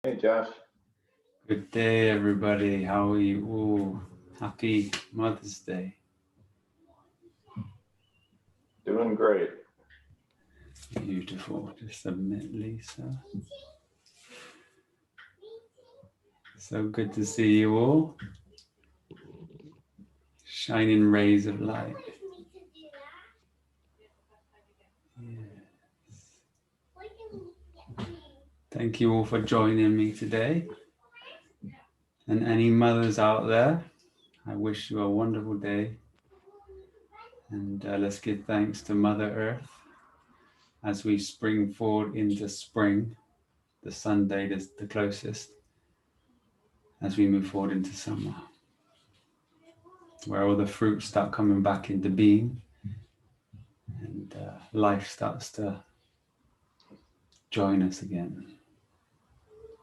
Hey Josh, Good day, everybody. How are you all? Happy Mother's Day. doing great. Beautiful. Just submit, Lisa. So good to see you all. Shining rays of light. Yes. Thank you all for joining me today. And any mothers out there, I wish you a wonderful day. And let's give thanks to Mother Earth as we spring forward into spring, the Sunday that's the closest, as we move forward into summer, where all the fruits start coming back into being and life starts to join us again.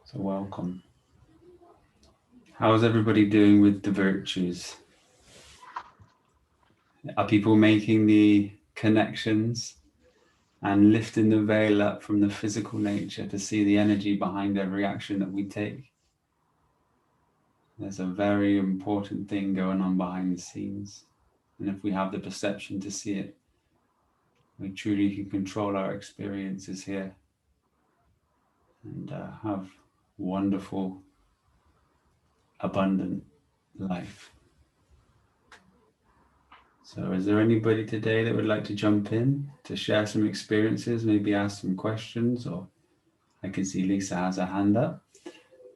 So welcome. How's everybody doing with the virtues? Are people making the connections and lifting the veil up from the physical nature to see the energy behind every action that we take? There's a very important thing going on behind the scenes. And if we have the perception to see it, we truly can control our experiences here and have wonderful, abundant life. So is there anybody today that would like to jump in to share some experiences, maybe ask some questions, or I can see Lisa has a hand up.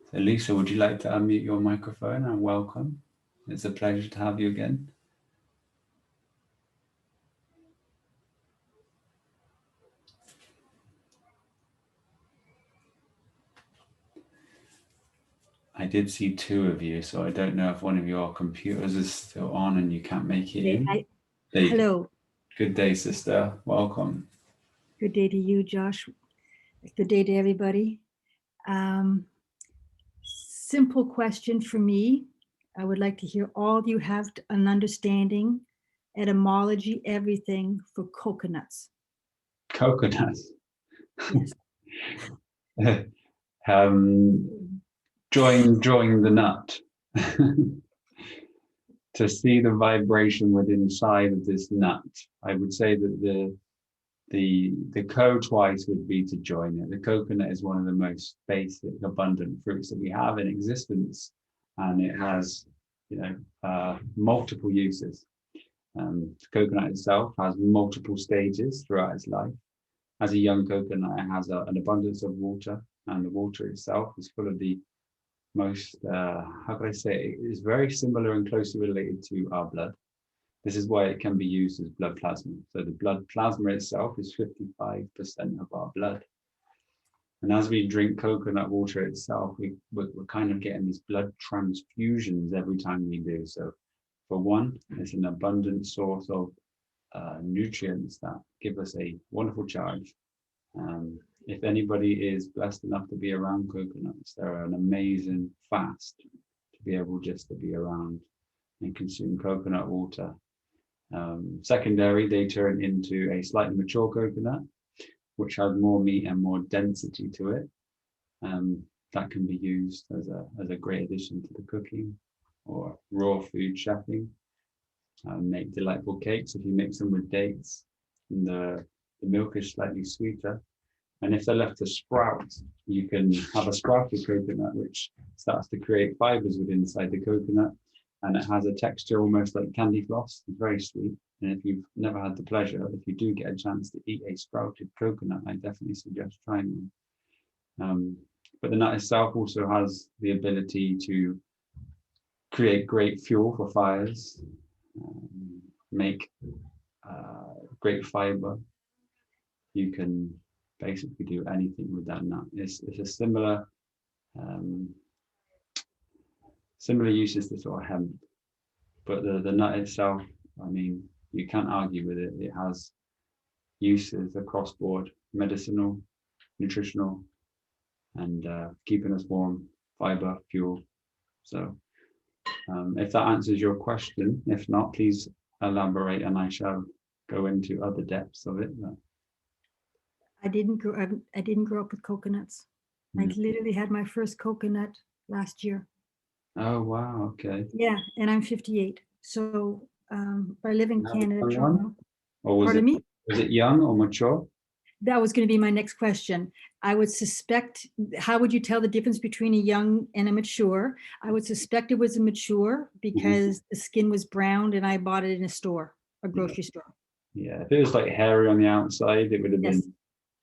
So Lisa, would you like to unmute your microphone and welcome? It's a pleasure to have you again. I did see two of you, so I don't know if one of your computers is still on and you can't make it in. There you go. Hello. Good day, sister. Welcome. Good day to you, Josh. Good day to everybody. Simple question for me. I would like to hear all of you have an understanding, etymology, everything for coconuts. Coconuts. Yes. Drawing the nut. To see the vibration within inside of this nut, I would say that the co-twice would be to join it. The coconut is one of the most basic, abundant fruits that we have in existence, and it has, multiple uses. The coconut itself has multiple stages throughout its life. As a young coconut, it has an abundance of water, and the water itself is full of the most, how could I say, it is very similar and closely related to our blood. This is why it can be used as blood plasma. So the blood plasma itself is 55% of our blood. And as we drink coconut water itself, we're kind of getting these blood transfusions every time we do. So for one, it's an abundant source of nutrients that give us a wonderful charge. If anybody is blessed enough to be around coconuts, they're an amazing fast to be able just to be around and consume coconut water. Secondary, they turn into a slightly mature coconut, which has more meat and more density to it. That can be used as a great addition to the cooking or raw food chefing. Make delightful cakes if you mix them with dates. And the milk is slightly sweeter. And if they're left to sprout, you can have a sprouted coconut, which starts to create fibers within inside the coconut. And it has a texture almost like candy floss. It's very sweet. And if you've never had the pleasure, if you do get a chance to eat a sprouted coconut, I definitely suggest trying them. But the nut itself also has the ability to create great fuel for fires, make great fiber. You can basically do anything with that nut. It's a similar uses to sort of hemp, but the nut itself, I mean, you can't argue with it. It has uses across board, medicinal, nutritional, and keeping us warm, fiber, fuel. So if that answers your question, if not, please elaborate and I shall go into other depths of it. I didn't grow up with coconuts. I Mm. literally had my first coconut last year. Oh, wow. Okay. Yeah, and I'm 58. So I live in Now the Canada, young one? Toronto. Or Pardon me? was it young or mature? That was going to be my next question. I would suspect, how would you tell the difference between a young and a mature? I would suspect it was a mature because the skin was browned and I bought it in a store, a grocery store. Yeah. If it was like hairy on the outside, it would have Yes. been,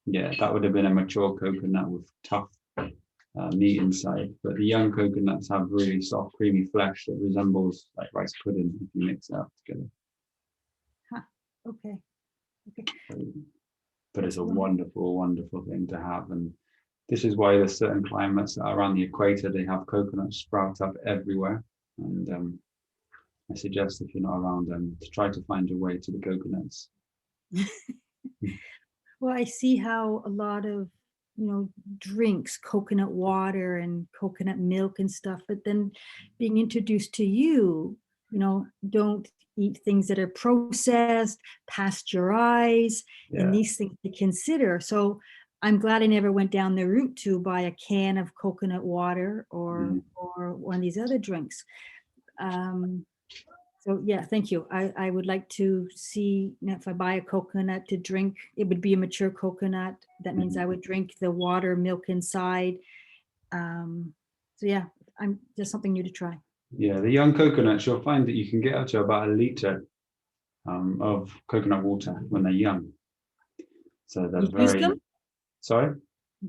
yeah, that would have been a mature coconut with tough meat inside. But the young coconuts have really soft, creamy flesh that resembles like rice pudding if you mix it up together. Okay. Okay. But it's a Excellent. wonderful, wonderful thing to have. And this is why there's certain climates that are around the equator, they have coconuts sprout up everywhere. And I suggest if you're not around them to try to find your way to the coconuts. Well, I see how a lot of, drinks, coconut water and coconut milk and stuff, but then being introduced to don't eat things that are processed, pasteurized, and Yeah. these things to consider. So I'm glad I never went down the route to buy a can of coconut water or Mm. or one of these other drinks. So yeah, thank you. I would like to see, if I buy a coconut to drink, it would be a mature coconut. That means I would drink the water, milk inside. So yeah, I'm just something new to try. Yeah, the young coconuts, you'll find that you can get up to about a litre of coconut water when they're young. So they're You juice very, them? sorry?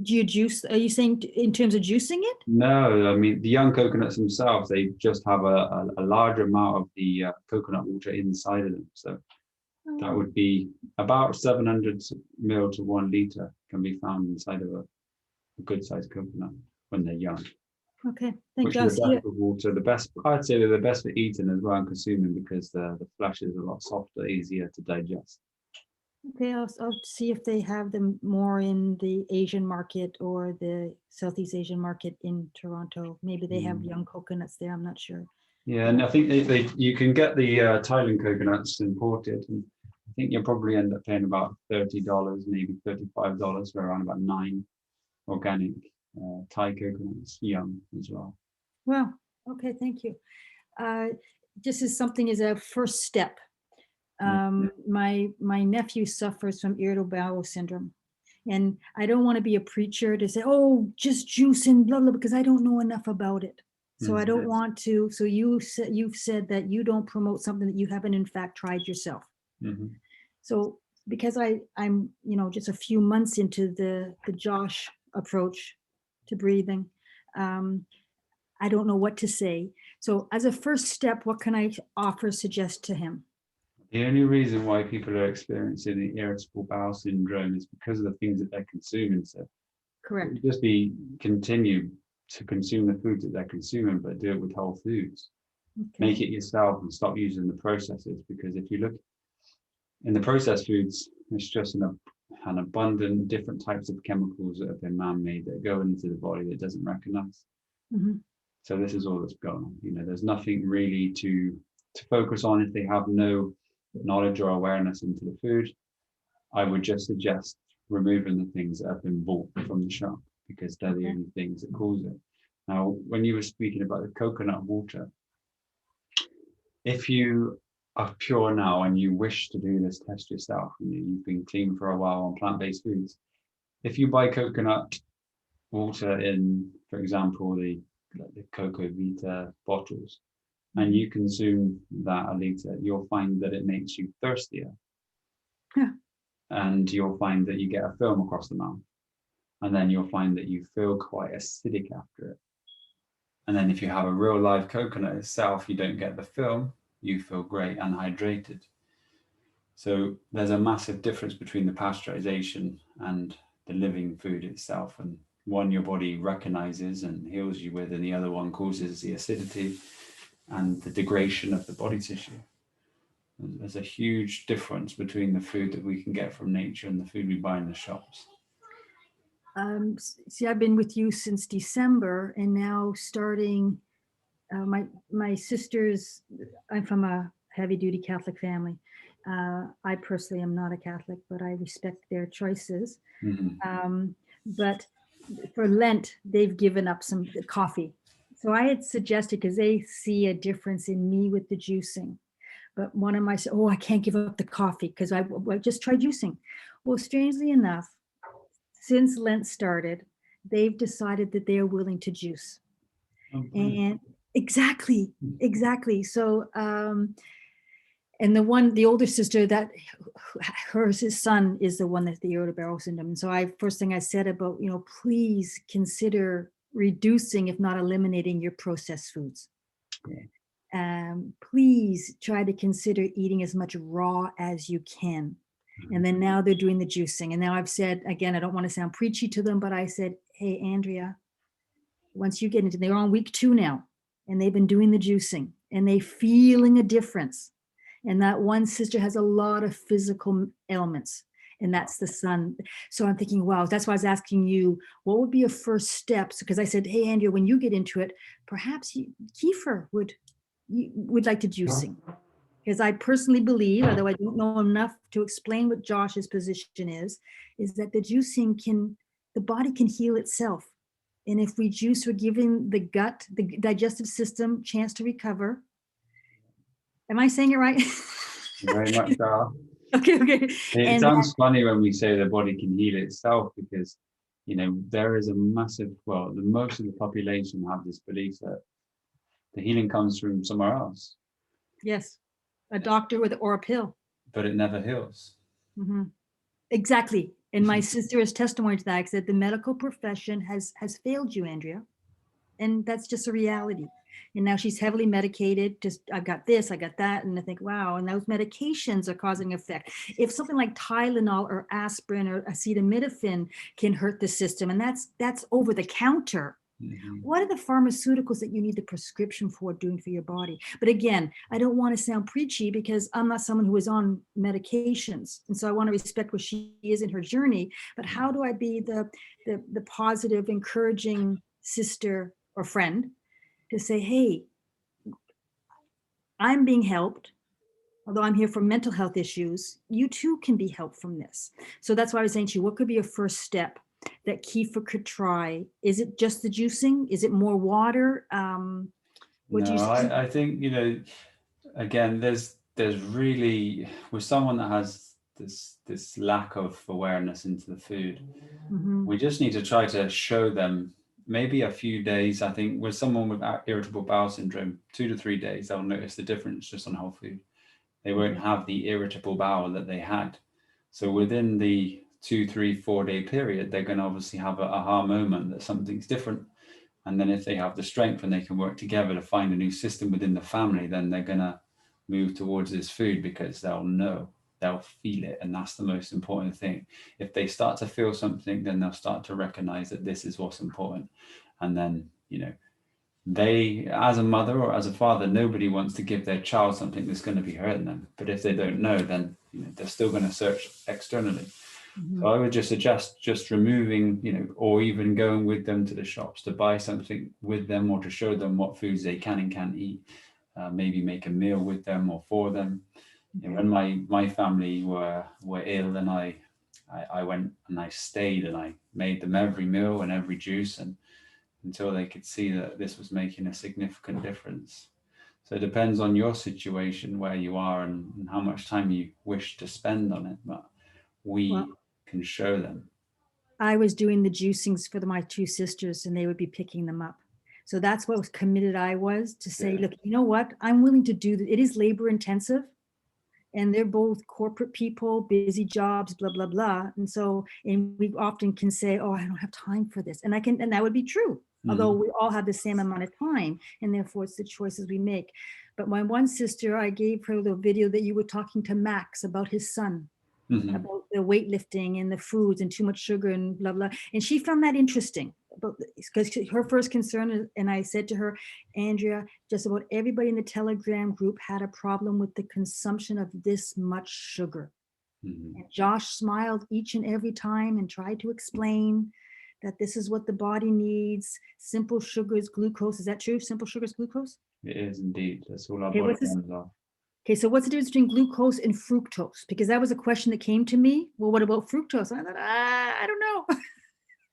Do you juice? Are you saying in terms of juicing it? No, I mean, the young coconuts themselves, they just have a larger amount of the coconut water inside of them. So that would be about 700 mil to 1 litre can be found inside of a good sized coconut when they're young. Okay, thank Which you. are I'll the see best it. for water, the best, I'd say they're the best for eating as well and consuming because the flesh is a lot softer, easier to digest. Okay, I'll see if they have them more in the Asian market or the Southeast Asian market in Toronto. Maybe they have young coconuts there. I'm not sure. Yeah, and I think you can get the Thailand coconuts imported, and I think you'll probably end up paying about $30, maybe $35 for around about 9 organic Thai coconuts, young as well. Well, okay, thank you. Just as something as a first step. My nephew suffers from irritable bowel syndrome. And I don't want to be a preacher to say, oh, just juice and blah, blah, because I don't know enough about it. So I don't want to. So you've said that you don't promote something that you haven't in fact tried yourself. So because I'm just a few months into the Josh approach to breathing, I don't know what to say. So as a first step, what can I suggest to him? The only reason why people are experiencing the irritable bowel syndrome is because of the things that they're consuming. So Correct. it would just be continue to consume the foods that they're consuming, but do it with whole foods. Okay. Make it yourself and stop using the processors, because if you look in the processed foods, it's just an abundant different types of chemicals that have been man-made that go into the body that doesn't recognize. So this is all that's going on. There's nothing really to focus on if they have no knowledge or awareness into the food. I would just suggest removing the things that have been bought from the shop, because they're the only things that cause it. Now, when you were speaking about the coconut water, if you are pure now and you wish to do this test yourself, you've been clean for a while on plant-based foods, if you buy coconut water in, for example, the Coco Vita bottles, and you consume that a litre, you'll find that it makes you thirstier. And you'll find that you get a film across the mouth. And then you'll find that you feel quite acidic after it. And then if you have a real live coconut itself, you don't get the film, you feel great and hydrated. So there's a massive difference between the pasteurization and the living food itself. And one your body recognizes and heals you with, and the other one causes the acidity and the degradation of the body tissue. There's a huge difference between the food that we can get from nature and the food we buy in the shops. See, I've been with you since December, and now starting my sisters, I'm from a heavy duty Catholic family. I personally am not a Catholic, but I respect their choices. But for Lent, they've given up some coffee. So I had suggested, because they see a difference in me with the juicing. But one of my said, oh, I can't give up the coffee because I just tried juicing. Well, strangely enough, since Lent started, they've decided that they are willing to juice. And exactly. So, and the older sister, that his son is the one that's the irritable bowel syndrome. And so first thing I said about, please consider reducing, if not eliminating, your processed foods. Please try to consider eating as much raw as you can. And then now they're doing the juicing. And now I've said, again, I don't want to sound preachy to them, but I said, hey, Andrea, once you get into, they're on week 2 now, and they've been doing the juicing and they feeling a difference. And that one sister has a lot of physical ailments, and that's the son. So I'm thinking, wow, that's why I was asking you, what would be a first step? Because I said, hey, Andrea, when you get into it, perhaps Kiefer would like to juicing. Because I personally believe, although I don't know enough to explain what Josh's position is that the juicing the body can heal itself. And if we juice, we're giving the gut, the digestive system, chance to recover. Am I saying it right? Very much so. Okay. It sounds funny when we say the body can heal itself, because, there is a massive, most of the population have this belief that the healing comes from somewhere else. Yes. A doctor or a pill. But it never heals. Mm-hmm. Exactly. And my sister is testimony to that, said the medical profession has failed you, Andrea. And that's just a reality. And now she's heavily medicated. Just, I've got this, I got that. And I think, wow. And those medications are causing effect. If something like Tylenol or aspirin or acetaminophen can hurt the system, and that's over the counter, what are the pharmaceuticals that you need the prescription for doing for your body? But again, I don't want to sound preachy, because I'm not someone who is on medications. And so I want to respect where she is in her journey. But how do I be the positive, encouraging sister or friend to say, hey, I'm being helped. Although I'm here for mental health issues, you too can be helped from this. So that's why I was saying to you, what could be a first step that Kiefer could try? Is it just the juicing? Is it more water? I think, again, there's really, with someone that has this lack of awareness into the food, we just need to try to show them maybe a few days. I think with someone with irritable bowel syndrome, 2 to 3 days, they'll notice the difference just on whole food. They won't have the irritable bowel that they had. So within the 2, 3, 4 day period, they're going to obviously have an aha moment that something's different. And then if they have the strength and they can work together to find a new system within the family, then they're going to move towards this food, because they'll know, they'll feel it. And that's the most important thing. If they start to feel something, then they'll start to recognize that this is what's important. And then, they, as a mother or as a father, nobody wants to give their child something that's going to be hurting them. But if they don't know, then they're still going to search externally. So I would just suggest just removing, or even going with them to the shops to buy something with them, or to show them what foods they can and can't eat. Maybe make a meal with them or for them. When my family were ill, and I went and I stayed and I made them every meal and every juice, and until they could see that this was making a significant difference. So it depends on your situation, where you are, and how much time you wish to spend on it. But we can show them. I was doing the juicings for my 2 sisters, and they would be picking them up. So that's what committed I was to say, look, you know what? I'm willing to do that. It is labor intensive. And they're both corporate people, busy jobs, blah, blah, blah. And so, and we often can say, oh, I don't have time for this. And that would be true. Although we all have the same amount of time, and therefore it's the choices we make. But my one sister, I gave her the video that you were talking to Max about his son, about the weightlifting and the foods and too much sugar and blah, blah. And she found that interesting, because her first concern, and I said to her, Andrea, just about everybody in the Telegram group had a problem with the consumption of this much sugar. And Josh smiled each and every time and tried to explain that this is what the body needs. Simple sugar is glucose. Is that true? Simple sugar is glucose? It is indeed. That's all our body forms are. Okay, so what's the difference between glucose and fructose? Because that was a question that came to me. Well, what about fructose? And I thought, I don't know.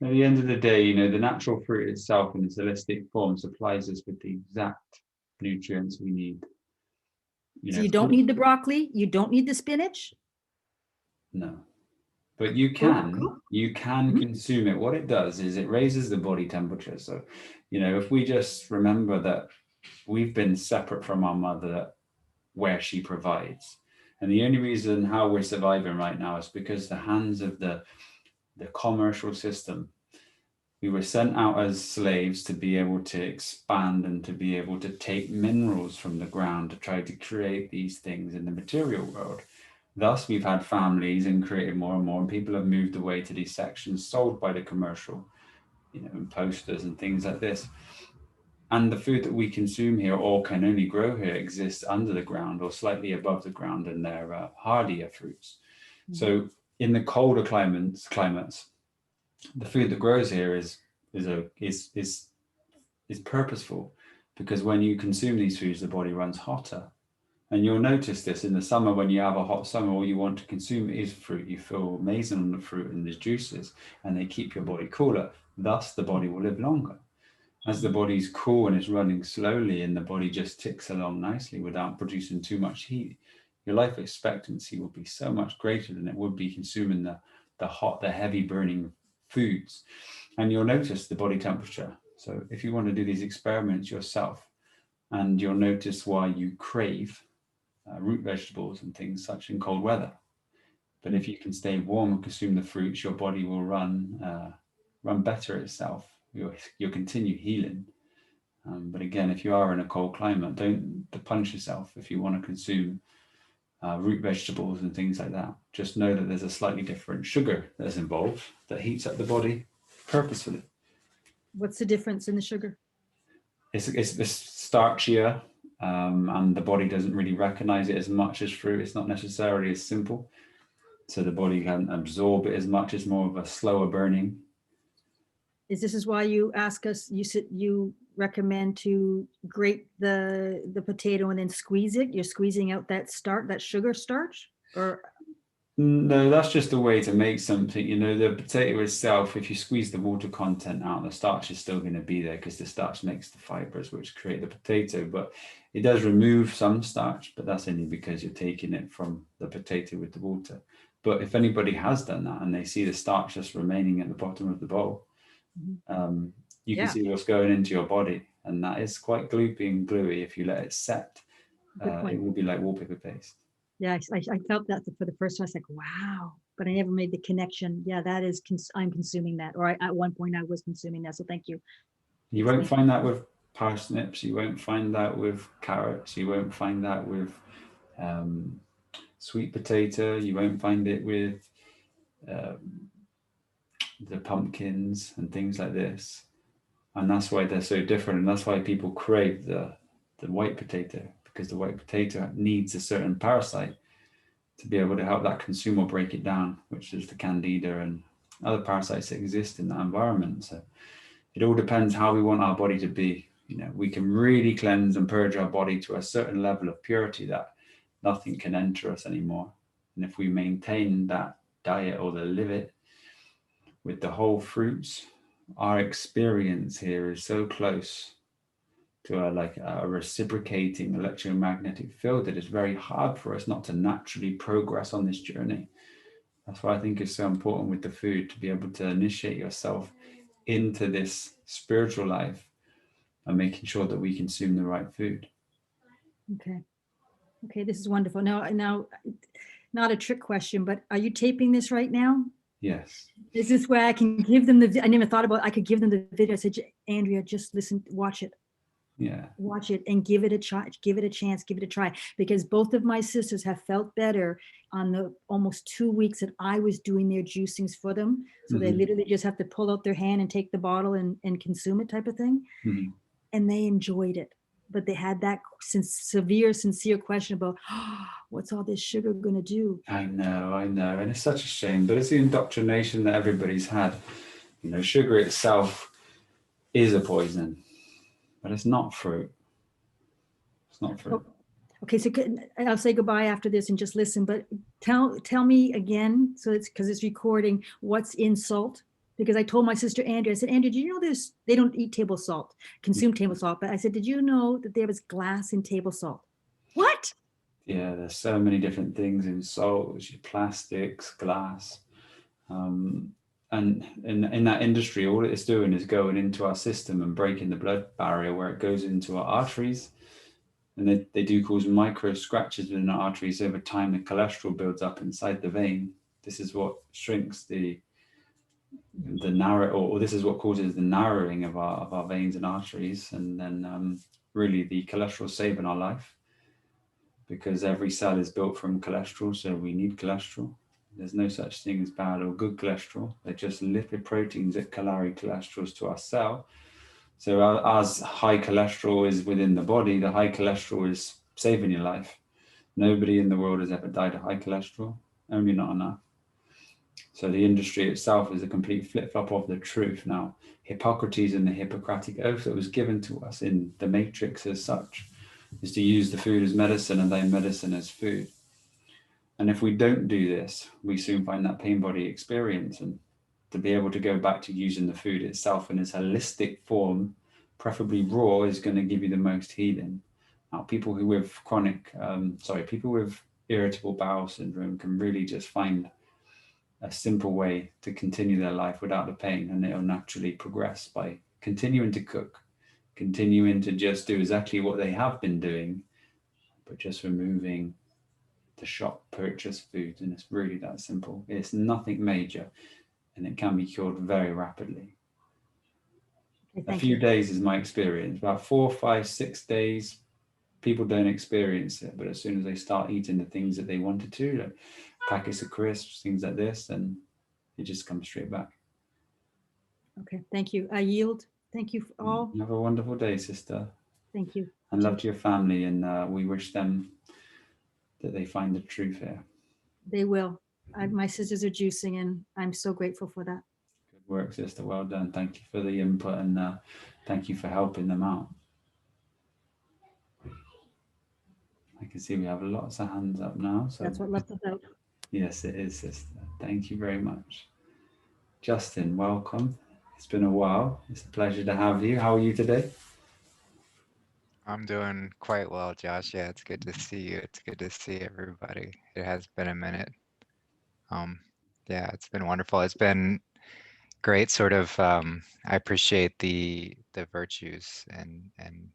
At the end of the day, the natural fruit itself in its holistic form supplies us with the exact nutrients we need. So you don't need the broccoli, you don't need the spinach? No, but you Cool. can Mhm. consume it. What it does is it raises the body temperature. So, if we just remember that we've been separate from our mother where she provides. And the only reason how we're surviving right now is because the hands of the commercial system. We were sent out as slaves to be able to expand and to be able to take minerals from the ground to try to create these things in the material world. Thus, we've had families and created more and more, and people have moved away to these sections sold by the commercial, and posters and things like this. And the food that we consume here or can only grow here exists under the ground or slightly above the ground, and they're hardier fruits. So in the colder climates, the food that grows here is purposeful, because when you consume these foods, the body runs hotter. And you'll notice this in the summer. When you have a hot summer, all you want to consume is fruit. You feel amazing on the fruit and the juices, and they keep your body cooler. Thus, the body will live longer. As the body's cool and it's running slowly and the body just ticks along nicely without producing too much heat, your life expectancy will be so much greater than it would be consuming the hot, the heavy burning foods. And you'll notice the body temperature. So if you want to do these experiments yourself, and you'll notice why you crave root vegetables and things such in cold weather. But if you can stay warm and consume the fruits, your body will run better itself. You'll continue healing. But again, if you are in a cold climate, don't punish yourself if you want to consume root vegetables and things like that. Just know that there's a slightly different sugar that's involved that heats up the body purposefully. What's the difference in the sugar? It's starchier, and the body doesn't really recognize it as much as fruit. It's not necessarily as simple, so the body can't absorb it as much. It's more of a slower burning. Is why you ask us, you recommend to grate the potato and then squeeze it? You're squeezing out that sugar starch? Or No, that's just a way to make something. The potato itself, if you squeeze the water content out, the starch is still going to be there because the starch makes the fibers which create the potato. But it does remove some starch, but that's only because you're taking it from the potato with the water. But if anybody has done that and they see the starch just remaining at the bottom of the bowl, you can see what's going into your body. And that is quite gloopy and gluey. If you let it set, it will be like wallpaper paste. Yeah, I felt that for the first time. I was like, wow, but I never made the connection. Yeah, that is, I'm consuming that. Or at one point I was consuming that. So thank you. You won't find that with parsnips. You won't find that with carrots. You won't find that with sweet potato. You won't find it with the pumpkins and things like this. And that's why they're so different. And that's why people crave the white potato, because the white potato needs a certain parasite to be able to help that consumer break it down, which is the candida and other parasites that exist in that environment. So it all depends how we want our body to be. We can really cleanse and purge our body to a certain level of purity that nothing can enter us anymore. And if we maintain that diet or live it with the whole fruits, our experience here is so close to a reciprocating electromagnetic field that it's very hard for us not to naturally progress on this journey. That's why I think it's so important with the food to be able to initiate yourself into this spiritual life and making sure that we consume the right food. Okay, this is wonderful. Now, not a trick question, but are you taping this right now? Yes. Is this where I can give them I never thought about, I could give them the video. I said, Andrea, just listen, watch it. Yeah. Watch it and give it a try, give it a chance, give it a try. Because both of my sisters have felt better on the almost 2 weeks that I was doing their juicings for them. So they literally just have to pull out their hand and take the bottle and consume it, type of thing. And they enjoyed it. But they had that sincere question about, what's all this sugar going to do? I know. And it's such a shame, but it's the indoctrination that everybody's had. Sugar itself is a poison, but it's not fruit. It's not fruit. Okay, so I'll say goodbye after this and just listen, but tell me again, so it's because it's recording, what's in salt? because I told my sister Andrea, I said, Andrea, do you know they don't eat table salt, consume table salt, but I said, did you know that there was glass in table salt? What? Yeah, there's so many different things in salt, plastics, glass. And in that industry, all it's doing is going into our system and breaking the blood barrier where it goes into our arteries. And they do cause micro scratches within our arteries. Over time, the cholesterol builds up inside the vein. This is what shrinks the narrow, or this is what causes the narrowing of our veins and arteries. And then really the cholesterol saving our life, because every cell is built from cholesterol, so we need cholesterol. There's no such thing as bad or good cholesterol. They're just lipid proteins that carry cholesterols to our cell. So as high cholesterol is within the body, the high cholesterol is saving your life. Nobody in the world has ever died of high cholesterol, only not enough. So the industry itself is a complete flip-flop of the truth. Now, Hippocrates and the Hippocratic Oath that was given to us in the Matrix as such is to use the food as medicine and then medicine as food. And if we don't do this, we soon find that pain body experience. And to be able to go back to using the food itself in its holistic form, preferably raw, is going to give you the most healing. Now, people with people with irritable bowel syndrome can really just find a simple way to continue their life without the pain, and it'll naturally progress by continuing to cook, continuing to just do exactly what they have been doing, but just removing the shop purchased foods. And it's really that simple. It's nothing major, and it can be cured very rapidly. Okay, A few days is my experience. About 4, 5, 6 days, people don't experience it, but as soon as they start eating the things that they wanted to, like packets of crisps, things like this, then it just comes straight back. Okay, thank you. I yield. Thank you for all. Have a wonderful day, sister. Thank you. And love to your family, and we wish them that they find the truth here. They will. My sisters are juicing, and I'm so grateful for that. Good work, sister. Well done. Thank you for the input, and thank you for helping them out. I can see we have lots of hands up now. So that's what love's about. Yes, it is, sister. Thank you very much. Justin, welcome. It's been a while. It's a pleasure to have you. How are you today? I'm doing quite well, Josh. Yeah, it's good to see you. It's good to see everybody. It has been a minute. Yeah, it's been wonderful. It's been great. I appreciate the virtues and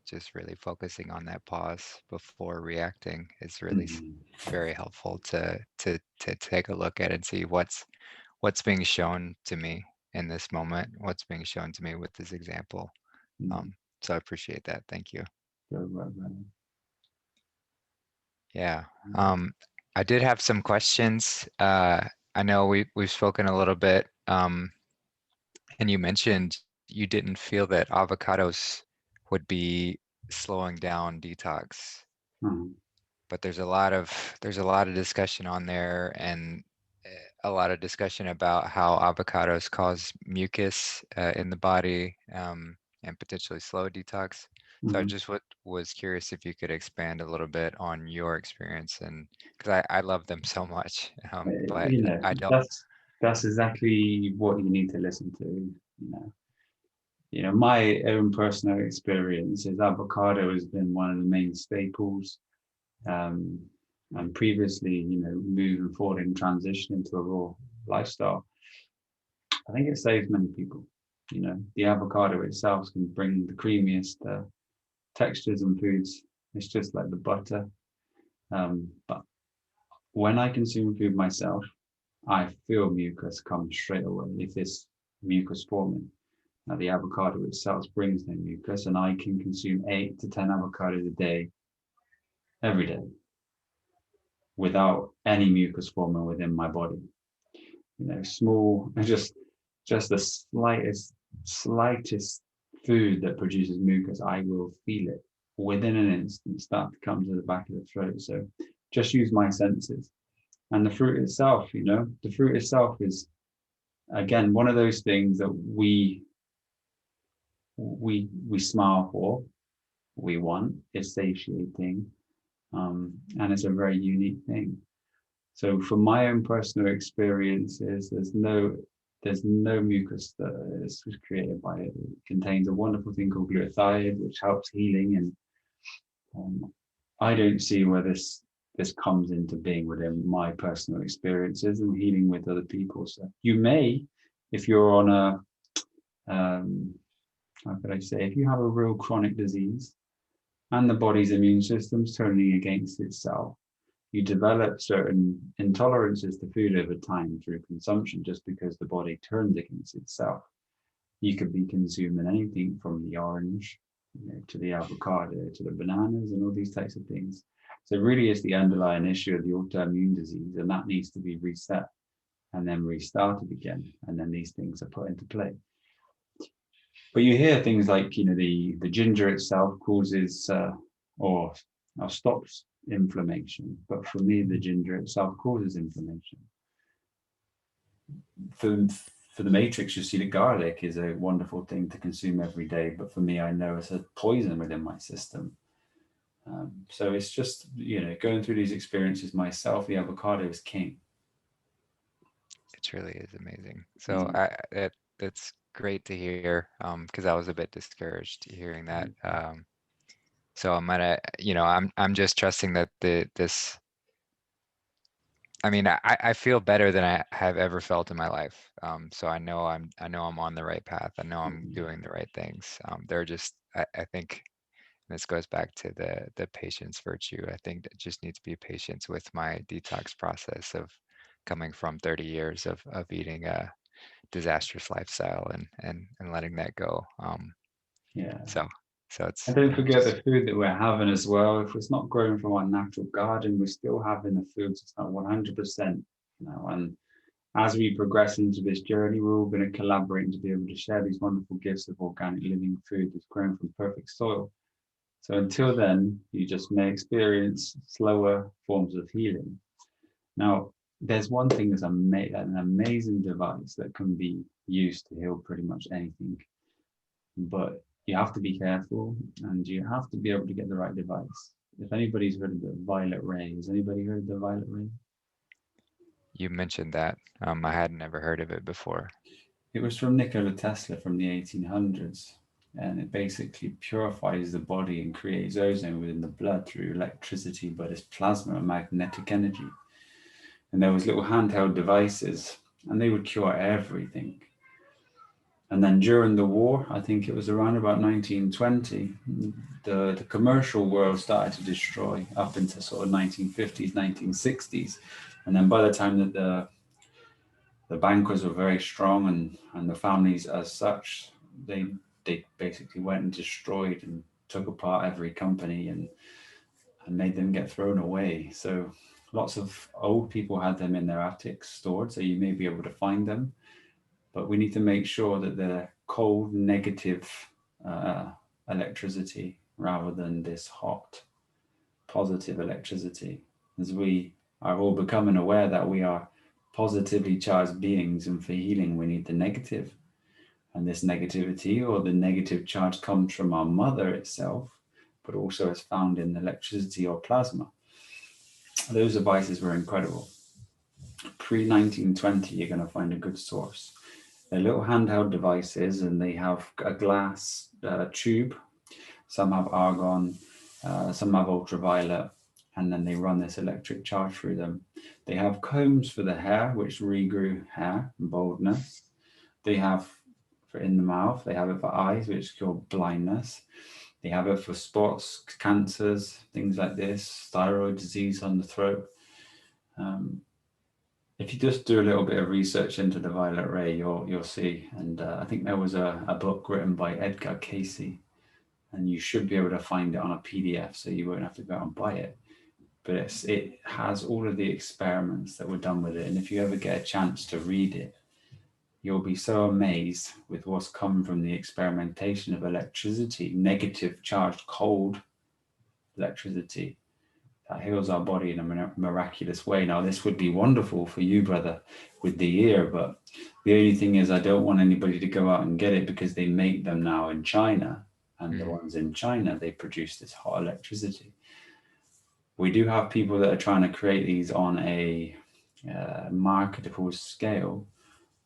just really focusing on that pause before reacting is really very helpful to take a look at and see what's being shown to me in this moment, what's being shown to me with this example. So I appreciate that. Thank you. Yeah. I did have some questions. I know we've spoken a little bit, and you mentioned you didn't feel that avocados would be slowing down detox, but there's a lot of discussion on there, and a lot of discussion about how avocados cause mucus in the body and potentially slow detox. So I just was curious if you could expand a little bit on your experience, and because I love them so much, but I don't. That's exactly what you need to listen to. My own personal experience is avocado has been one of the main staples, and previously, moving forward in transition into a raw lifestyle, I think it saves many people. The avocado itself can bring the creamiest textures in foods. It's just like the butter. But when I consume food myself, I feel mucus come straight away if it's mucus forming. Now, the avocado itself brings no mucus, and I can consume 8 to 10 avocados a day, every day, without any mucus forming within my body. Small, just the slightest food that produces mucus, I will feel it within an instant start to come to the back of the throat. So just use my senses. And the fruit itself, the fruit itself is, again, one of those things that we smile for, we want, it's satiating, and it's a very unique thing. So from my own personal experiences, there's no there's no mucus that is created by it. It contains a wonderful thing called glutathione, which helps healing. And I don't see where this comes into being within my personal experiences and healing with other people. So you may, if you're on a, how could I say, if you have a real chronic disease and the body's immune system's turning against itself, you develop certain intolerances to food over time through consumption, just because the body turns against itself. You could be consuming anything from the orange, to the avocado, to the bananas, and all these types of things. So it really is the underlying issue of the autoimmune disease, and that needs to be reset and then restarted again. And then these things are put into play. But you hear things like, the ginger itself causes or stops inflammation. But for me, the ginger itself causes inflammation. For the matrix, you see that garlic is a wonderful thing to consume every day. But for me, I know it's a poison within my system. So it's just, going through these experiences myself, the avocado is king. It really is amazing. So that's great to hear, because I was a bit discouraged hearing that. So I'm gonna, I'm just trusting that this. I mean, I feel better than I have ever felt in my life. So I know I'm on the right path. I know I'm doing the right things. They're just, I think this goes back to the patience virtue. I think it just needs to be patience with my detox process of coming from 30 years of eating a disastrous lifestyle and letting that go. So it's, and don't forget the food that we're having as well. If it's not grown from our natural garden, we're still having the foods. It's not 100%, and as we progress into this journey, we're all going to collaborate to be able to share these wonderful gifts of organic living food that's grown from perfect soil. So until then, you just may experience slower forms of healing. Now, there's one thing that's an amazing device that can be used to heal pretty much anything, but you have to be careful and you have to be able to get the right device. If anybody's heard of the violet ray, has anybody heard of the violet ray? You mentioned that. I had never heard of it before. It was from Nikola Tesla from the 1800s. And it basically purifies the body and creates ozone within the blood through electricity, but it's plasma and magnetic energy. And there was little handheld devices, and they would cure everything. And then during the war, I think it was around about 1920, the commercial world started to destroy up into sort of 1950s, 1960s. And then by the time that the bankers were very strong and the families as such, they basically went and destroyed and took apart every company and made them get thrown away. So lots of old people had them in their attics stored, so you may be able to find them. But we need to make sure that they're cold, negative electricity rather than this hot, positive electricity. As we are all becoming aware that we are positively charged beings, and for healing we need the negative. And this negativity or the negative charge comes from our mother itself, but also is found in electricity or plasma. Those devices were incredible. Pre-1920, you're going to find a good source. They're little handheld devices, and they have a glass tube. Some have argon, some have ultraviolet, and then they run this electric charge through them. They have combs for the hair, which regrew hair and baldness. They have for in the mouth, they have it for eyes, which is called blindness. They have it for spots, cancers, things like this, thyroid disease on the throat. If you just do a little bit of research into the violet ray, you'll see. And I think there was a book written by Edgar Cayce, and you should be able to find it on a PDF, so you won't have to go out and buy it. But it has all of the experiments that were done with it. And if you ever get a chance to read it, you'll be so amazed with what's come from the experimentation of electricity, negative charged cold electricity that heals our body in a miraculous way. Now, this would be wonderful for you, brother, with the ear, but the only thing is I don't want anybody to go out and get it because they make them now in China, and the ones in China, they produce this hot electricity. We do have people that are trying to create these on a marketable scale,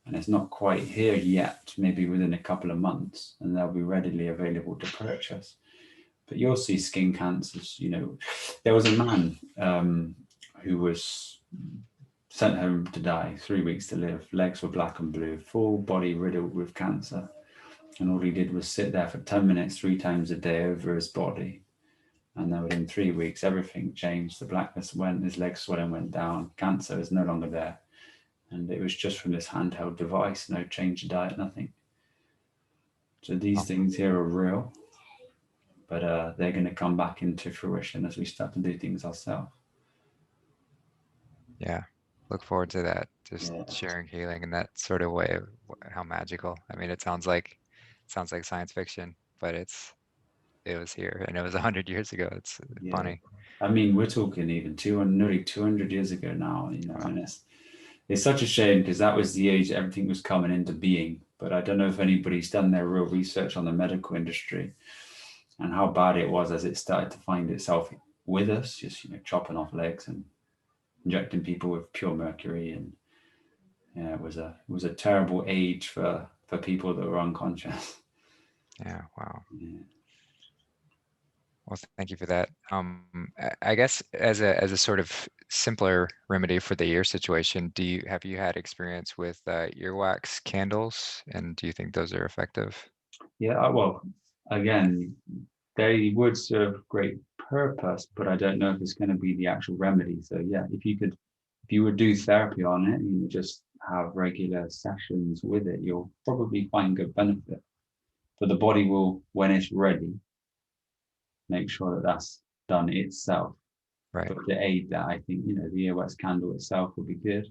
and it's not quite here yet, maybe within a couple of months, and they'll be readily available to purchase. But you'll see skin cancers. There was a man who was sent home to die, 3 weeks to live. Legs were black and blue, full body riddled with cancer. And all he did was sit there for 10 minutes, 3 times a day over his body. And then within 3 weeks, everything changed. The blackness went, his leg swelling went down, cancer is no longer there. And it was just from this handheld device, no change of diet, nothing. So these things here are real, but they're going to come back into fruition as we start to do things ourselves. Yeah, look forward to that. Just Yeah. sharing healing in that sort of way. How magical. I mean, it sounds like science fiction, but it was here, and it was 100 years ago. It's funny. I mean, we're talking even nearly 200 years ago now. Wow. And it's such a shame, because that was the age everything was coming into being. But I don't know if anybody's done their real research on the medical industry and how bad it was as it started to find itself with us, just chopping off legs and injecting people with pure mercury. And yeah, it was a terrible age for people that were unconscious. Yeah, wow. Yeah. Well, thank you for that. I guess as a sort of simpler remedy for the ear situation, have you had experience with earwax candles, and do you think those are effective? Yeah, well, again, they would serve great purpose, but I don't know if it's going to be the actual remedy. So yeah, if you would do therapy on it, you just have regular sessions with it, you'll probably find good benefit. But the body will, when it's ready, make sure that that's done itself. Right. But to aid that, I think the earwax candle itself would be good.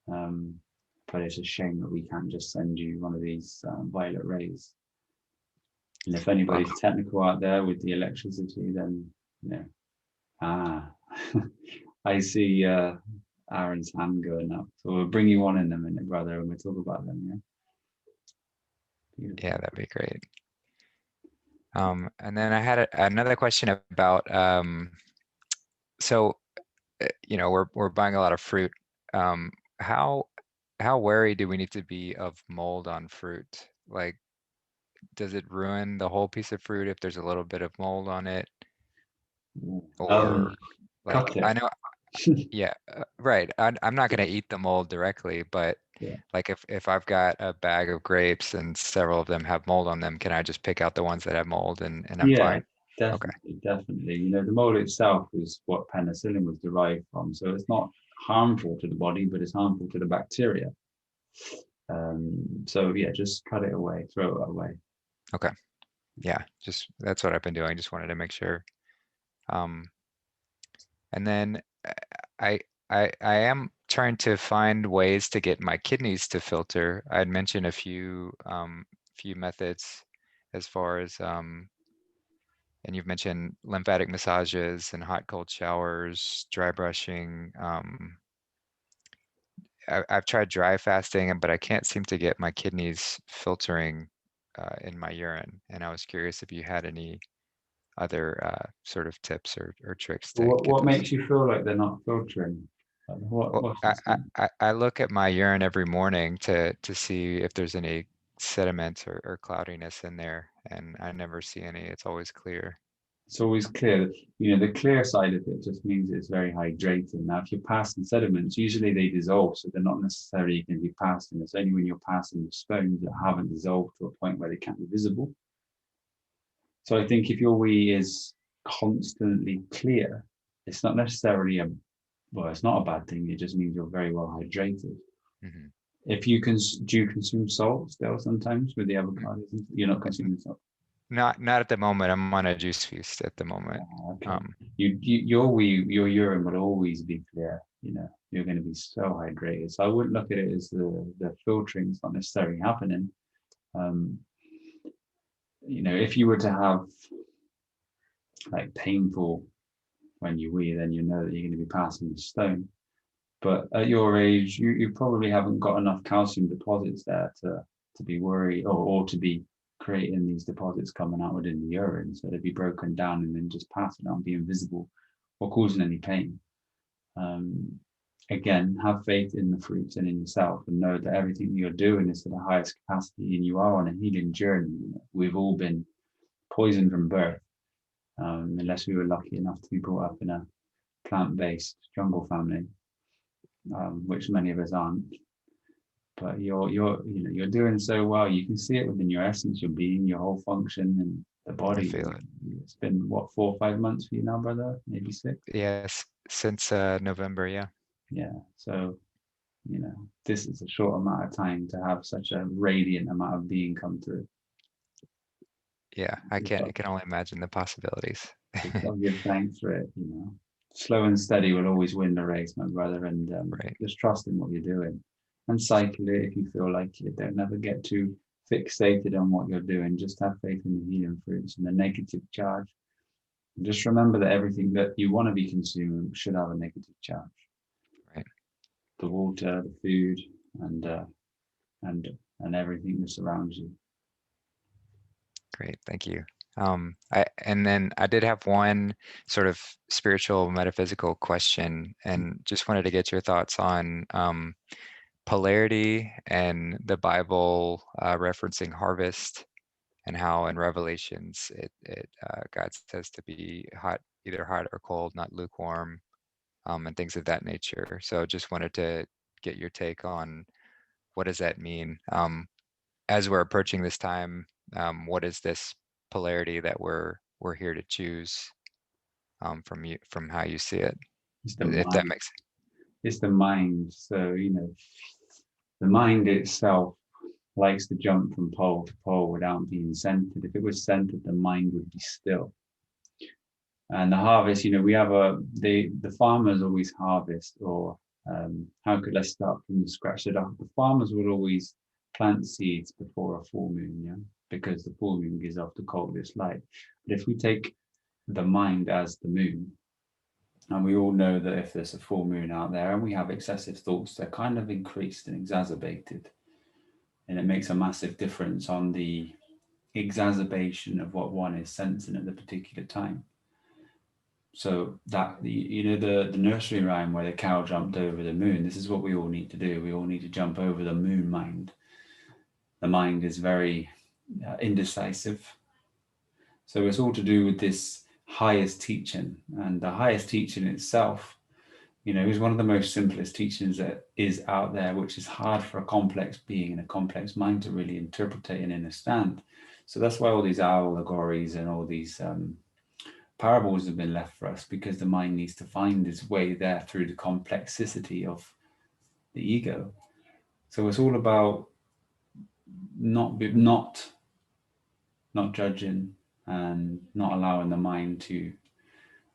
But it's a shame that we can't just send you one of these violet rays. And if anybody's technical out there with the electricity, then I see Aaron's hand going up. So we'll bring you on in a minute, brother, and we'll talk about them. Yeah. Beautiful. Yeah, that'd be great. And then I had another question about so we're buying a lot of fruit. How wary do we need to be of mold on fruit? Like, does it ruin the whole piece of fruit if there's a little bit of mold on it? Or like, I know, yeah, right. I'm not going to eat the mold directly, but Yeah. like if I've got a bag of grapes and several of them have mold on them, can I just pick out the ones that have mold and I'm fine? Definitely. The mold itself is what penicillin was derived from. So it's not harmful to the body, but it's harmful to the bacteria. So yeah, just cut it away, throw it away. Okay. Yeah, that's what I've been doing. Just wanted to make sure. And then I am trying to find ways to get my kidneys to filter. I'd mentioned a few methods as far as and you've mentioned lymphatic massages and hot cold showers, dry brushing. I've tried dry fasting, but I can't seem to get my kidneys filtering in my urine. And I was curious if you had any other sort of tips or tricks to get What those. makes you feel like they're not filtering? Well, I look at my urine every morning to see if there's any sediment or cloudiness in there, and I never see any. It's always clear. It's always clear. The clear side of it just means it's very hydrating. Now, if you're passing sediments, usually they dissolve, so they're not necessarily going to be passing. It's only when you're passing the stones that haven't dissolved to a point where they can't be visible. So I think if your wee is constantly clear, it's not necessarily it's not a bad thing. It just means you're very well hydrated. Mm-hmm. If you do you consume salt still sometimes with the avocados? You're not consuming salt. Not at the moment. I'm on a juice feast at the moment. Okay. Your urine will always be clear. You're going to be so hydrated. So I wouldn't look at it as the filtering is not necessarily happening. If you were to have like painful when you wee, then you know that you're going to be passing the stone. But at your age, you probably haven't got enough calcium deposits there to be worried or to be creating these deposits coming out within the urine. So they'd be broken down and then just passing on, be invisible or causing any pain. again, have faith in the fruits and in yourself, and know that everything you're doing is to the highest capacity, and you are on a healing journey. We've all been poisoned from birth, unless we were lucky enough to be brought up in a plant-based jungle family, which many of us aren't. But you're doing so well. You can see it within your essence, your being, your whole function, and the body. I feel it. It's been what, 4 or 5 months for you now, brother? Maybe 6. Yes, since November, yeah. Yeah. So, this is a short amount of time to have such a radiant amount of being come through. Yeah, I can only imagine the possibilities. I'll give thanks for it. Slow and steady will always win the race, my brother, and Right. just trust in what you're doing, and cycle it if you feel like it. Don't never get too fixated on what you're doing. Just have faith in the healing fruits and the negative charge. And just remember that everything that you want to be consuming should have a negative charge. Right. The water, the food, and everything that surrounds you. Great, thank you. And then I did have one sort of spiritual metaphysical question, and just wanted to get your thoughts on polarity and the Bible referencing harvest, and how in Revelations God says to be hot, either hot or cold, not lukewarm, and things of that nature. So just wanted to get your take on what does that mean? As we're approaching this time, what is this polarity that we're here to choose, from how you see it, It's the if that mind. makes sense? It's the mind. So the mind itself likes to jump from pole to pole without being centered. If it was centered, the mind would be still. And the harvest, we have the farmers always harvest, or let's start from the scratch. So the farmers would always plant seeds before a full moon, yeah, because the full moon gives off the coldest light. But if we take the mind as the moon, and we all know that if there's a full moon out there and we have excessive thoughts, they're kind of increased and exacerbated. And it makes a massive difference on the exacerbation of what one is sensing at the particular time. So that the nursery rhyme where the cow jumped over the moon, this is what we all need to do. We all need to jump over the moon mind. The mind is very indecisive. So it's all to do with this highest teaching, and the highest teaching itself, is one of the most simplest teachings that is out there, which is hard for a complex being and a complex mind to really interpret and understand. So that's why all these allegories and all these parables have been left for us, because the mind needs to find its way there through the complexity of the ego. So it's all about not judging and not allowing the mind to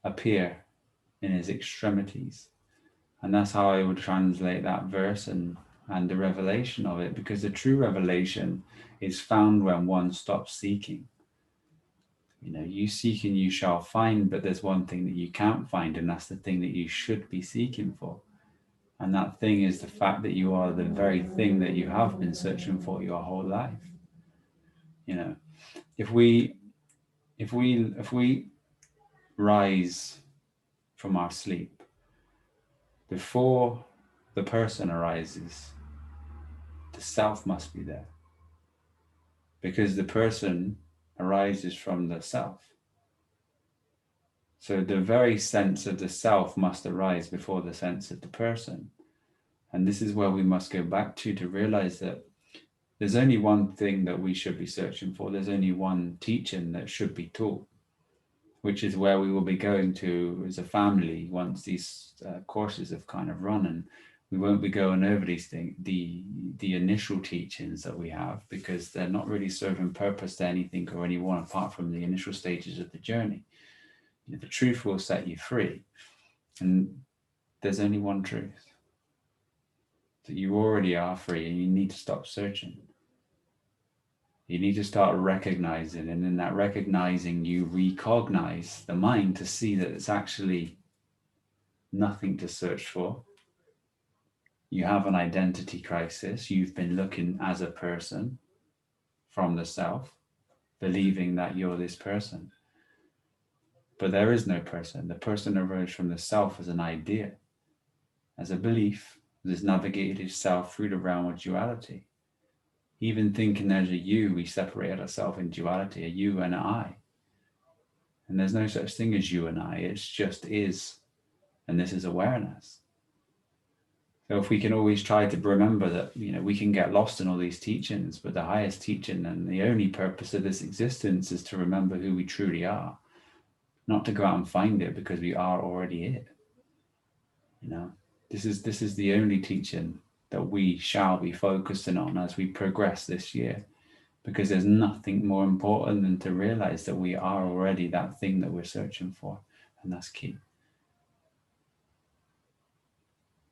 appear in its extremities. And that's how I would translate that verse and the revelation of it, because the true revelation is found when one stops seeking. You seek and you shall find, but there's one thing that you can't find, and that's the thing that you should be seeking for. And that thing is the fact that you are the very thing that you have been searching for your whole life. If we rise from our sleep, before the person arises, the self must be there, because the person arises from the self. So the very sense of the self must arise before the sense of the person. And this is where we must go back to realize that there's only one thing that we should be searching for. There's only one teaching that should be taught, which is where we will be going to as a family once these courses have kind of run. And we won't be going over these things, the initial teachings that we have, because they're not really serving purpose to anything or anyone apart from the initial stages of the journey. The truth will set you free. And there's only one truth, that you already are free, and you need to stop searching. You need to start recognizing, and in that recognizing, you recognize the mind to see that it's actually nothing to search for. You have an identity crisis. You've been looking as a person from the self, believing that you're this person. But there is no person. The person arose from the self as an idea. as a belief that has navigated itself through the realm of duality. Even thinking there's a you, we separated ourselves in duality, a you and I. And there's no such thing as you and I, it's just is. And this is awareness. So if we can always try to remember that, we can get lost in all these teachings, but the highest teaching and the only purpose of this existence is to remember who we truly are, not to go out and find it, because we are already it. This is the only teaching that we shall be focusing on as we progress this year, because there's nothing more important than to realize that we are already that thing that we're searching for, and that's key.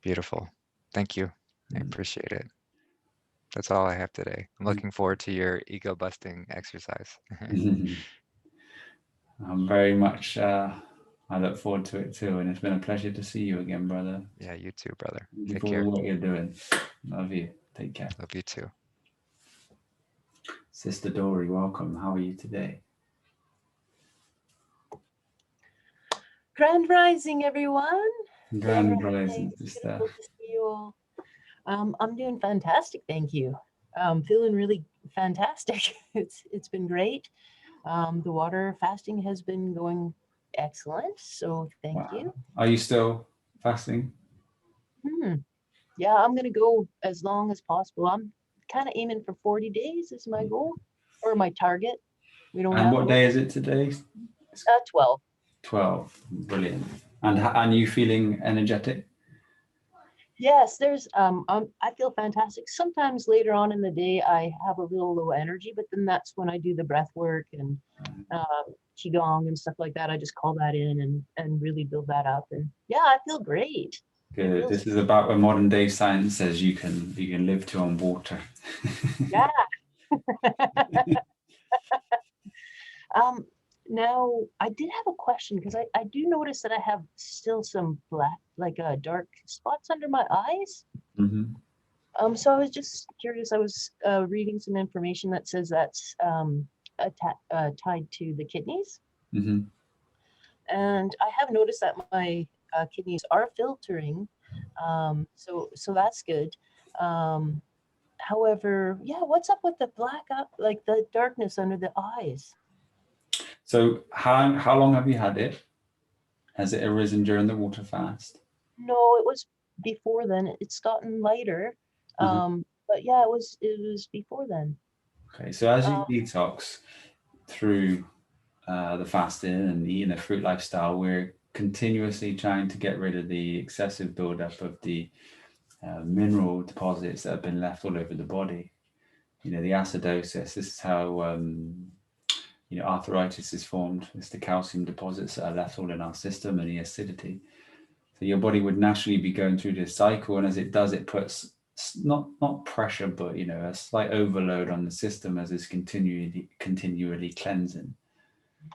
Beautiful. Thank you. I appreciate it. That's all I have today. I'm looking forward to your ego busting exercise. I'm very much, I look forward to it too. And it's been a pleasure to see you again, brother. Yeah, you too, brother. Thank you Take for care. what you're doing. Love you. Take care. Love you too. Sister Dory, welcome. How are you today? Grand Rising, everyone. Grand Rising, sister. Beautiful to see you all. I'm doing fantastic, thank you. I'm feeling really fantastic. It's been great. The water fasting has been going excellent, so thank you. Are you still fasting? Yeah, I'm gonna go as long as possible. I'm kind of aiming for 40 days is my goal or my target. We don't. And what day is it today? 12. 12. Brilliant. And you feeling energetic? Yes, there's I feel fantastic. Sometimes later on in the day I have a little low energy, but then that's when I do the breath work and qigong and stuff like that. I just call that in and really build that up. And yeah, I feel great. Good. This is about where modern day science says you can live to on water. Yeah. Now I did have a question because I do notice that I have still some black, like dark spots under my eyes. Mm-hmm. So I was just curious. I was reading some information that says that's tied to the kidneys. Mm-hmm. And I have noticed that my kidneys are filtering. So that's good. However, yeah, what's up with the black, like the darkness under the eyes? So how long have you had it? Has it arisen during the water fast? No, it was before then. It's gotten lighter. But yeah, it was before then. Okay, so as you detox through the fasting and eating a fruit lifestyle, we're continuously trying to get rid of the excessive buildup of the mineral deposits that have been left all over the body. The acidosis. This is how arthritis is formed. It's the calcium deposits that are left all in our system and the acidity. So your body would naturally be going through this cycle, and as it does, it puts not pressure, but a slight overload on the system as it's continually cleansing.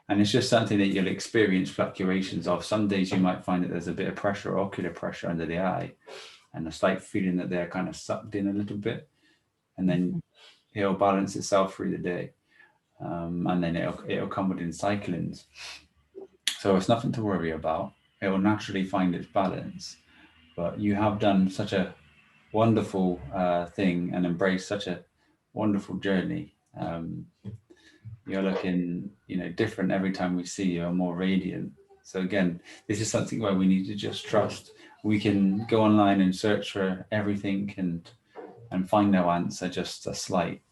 And it's just something that you'll experience fluctuations of. Some days you might find that there's a bit of pressure, ocular pressure under the eye, and a slight feeling that they're kind of sucked in a little bit, and then it'll balance itself through the day. And then it'll come within cyclings. So it's nothing to worry about. It will naturally find its balance. But you have done such a wonderful thing and embraced such a wonderful journey. You're looking, different every time we see you, more radiant. So again, this is something where we need to just trust. We can go online and search for everything and find no answer, just a slight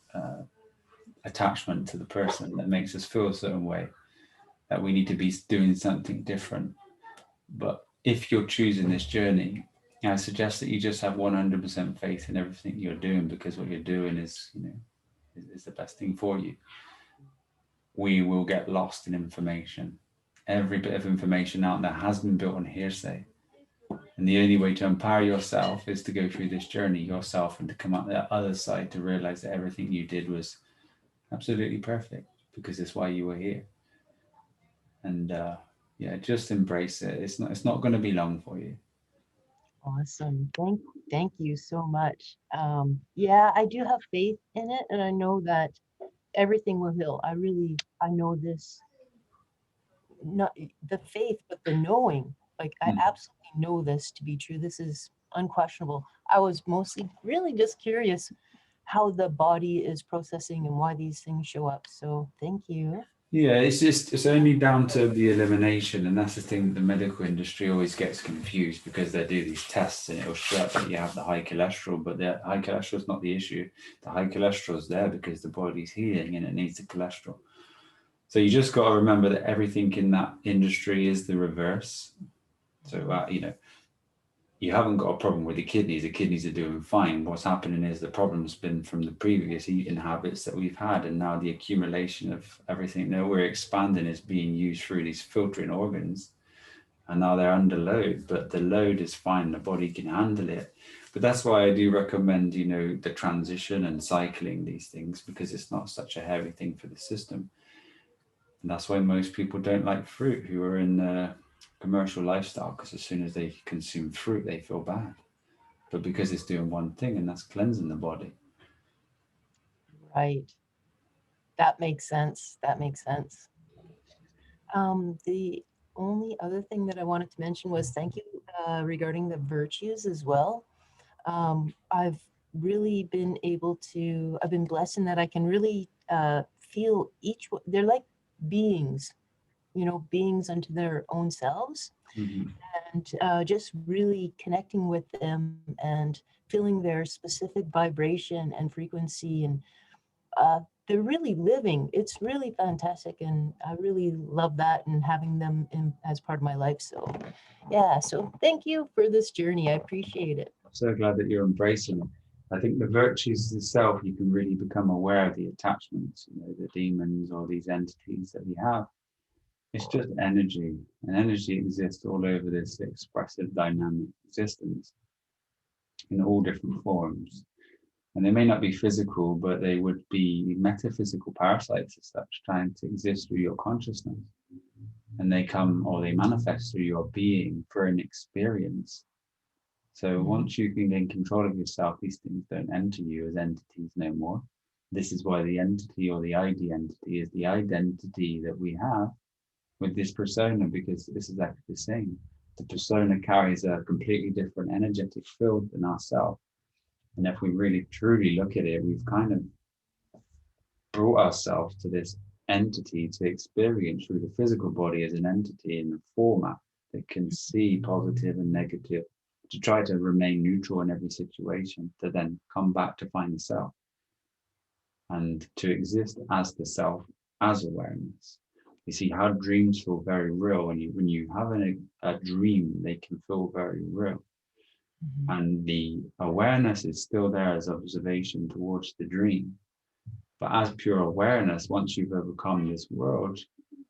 attachment to the person that makes us feel a certain way, that we need to be doing something different. But if you're choosing this journey, I suggest that you just have 100% faith in everything you're doing, because what you're doing is the best thing for you. We will get lost in information. Every bit of information out there has been built on hearsay. And the only way to empower yourself is to go through this journey yourself and to come out the other side to realize that everything you did was absolutely perfect, because it's why you were here. And just embrace it. It's not going to be long for you. Awesome. Thank you so much. Yeah, I do have faith in it, and I know that everything will heal. I know this, not the faith, but the knowing. Like I absolutely know this to be true. This is unquestionable. I was mostly really just curious how the body is processing and why these things show up. So thank you. Yeah, it's only down to the elimination, and that's the thing that the medical industry always gets confused, because they do these tests and it'll show that you have the high cholesterol, but the high cholesterol is not the issue. The high cholesterol is there because the body's healing and it needs the cholesterol. So you just got to remember that everything in that industry is the reverse. So you know, you haven't got a problem with the kidneys. The kidneys are doing fine. What's happening is the problem's been from the previous eating habits that we've had, and now the accumulation of everything that we're expanding is being used through these filtering organs, and now they're under load. But the load is fine. The body can handle it. But that's why I do recommend, you know, the transition and cycling these things, because it's not such a heavy thing for the system. And that's why most people don't like fruit who are in the commercial lifestyle, because as soon as they consume fruit, they feel bad. But because it's doing one thing, and that's cleansing the body. Right. That makes sense. That makes sense. The only other thing that I wanted to mention was thank you regarding the virtues as well. I've really been able to, I've been blessed in that I can really feel each, they're like beings, you know, beings unto their own selves. Mhm. And just really connecting with them and feeling their specific vibration and frequency, and they're really living. It's really fantastic, and I really love that, and having them in as part of my life. So yeah, so thank you for this journey. I appreciate it. I'm so glad that you're embracing it. I think the virtues itself, you can really become aware of the attachments, you know, the demons or these entities that we have. It's just energy, and energy exists all over this expressive dynamic existence in all different forms. And they may not be physical, but they would be metaphysical parasites as such, trying to exist through your consciousness. And they come, or they manifest through your being for an experience. So once you can gain control of yourself, these things don't enter you as entities no more. This is why the entity, or the ID entity, is the identity that we have with this persona, because this is exactly the same. The persona carries a completely different energetic field than ourselves. And if we really truly look at it, we've kind of brought ourselves to this entity to experience through the physical body as an entity in a format that can see positive and negative, to try to remain neutral in every situation, to then come back to find the self and to exist as the self, as awareness. You see how dreams feel very real. When you have a dream, they can feel very real. And the awareness is still there as observation towards the dream. But as pure awareness, once you've overcome this world,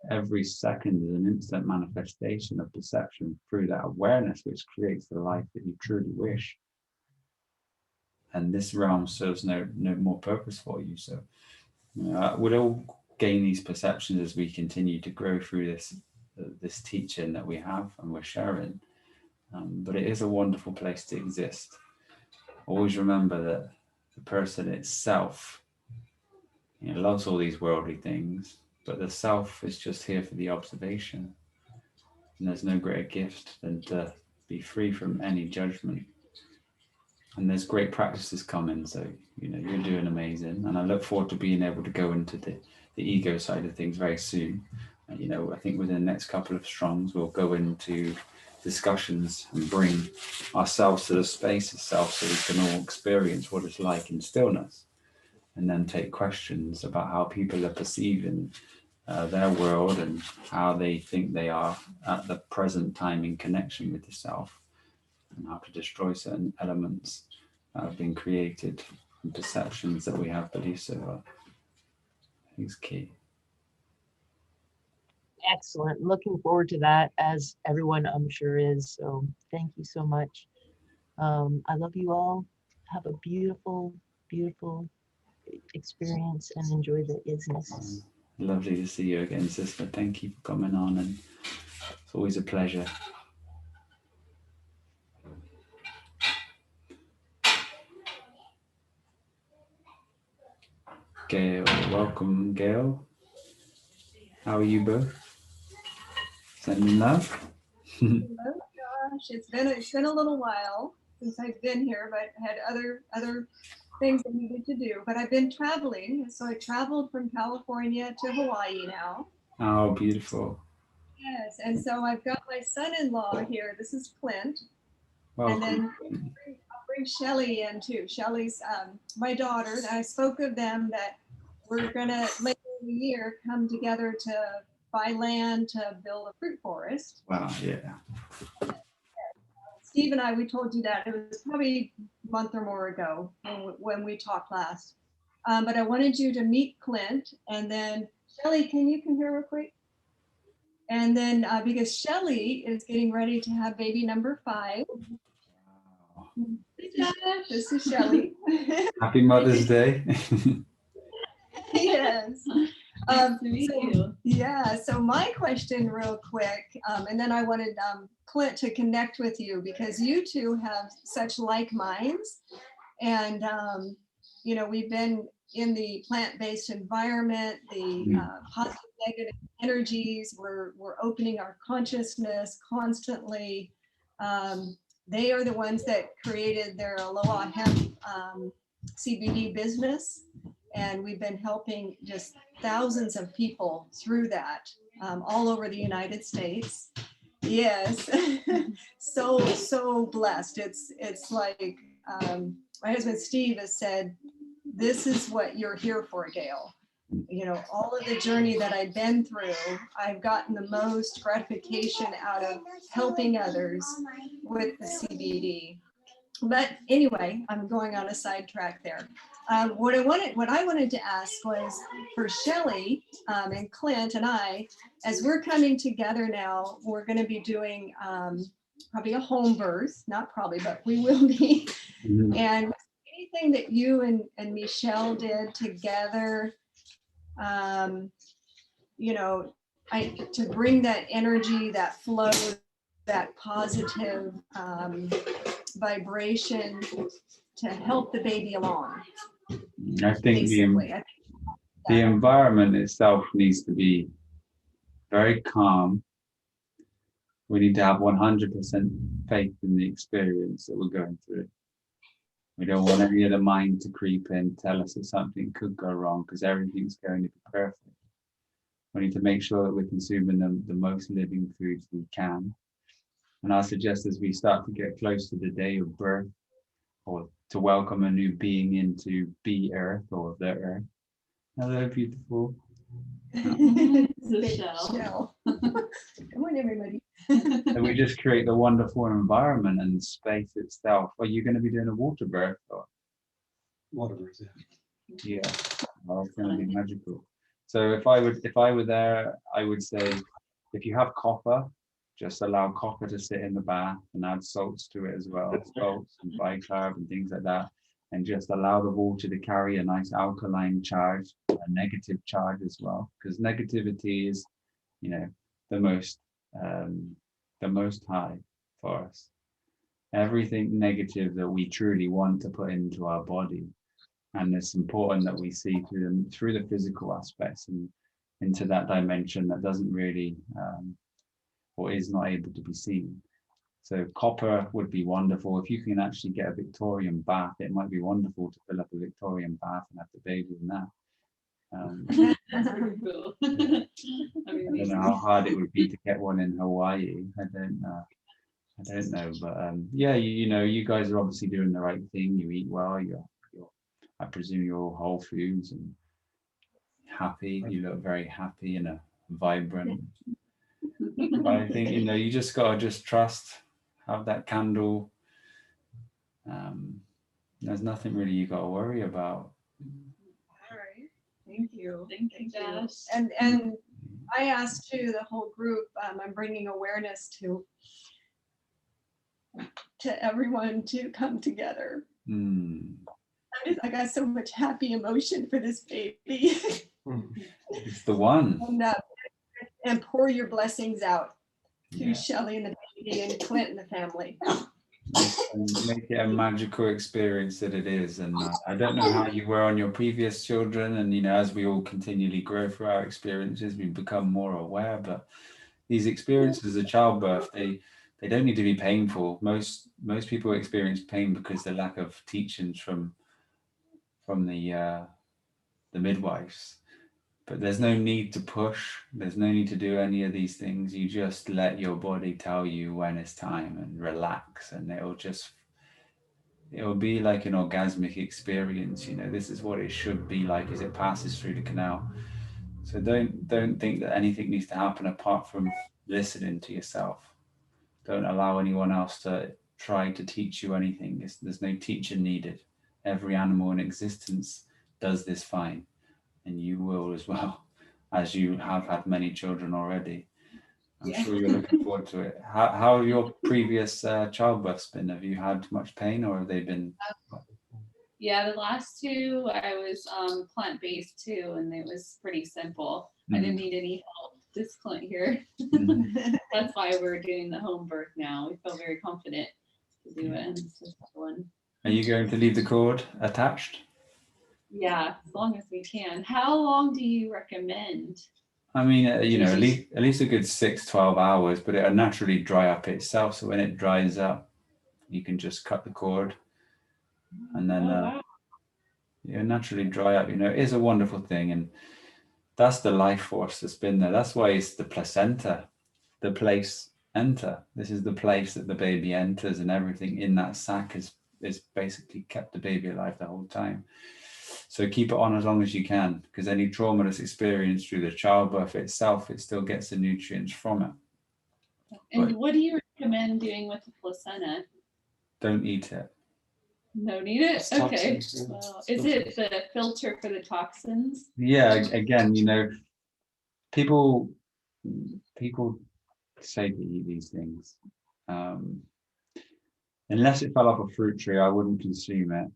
every second is an instant manifestation of perception through that awareness, which creates the life that you truly wish. And this realm serves no more purpose for you. So, you know, we'll all gain these perceptions as we continue to grow through this teaching that we have and we're sharing. But it is a wonderful place to exist. Always remember that the person itself, you know, loves all these worldly things, but the self is just here for the observation. And there's no greater gift than to be free from any judgment. And there's great practices coming, so you know you're doing amazing, and I look forward to being able to go into the ego side of things very soon. And, you know, I think within the next couple of strongs we'll go into discussions and bring ourselves to the space itself, so we can all experience what it's like in stillness, and then take questions about how people are perceiving their world and how they think they are at the present time in connection with the self, and how to destroy certain elements that have been created and perceptions that we have beliefs over. I think it's key. Excellent. Looking forward to that, as everyone I'm sure is. So thank you so much. I love you all. Have a beautiful, beautiful experience and enjoy the isness. Lovely to see you again, sister. Thank you for coming on, and it's always a pleasure. Gail, welcome, Gail. How are you both? Sending love. Oh gosh, it's been a little while since I've been here, but had other things I needed to do. But I've been traveling, so I traveled from California to Hawaii now. Oh, beautiful. Yes, and so I've got my son-in-law here. This is Clint, and then Welcome. I'll bring Shelly in too. Shelly's my daughter. And I spoke of them that we're gonna later in the year come together to buy land to build a fruit forest. Wow, yeah. Steve and I, we told you that it was probably a month or more ago when we talked last. But I wanted you to meet Clint, and then Shelly, can you come here real quick? And then because Shelly is getting ready to have baby number 5. Wow. This is Shelly. Happy Mother's Day. Yes. Nice to meet so- you. Yeah, so my question real quick, and then I wanted Clint to connect with you because you two have such like minds. And, you know, we've been in the plant-based environment, the positive, negative energies, we're opening our consciousness constantly. They are the ones that created their Aloha Hemp CBD business. And we've been helping just thousands of people through that all over the United States. Yes, so blessed. It's like my husband Steve has said, this is what you're here for, Gail. You know, all of the journey that I've been through, I've gotten the most gratification out of helping others with the CBD. But anyway, I'm going on a sidetrack there. What I wanted to ask was for Shelly and Clint and I, as we're coming together now, we're going to be doing probably a home birth, not probably, but we will be. Mhm. And anything that you and Michelle did together, you know, to bring that energy, that flow, that positive vibration to help the baby along. I think Basically, the environment itself needs to be very calm. We need to have 100% faith in the experience that we're going through. We don't want any of the mind to creep in, tell us that something could go wrong because everything's going to be perfect. We need to make sure that we're consuming the most living foods we can. And I suggest as we start to get close to the day of birth or to welcome a new being into the earth or the earth. Hello, beautiful. Big Shell. shell. Come on, everybody. And we just create the wonderful environment and space itself. Are you going to be doing a water birth? Or? Water birth, yeah. Yeah, well, it's going to be magical. So if I were there, I would say, if you have copper, just allow copper to sit in the bath and add salts to it as well, salts and bicarb and things like that, and just allow the water to carry a nice alkaline charge, a negative charge as well, because negativity is, you know, the most high for us. Everything negative that we truly want to put into our body, and it's important that we see through the physical aspects and into that dimension that doesn't really or is not able to be seen. So copper would be wonderful. If you can actually get a Victorian bath, it might be wonderful to fill up a Victorian bath and have the baby in that. That's pretty cool. I mean, I don't know how hard it would be to get one in Hawaii. I don't know, but yeah, you know, you guys are obviously doing the right thing. You eat well. You're I presume you're all whole foods and happy. You look very happy and vibrant. But I think, you know, you just gotta just trust, have that candle. There's nothing really you gotta worry about. All right, thank you. Thank you, Josh. And I asked too, the whole group, I'm bringing awareness to everyone to come together. I got so much happy emotion for this baby. It's the one. And pour your blessings out to Yeah. Shelly and the baby and Clint and the family. And make it a magical experience that it is. And I don't know how you were on your previous children, and you know, as we all continually grow through our experiences, we become more aware. But these experiences of childbirth, they don't need to be painful. Most people experience pain because the lack of teachings from the midwives. But there's no need to push. There's no need to do any of these things. You just let your body tell you when it's time and relax, and it'll be like an orgasmic experience. You know, this is what it should be like as it passes through the canal. So don't think that anything needs to happen apart from listening to yourself. Don't allow anyone else to try to teach you anything. There's no teacher needed. Every animal in existence does this fine, and you will as well, as you have had many children already. I'm sure you're looking forward to it. How have your previous childbirths been? Have you had much pain, or have they been? Yeah, the last two I was plant-based too, and it was pretty simple. I didn't need any help. This Clint here. That's why we're doing the home birth now. We feel very confident to do it. And it's just one. Are you going to leave the cord attached? Yeah, as long as we can. How long do you recommend? I mean, you know, at least a good 6-12 hours, but it'll naturally dry up itself. So when it dries up, you can just cut the cord, and then it'll naturally dry up. You know, it is a wonderful thing, and that's the life force that's been there. That's why it's the placenta, the place enter. This is the place that the baby enters, and everything in that sac is basically kept the baby alive the whole time. So keep it on as long as you can, because any trauma that's experienced through the childbirth itself, it still gets the nutrients from it. And But what do you recommend doing with the placenta? don't eat it. No, need it? It's Okay. toxins, yeah. Well, is it the filter for the toxins? Yeah, again, you know, people say to eat these things. Unless it fell off a fruit tree, I wouldn't consume it.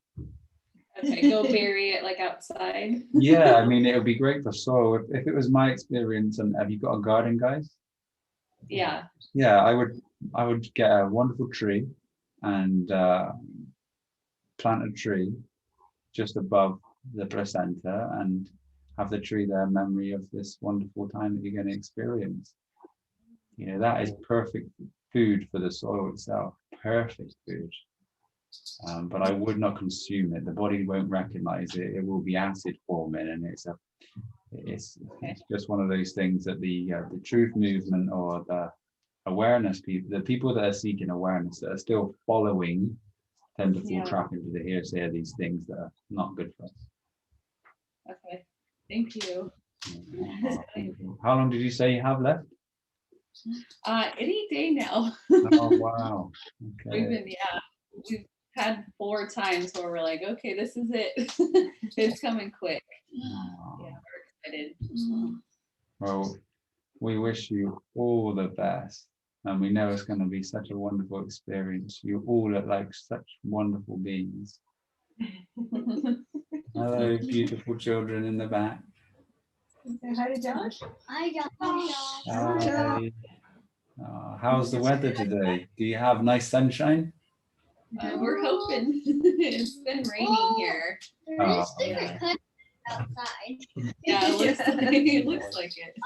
Okay, go bury it like outside. Yeah, I mean, it would be great for soil. If it was my experience, and have you got a garden, guys? Yeah. Yeah, I would get a wonderful tree and plant a tree just above the placenta and have the tree there in memory of this wonderful time that you're going to experience. You know, that is perfect food for the soil itself, perfect food. But I would not consume it. The body won't recognize it. It will be acid forming, and it's just one of those things that the truth movement or the awareness people, the people that are seeking awareness, that are still following, tend to fall trap into the hearsay of these things that are not good for us. Okay. Thank you. How long did you say you have left? Any day now. Oh wow. Okay. We've had 4 times where we're like, okay, this is it. It's coming quick. Oh. Yeah, we're excited. Well, we wish you all the best, and we know it's going to be such a wonderful experience. You all look like such wonderful beings. Hello, beautiful children in the back. Say hi to Josh. Hi, Josh. Hi. How's the weather today? Do you have nice sunshine? We're hoping. It's been raining here. There is Oh, different countries outside. Yeah, it looks like it.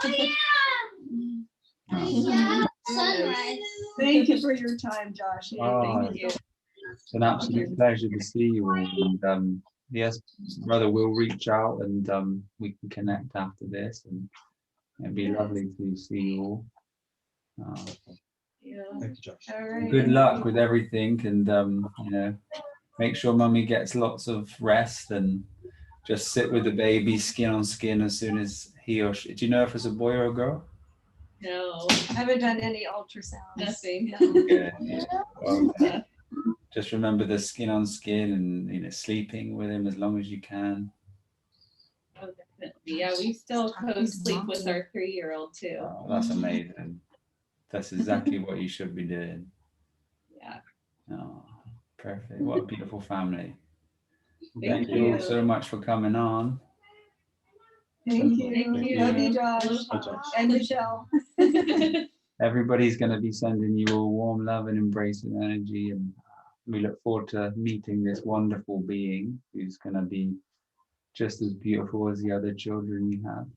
Oh, yeah. Sunrise. Thank you for your time, Josh. Oh, Thank you. it's an absolute pleasure to see you all. And yes, brother, we'll reach out and we can connect after this, and it'd be lovely to see you all. Yeah. Thank you, Josh. All right. Good luck with everything, and you know, make sure mummy gets lots of rest and just sit with the baby skin on skin as soon as he or she. Do you know if it's a boy or a girl? No, I haven't done any ultrasounds. nothing. Yeah, yeah. Well, just remember the skin on skin, and you know, sleeping with him as long as you can. Oh, definitely. Yeah, we still co-sleep with our 3-year-old too. Oh, that's amazing. That's exactly what you should be doing. Yeah. Oh, perfect. What a beautiful family. Thank you all you. so much for coming on. Thank you. Thank you. Love you, Josh. Hi, Josh. And Michelle. Everybody's going to be sending you all warm love and embracing energy, and we look forward to meeting this wonderful being who's going to be just as beautiful as the other children you have.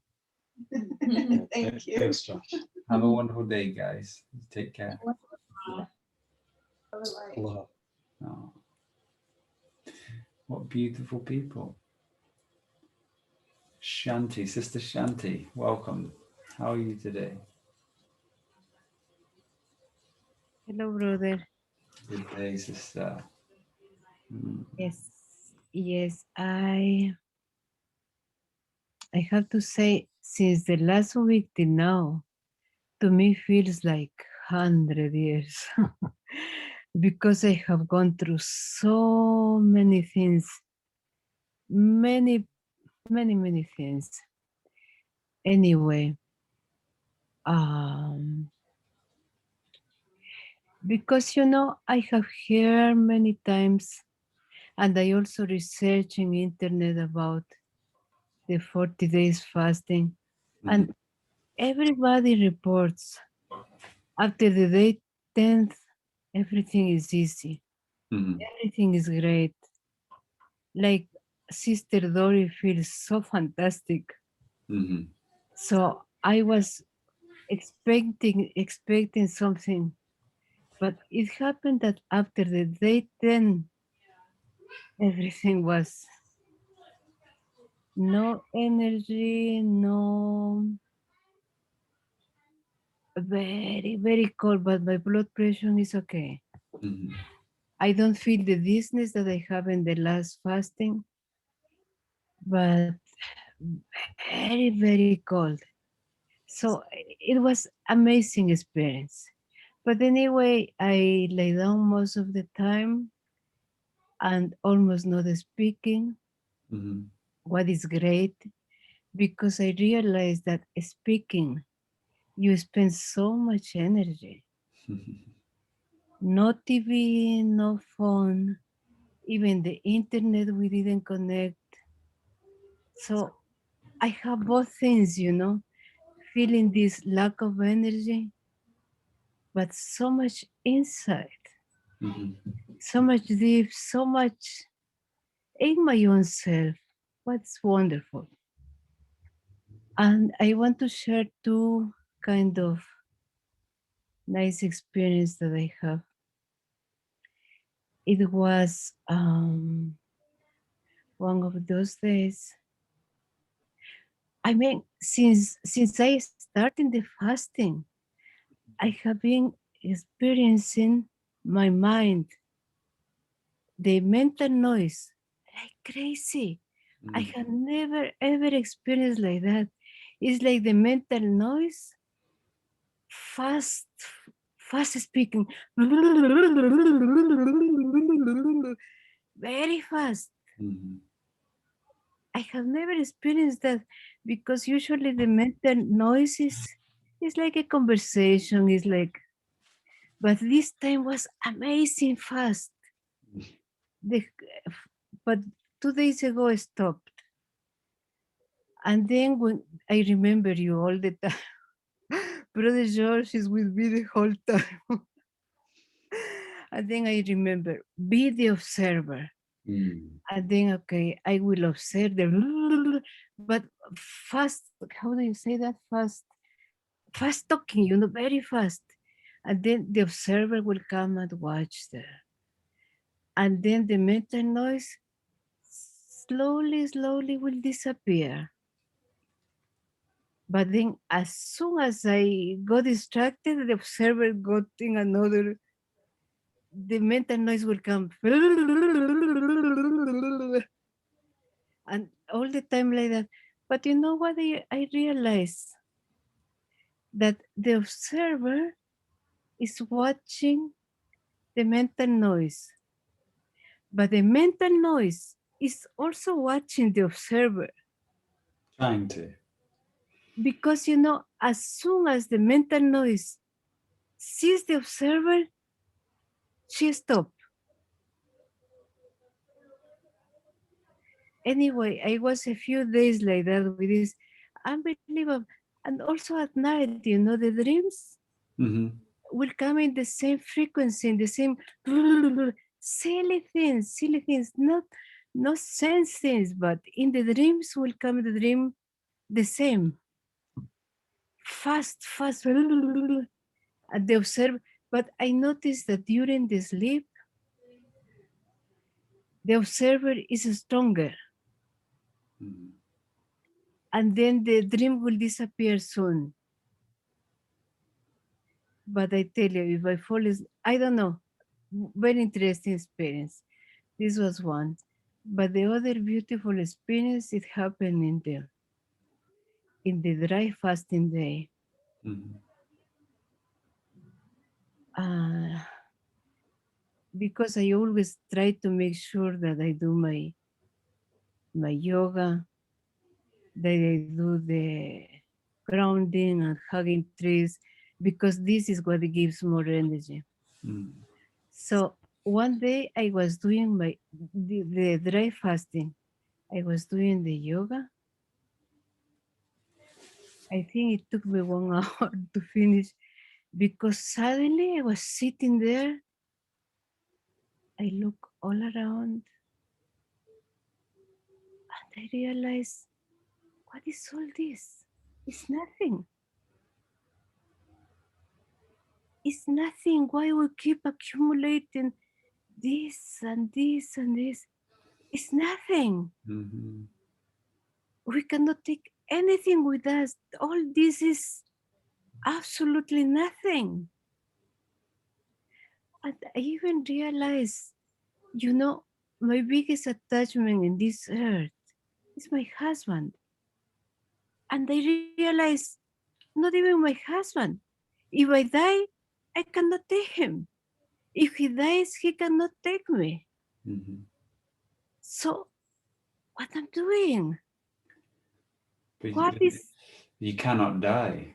Thank you. Thanks, Josh. Have a wonderful day, guys. Take care. Totally. Love. Oh, what beautiful people. Shanti, Sister Shanti, welcome. How are you today? Hello, brother. Good day, sister. Yes, yes, I have to say, since the last week till now, to me feels like 100 years. Because I have gone through so many things, many things. Anyway, because I have heard many times, and I also research in internet about the 40 days fasting, and everybody reports after the day 10th, everything is easy. Everything is great. Like Sister Dory feels so fantastic. So I was expecting something, but it happened that after the day 10, everything was no energy, no, very cold, but my blood pressure is okay. I don't feel the dizziness that I have in the last fasting, but very cold. So it was amazing experience. But anyway, I lay down most of the time and almost not speaking, what is great, because I realized that speaking, you spend so much energy. No TV, no phone, even the internet we didn't connect. So I have both things, feeling this lack of energy, but so much insight, so much deep, so much in my own self. What's wonderful. And I want to share two kind of nice experience that I have. It was one of those days. I mean, since I started the fasting, I have been experiencing my mind, the mental noise, like crazy. I have never ever experienced like that. It's like the mental noise, fast speaking, very fast. I have never experienced that, because usually the mental noise is like a conversation, is like, but this time was amazing fast. But 2 days ago I stopped. And then when I remember you all the time, Brother George is with me the whole time. And then I remember, be the observer. And then, okay, I will observe the, but fast, how do you say that? Fast talking, very fast. And then the observer will come and watch there. And then the mental noise slowly will disappear. But then as soon as I got distracted, the observer got in another, the mental noise will come. And all the time like that. But you know what I realized? That the observer is watching the mental noise. But the mental noise is also watching the observer. Trying to. Because, as soon as the mental noise sees the observer, she stops. Anyway, I was a few days like that with this unbelievable. And also at night, the dreams will come in the same frequency, in the same silly things, not sense things, but in the dreams will come the dream the same. Fast, and they observe, But I noticed that during the sleep, the observer is stronger, Mm. and then the dream will disappear soon. But I tell you, if I fall asleep, I don't know, very interesting experience. This was one. But the other beautiful experience, it happened in the dry fasting day. Mm. Because I always try to make sure that I do my yoga, that I do the grounding and hugging trees, because this is what gives more energy. Mm. So one day I was doing the dry fasting. I was doing the yoga. I think it took me 1 hour to finish, because suddenly I was sitting there. I look all around and I realized, what is all this? It's nothing. It's nothing. Why we keep accumulating this and this and this? It's nothing. Mm-hmm. We cannot take anything with us. All this is absolutely nothing. And I even realized, my biggest attachment in this earth is my husband. And I realized, not even my husband. If I die, I cannot take him. If he dies, he cannot take me. Mm-hmm. So what I'm doing? But What is? you cannot die.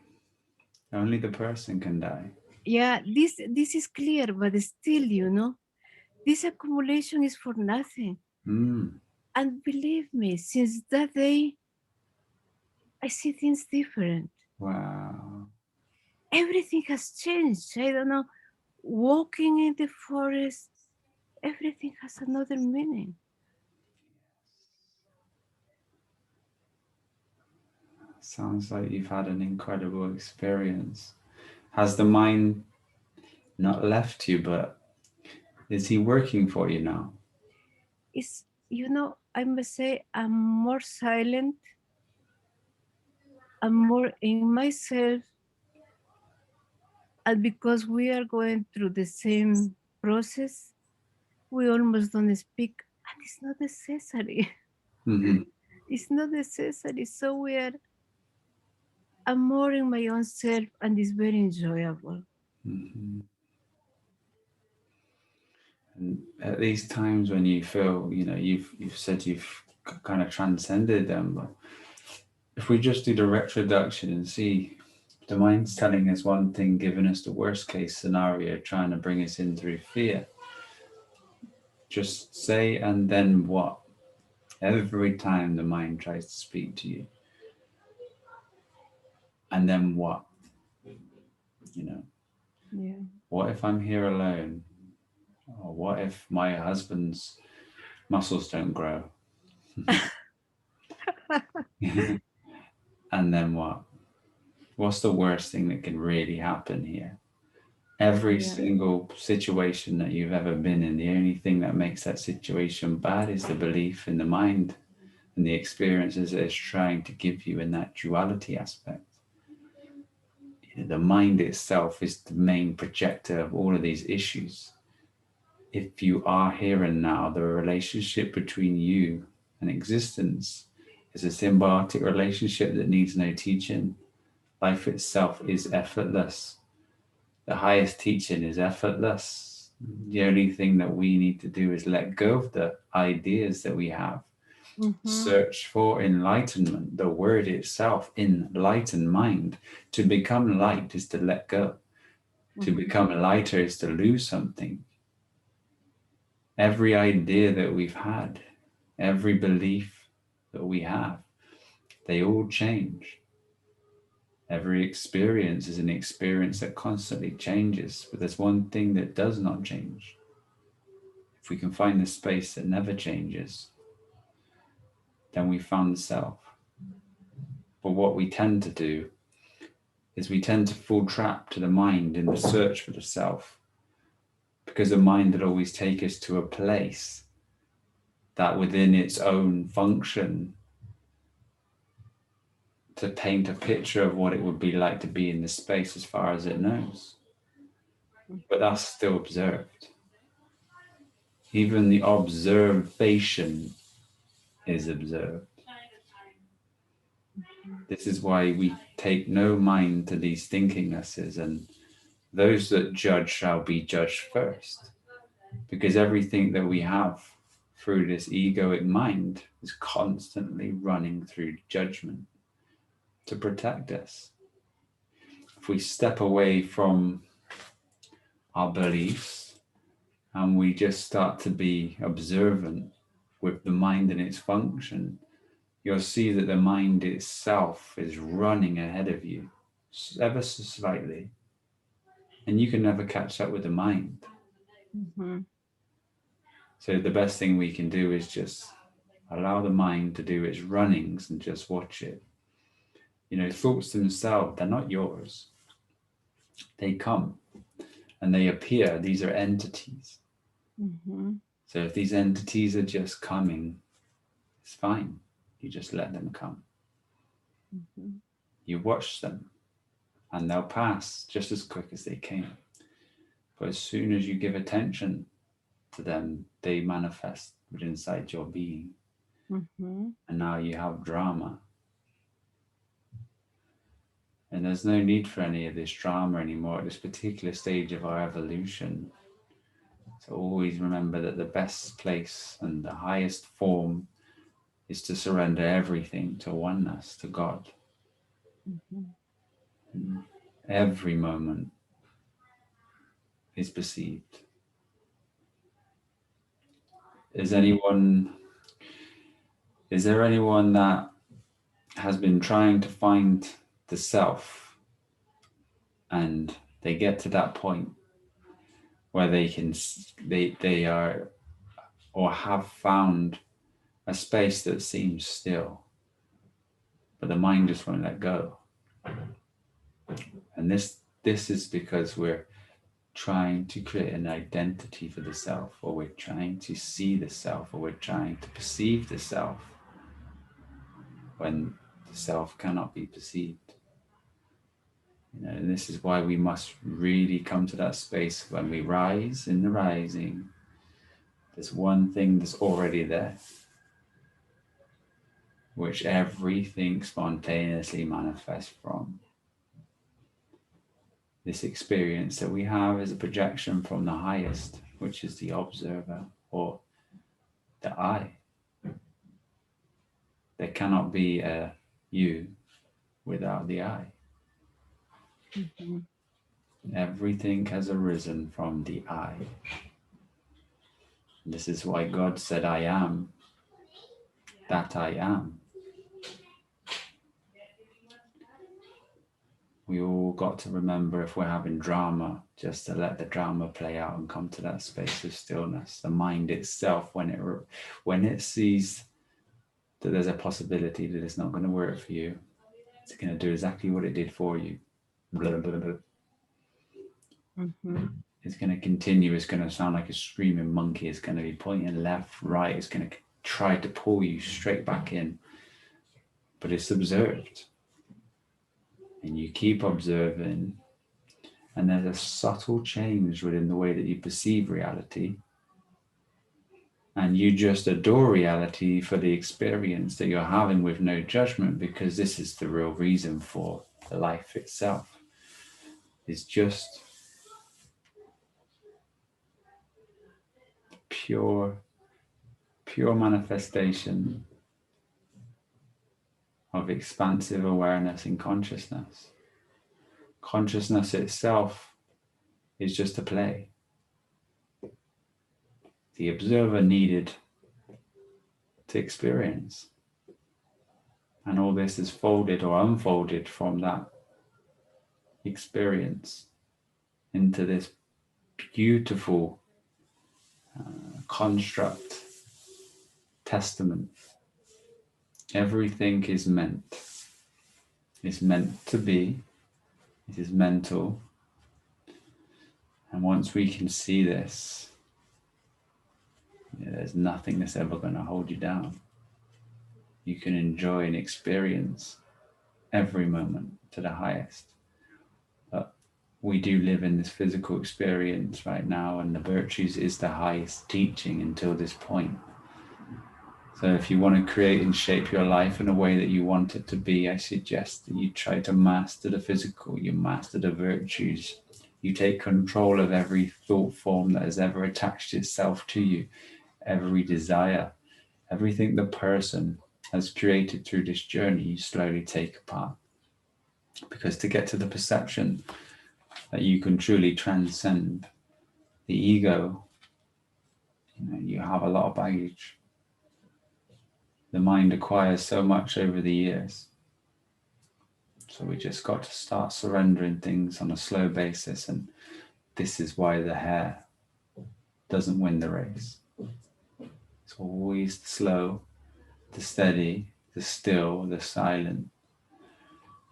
Only the person can die. Yeah, this is clear, but still, this accumulation is for nothing. Mm. And believe me, since that day, I see things different. Wow. Everything has changed. I don't know. Walking in the forest, everything has another meaning. Sounds like you've had an incredible experience. Has the mind not left you, but is he working for you now? It's, I must say, I'm more silent. I'm more in myself. And because we are going through the same process, we almost don't speak, and it's not necessary. Mm-hmm. It's not necessary. So I'm more in my own self, and it's very enjoyable. Mm-hmm. And at these times when you feel, you've said you've kind of transcended them, but if we just do the retroduction and see, the mind's telling us one thing, giving us the worst case scenario, trying to bring us in through fear. Just say, and then what? Every time the mind tries to speak to you. And then what? Yeah. What if I'm here alone? Or what if my husband's muscles don't grow? And then what? What's the worst thing that can really happen here? Every Yeah. single situation that you've ever been in, the only thing that makes that situation bad is the belief in the mind and the experiences that it's trying to give you in that duality aspect. The mind itself is the main projector of all of these issues. If you are here and now, the relationship between you and existence is a symbiotic relationship that needs no teaching. Life itself is effortless. The highest teaching is effortless. The only thing that we need to do is let go of the ideas that we have. Mm-hmm. Search for enlightenment. The word itself, enlighten mind. To become light is to let go. To become lighter is to lose something. Every idea that we've had, every belief that we have, they all change. Every experience is an experience that constantly changes, but there's one thing that does not change. If we can find the space that never changes, then we found the self. But what we tend to do is we tend to fall trapped to the mind in the search for the self, because the mind will always take us to a place that within its own function to paint a picture of what it would be like to be in this space as far as it knows. But that's still observed. Even the observation is observed. This is why we take no mind to these thinkingnesses, and those that judge shall be judged first, because everything that we have through this egoic mind is constantly running through judgment to protect us. If we step away from our beliefs and we just start to be observant with the mind and its function, you'll see that the mind itself is running ahead of you ever so slightly, and you can never catch up with the mind. So the best thing we can do is just allow the mind to do its runnings and just watch it. You know, thoughts themselves, they're not yours. They come and they appear. These are entities. So if these entities are just coming, it's fine. You just let them come. You watch them and they'll pass just as quick as they came. But as soon as you give attention to them, they manifest within inside your being. And now you have drama. And there's no need for any of this drama anymore at this particular stage of our evolution. So always remember that the best place and the highest form is to surrender everything to oneness, to God. Every moment is perceived. Is there anyone that has been trying to find the self and they get to that point where they are or have found a space that seems still, but the mind just won't let go? And this is because we're trying to create an identity for the self, or we're trying to see the self, or we're trying to perceive the self when the self cannot be perceived. You know, and this is why we must really come to that space when we rise in the rising. There's one thing that's already there, which everything spontaneously manifests from. This experience that we have is a projection from the highest, which is the observer or the I. There cannot be a you without the I. Everything has arisen from the I. This is why God said, I am that I am. We all got to remember, if we're having drama, just to let the drama play out and come to that space of stillness. The mind itself, when it sees that there's a possibility that it's not going to work for you, it's going to do exactly what it did for you. Blah, blah, blah. It's going to continue. It's going to sound like a screaming monkey. It's going to be pointing left, right. It's going to try to pull you straight back in. But it's observed. And you keep observing. And there's a subtle change within the way that you perceive reality. And you just adore reality for the experience that you're having with no judgment, because this is the real reason for the life itself. It's just pure manifestation of expansive awareness and consciousness. Consciousness itself is just a play. The observer needed to experience. And all this is folded or unfolded from that experience into this beautiful construct, testament. Everything is meant to be It is mental. And once we can see this, there's nothing that's ever going to hold you down. You can enjoy and experience every moment to the highest. But we do live in this physical experience right now, and the virtues is the highest teaching until this point. So if you want to create and shape your life in a way that you want it to be, I suggest that you try to master the physical, you master the virtues, you take control of every thought form that has ever attached itself to you, every desire, everything the person has created through this journey, you slowly take apart. Because to get to the perception that you can truly transcend the ego, you have a lot of baggage. The mind acquires so much over the years. So we just got to start surrendering things on a slow basis. And this is why the hare doesn't win the race. It's always the slow, the steady, the still, the silent.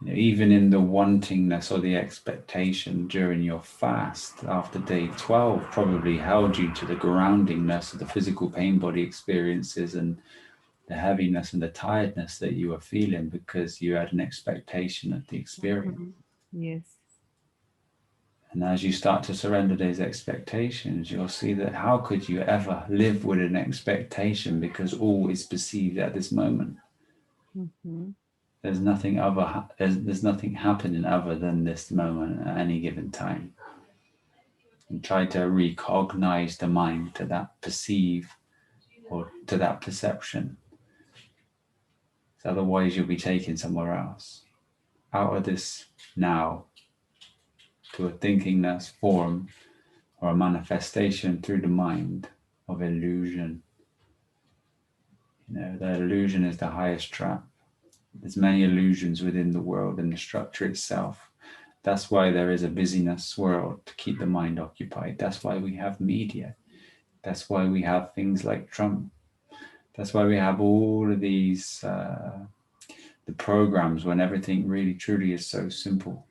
Even in the wantingness or the expectation during your fast after day 12 probably held you to the groundingness of the physical pain body experiences and the heaviness and the tiredness that you were feeling because you had an expectation of the experience. Yes. And as you start to surrender those expectations, you'll see that how could you ever live with an expectation, because all is perceived at this moment. Mm-hmm. There's nothing there's nothing happening other than this moment at any given time. And try to recognize the mind to that perceive or to that perception. So otherwise you'll be taken somewhere else, out of this now, to a thinkingness form or a manifestation through the mind of illusion. The illusion is the highest trap. There's many illusions within the world and the structure itself. That's why there is a busyness world to keep the mind occupied. That's why we have media. That's why we have things like Trump. That's why we have all of these the programs when everything really truly is so simple.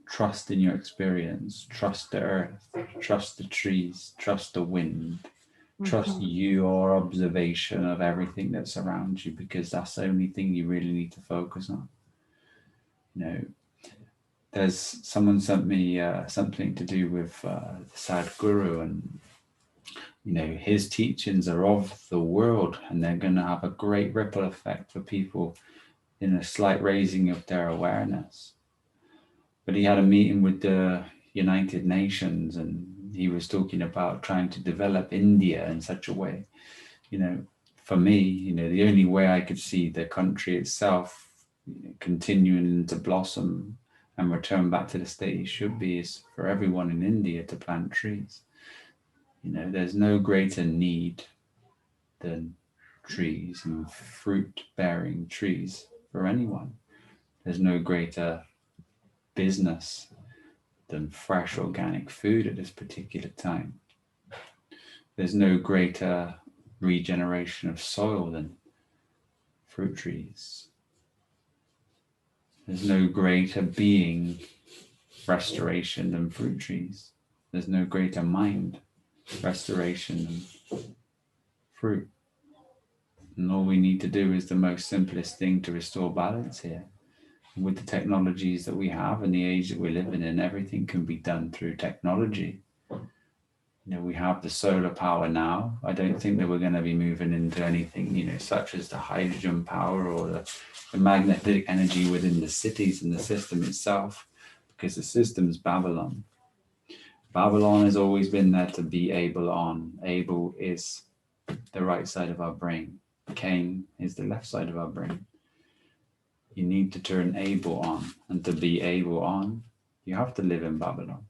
Trust in your experience, trust the earth, trust the trees, trust the wind, trust your observation of everything that's around you, because that's the only thing you really need to focus on. There's someone sent me something to do with Sadhguru, and his teachings are of the world, and they're going to have a great ripple effect for people in a slight raising of their awareness. But he had a meeting with the United Nations, and he was talking about trying to develop India in such a way. For me, the only way I could see the country itself continuing to blossom and return back to the state it should be is for everyone in India to plant trees. There's no greater need than trees and fruit-bearing trees for anyone. There's no greater business than fresh organic food at this particular time. There's no greater regeneration of soil than fruit trees. There's no greater being restoration than fruit trees. There's no greater mind restoration than fruit. And all we need to do is the most simplest thing to restore balance here. With the technologies that we have and the age that we're living in, everything can be done through technology. We have the solar power now. I don't think that we're going to be moving into anything, such as the hydrogen power or the magnetic energy within the cities and the system itself, because the system's Babylon. Babylon has always been there to be able on. Able is the right side of our brain. Cain is the left side of our brain. You need to turn able on, and to be able on, you have to live in Babylon.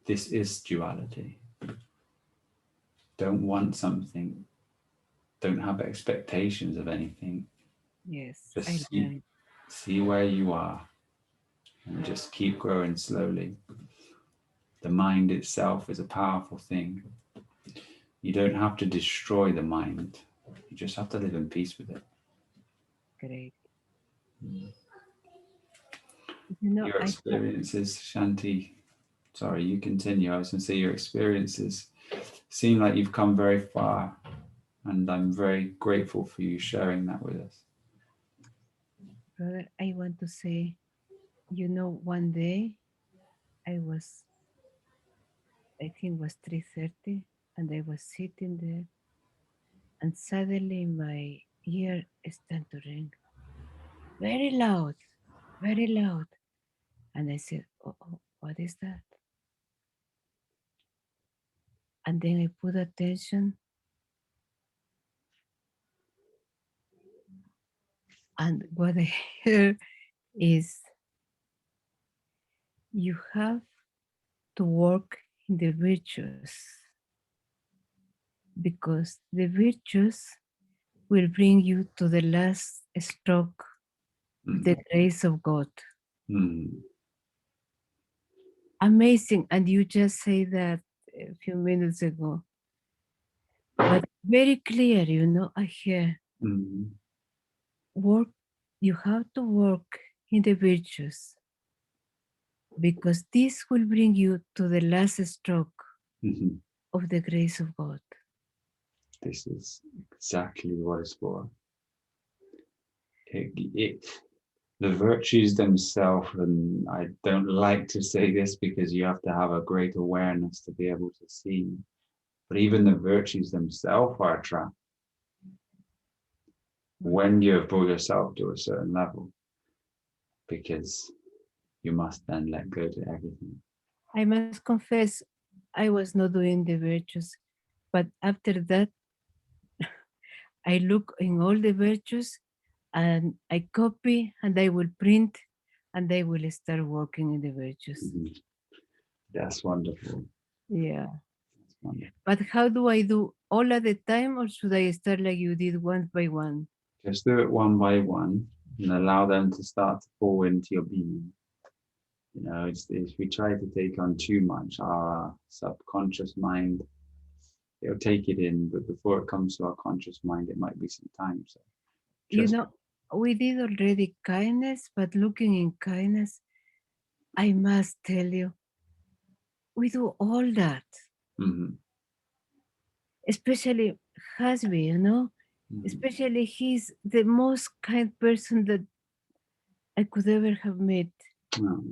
This is duality. Don't want something. Don't have expectations of anything. Yes. Just see where you are and just keep growing slowly. The mind itself is a powerful thing. You don't have to destroy the mind. You just have to live in peace with it. Great. You know, Your I experiences, Shanti. Sorry, you continue. I was going to say your experiences seem like you've come very far, and I'm very grateful for you sharing that with us. brother, I want to say, you know, one day I think it was 3:30, and I was sitting there, and suddenly my ear started to ring very loud, very loud. And I said, oh, what is that? And then I put attention, and what I hear is, you have to work in the virtues, because the virtues will bring you to the last stroke of the grace of God. Mm. Amazing. And you just say that a few minutes ago, but very clear, you know, I hear Mm. work, you have to work in the virtues, because this will bring you to the last stroke Mhm. of the grace of God. This is exactly what it's for. The virtues themselves, and I don't like to say this because you have to have a great awareness to be able to see, but even the virtues themselves are a trap when you have brought yourself to a certain level, because you must then let go to everything. I must confess, I was not doing the virtues, but after that, I look in all the virtues and I copy and I will print and I will start working in the virtues. Mhm. That's wonderful. Yeah. That's wonderful. But how do I do all at the time, or should I start like you did one by one? Just do it one by one and allow them to start to fall into your being. You know, if we try to take on too much, our subconscious mind, it'll take it in, but before it comes to our conscious mind, it might be some time. So You just know, we did already kindness, but looking in kindness, I must tell you, we do all that. Mhm, Especially Hasbi, you know, mhm. especially he's the most kind person that I could ever have met. Oh,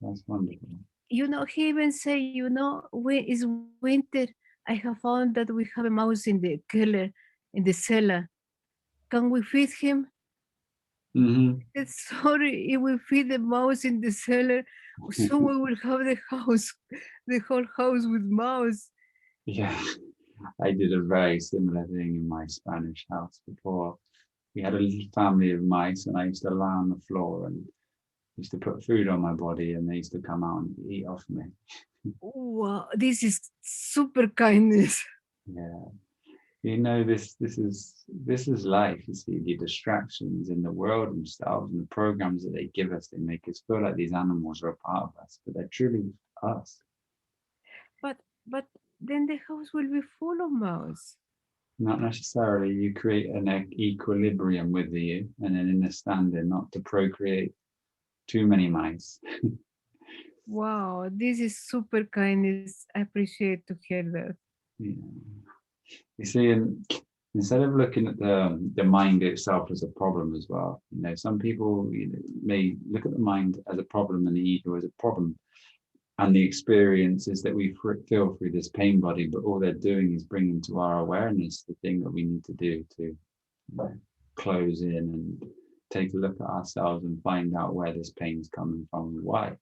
that's wonderful. You know, he even say, you know, when it's winter, I have found that we have a mouse in the cellar, in the cellar. Can we feed him? Mhm. It's sorry, if we feed the mouse in the cellar, soon we will have the house, the whole house with mouse. Yeah, I did a very similar thing in my Spanish house before. We had a little family of mice, and I used to lie on the floor and used to put food on my body, and they used to come out and eat off me. Wow, this is super kindness. Yeah. You know, this is life. You see, the distractions in the world themselves and the programs that they give us, they make us feel like these animals are a part of us, but they're truly us. But then the house will be full of mouse. Not necessarily. You create an equilibrium with you and an understanding not to procreate too many mice. Wow, this is super kindness. I appreciate to hear that. Yeah. You see, instead of looking at the mind itself as a problem as well, you know, some people may look at the mind as a problem and the ego as a problem, and the experiences that we feel through this pain body, but all they're doing is bringing to our awareness the thing that we need to do to, you know, close in and take a look at ourselves and find out where this pain's coming from and why.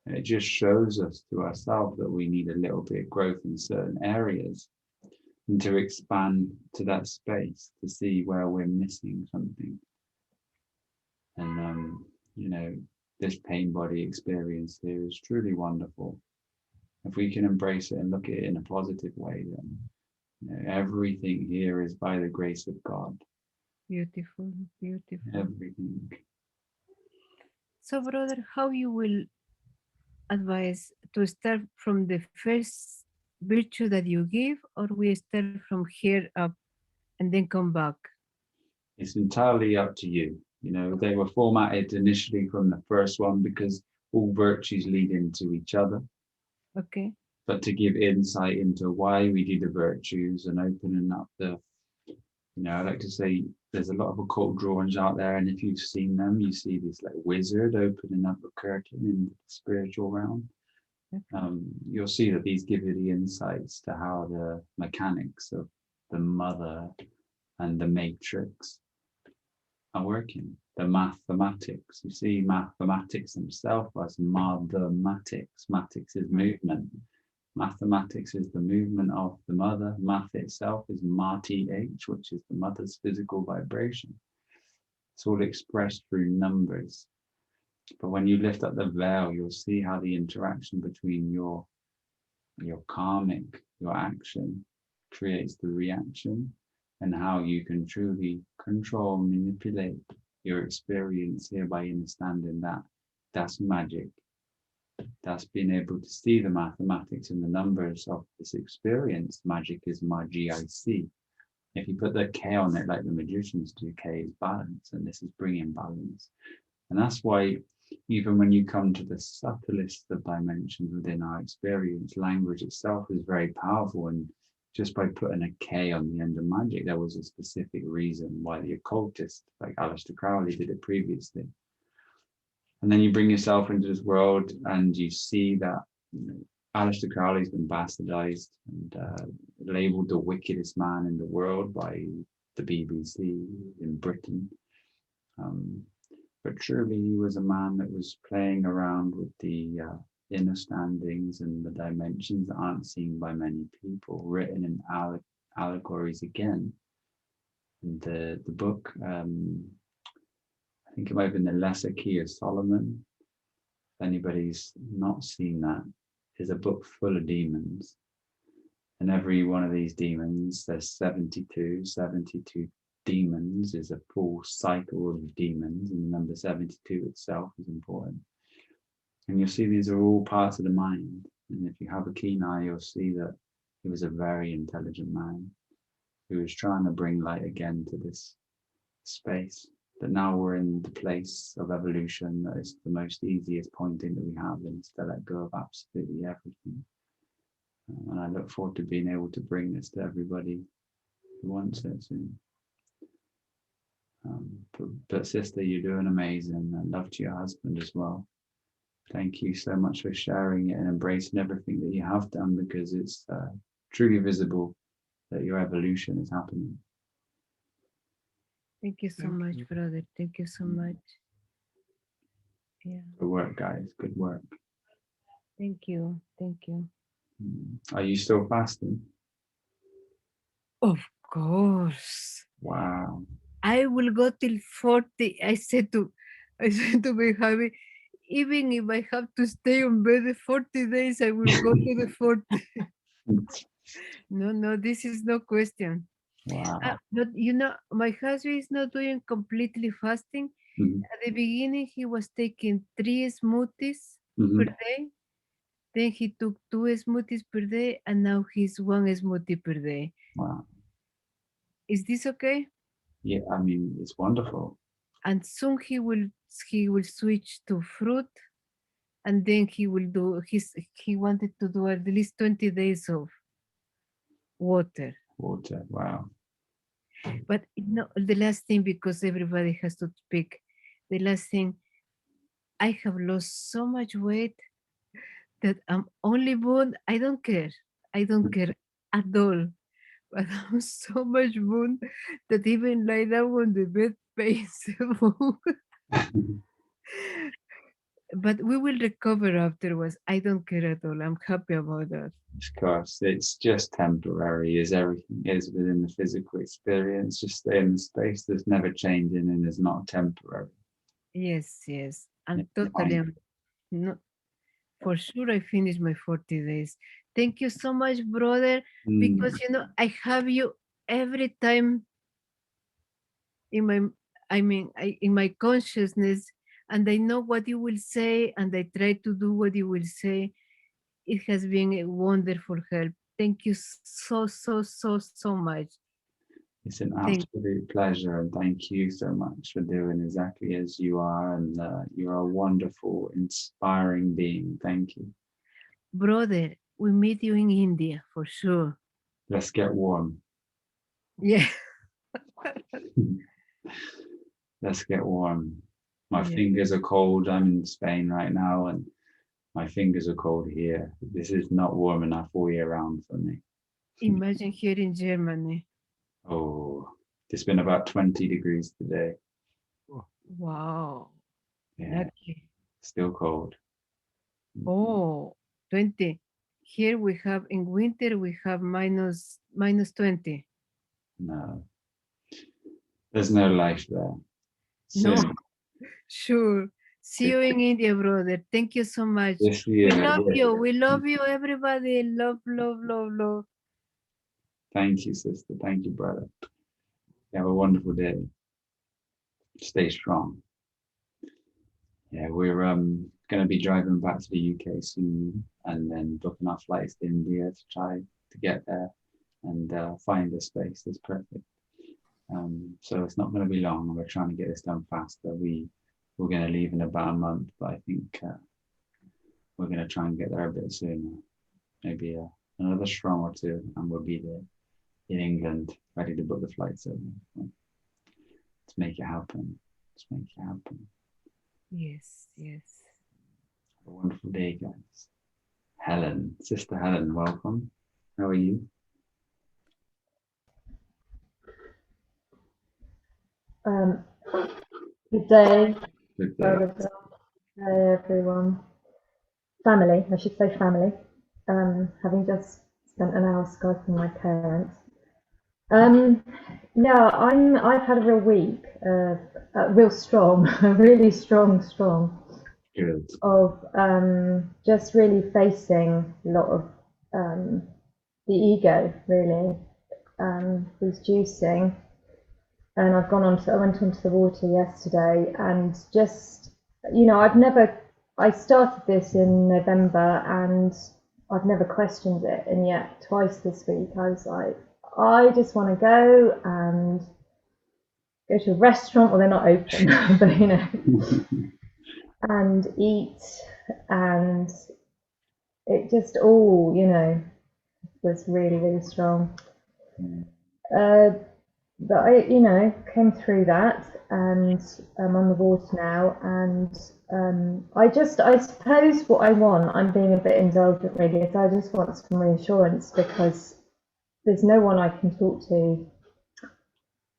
And it just shows us to ourselves that we need a little bit of growth in certain areas, and to expand to that space to see where we're missing something. And you know, this pain body experience here is truly wonderful. If we can embrace it and look at it in a positive way, then, you know, everything here is by the grace of God. Beautiful, beautiful. Everything. So, brother, how you will advise to start from the first virtue that you give, or we start from here up and then come back? It's entirely up to you. You know, they were formatted initially from the first one because all virtues lead into each other, Okay. but to give insight into why we do the virtues and opening up the, you know, I like to say there's a lot of occult drawings out there, and if you've seen them, you see this like wizard opening up a curtain in the spiritual realm. You'll see that these give you the insights to how the mechanics of the mother and the matrix are working. The mathematics, you see mathematics themselves as mathematics. Matics is movement. Mathematics is the movement of the mother. Math itself is ma-th, which is the mother's physical vibration. It's all expressed through numbers. But when you lift up the veil, you'll see how the interaction between your karmic, your action, creates the reaction, and how you can truly control, manipulate your experience here by understanding that that's magic. That's being able to see the mathematics and the numbers of this experience. Magic is magic. If you put the K on it like the magicians do, K is balance, and this is bringing balance. And that's why even when you come to the subtlest of dimensions within our experience, language itself is very powerful. And just by putting a K on the end of magic, there was a specific reason why the occultist, like Aleister Crowley, did it previously. And then you bring yourself into this world and you see that, you know, Aleister Crowley's been bastardized and labeled the wickedest man in the world by the BBC in Britain. But truly he was a man that was playing around with the inner standings and the dimensions that aren't seen by many people, written in allegories again. And the book, I think it might have been the Lesser Key of Solomon. If anybody's not seen that, is a book full of demons. And every one of these demons, there's 72 demons is a full cycle of demons, and the number 72 itself is important. And you'll see these are all parts of the mind. And if you have a keen eye, you'll see that he was a very intelligent man who was trying to bring light again to this space. But now we're in the place of evolution that is the most easiest pointing that we have, and it's to let go of absolutely everything. And I look forward to being able to bring this to everybody who wants it soon. But sister, you're doing amazing, and love to your husband as well. Thank you so much for sharing it and embracing everything that you have done, because it's truly visible that your evolution is happening. Thank you so much, brother. Thank you so much. Yeah. Good work, guys. Good work. Thank you. Thank you. Are you still fasting? Of course. Wow. I will go till 40. I said to my hubby, even if I have to stay on bed 40 days, I will go to the 40. No, this is no question. Wow. But you know, my husband is not doing completely fasting. At the beginning, he was taking 3 smoothies per day. Then he took 2 smoothies per day, and now he's 1 smoothie per day. Wow. Is this okay? Yeah, I mean, it's wonderful. And soon he will switch to fruit, and then he wanted to do at least 20 days of water. Water, wow. But no, the last thing, because everybody has to speak, the last thing, I have lost so much weight that I'm only bone. I don't care at all. But I'm so much bone that even lie down on the bed pains. But we will recover afterwards. I don't care at all. I'm happy about that. Of course, it's just temporary, as everything is within the physical experience. Just stay in the space that's never changing and is not temporary. Yes. And totally, not for sure. I finished my 40 days. Thank you so much, brother, because you know I have you every time in my consciousness, and I know what you will say, and I try to do what you will say. It has been a wonderful help. Thank you so much. It's an Thank- absolute pleasure, and thank you so much for doing exactly as you are. And you're a wonderful, inspiring being. Thank you. Brother, we meet you in India for sure. Let's get warm. Yeah. Let's get warm. My Yeah. fingers are cold. I'm in Spain right now, and my fingers are cold here. This is not warm enough all year round for me. Imagine here in Germany. Oh, it's been about 20 degrees today. Wow. Yeah, Lucky. still cold. Oh, 20. Here we have in winter we have minus 20. No, there's no life there. No. Soon, Sure. See you in India, brother. Thank you so much. this We year. love you. We love you, everybody. Love, love, love, love. Thank you, sister. Thank you, brother. Have a wonderful day. Stay strong. Yeah, we're going to be driving back to the UK soon, and then booking our flights to India to try to get there and find a space that's perfect. So it's not going to be long. We're trying to get this done faster. We're going to leave in about a month, but I think we're going to try and get there a bit sooner. Maybe another strong or two, and we'll be there in England, ready to book the flights over. Let's make it happen. Let's make it happen. Yes, yes. Have a wonderful day, guys. Helen, Sister Helen, welcome. How are you? Good day, Good day. Brother. Hey everyone. Family, I should say family. Having just spent an hour Skyping my parents. Yeah, I've had a real week, real strong, really strong Good. of just really facing a lot of the ego, really, reducing. And I went onto the water yesterday, and just, I started this in November and I've never questioned it, and yet twice this week I was like, I just want to go and go to a restaurant, well they're not open, but and eat, and it just all, was really, really strong. But I, came through that, and I'm on the water now, and I suppose what I want, I'm being a bit indulgent really, is I just want some reassurance, because there's no one I can talk to,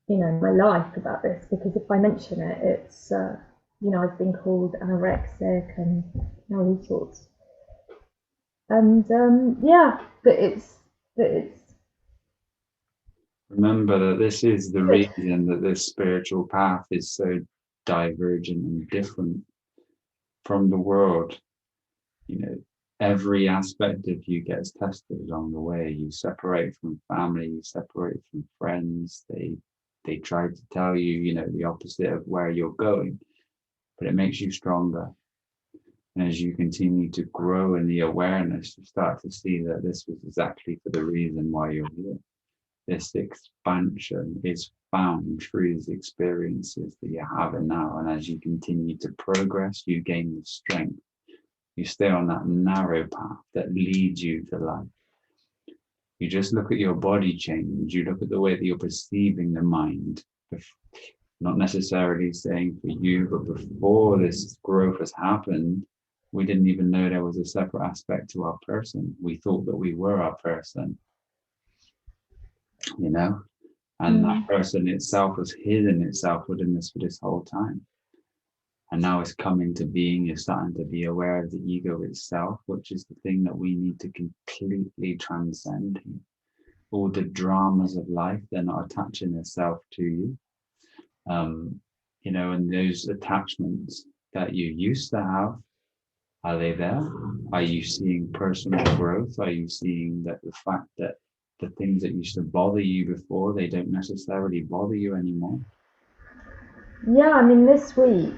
in my life about this, because if I mention it, it's, I've been called anorexic and all sorts. And but it's Remember that this is the reason that this spiritual path is so divergent and different from the world. Every aspect of you gets tested along the way. You separate from family, you separate from friends. They try to tell you, the opposite of where you're going, but it makes you stronger. And as you continue to grow in the awareness, you start to see that this was exactly for the reason why you're here. This expansion is found through these experiences that you're having now. And as you continue to progress, you gain the strength. You stay on that narrow path that leads you to life. You just look at your body change. You look at the way that you're perceiving the mind. Not necessarily saying for you, but before this growth has happened, we didn't even know there was a separate aspect to our person. We thought that we were our person. And that person itself was hidden itself within this for this whole time. And now it's coming to being. You're starting to be aware of the ego itself, which is the thing that we need to completely transcend here. All the dramas of life, they're not attaching themselves to you. And those attachments that you used to have, are they there? Are you seeing personal growth? Are you seeing that the fact that the things that used to bother you before, they don't necessarily bother you anymore? Yeah, this week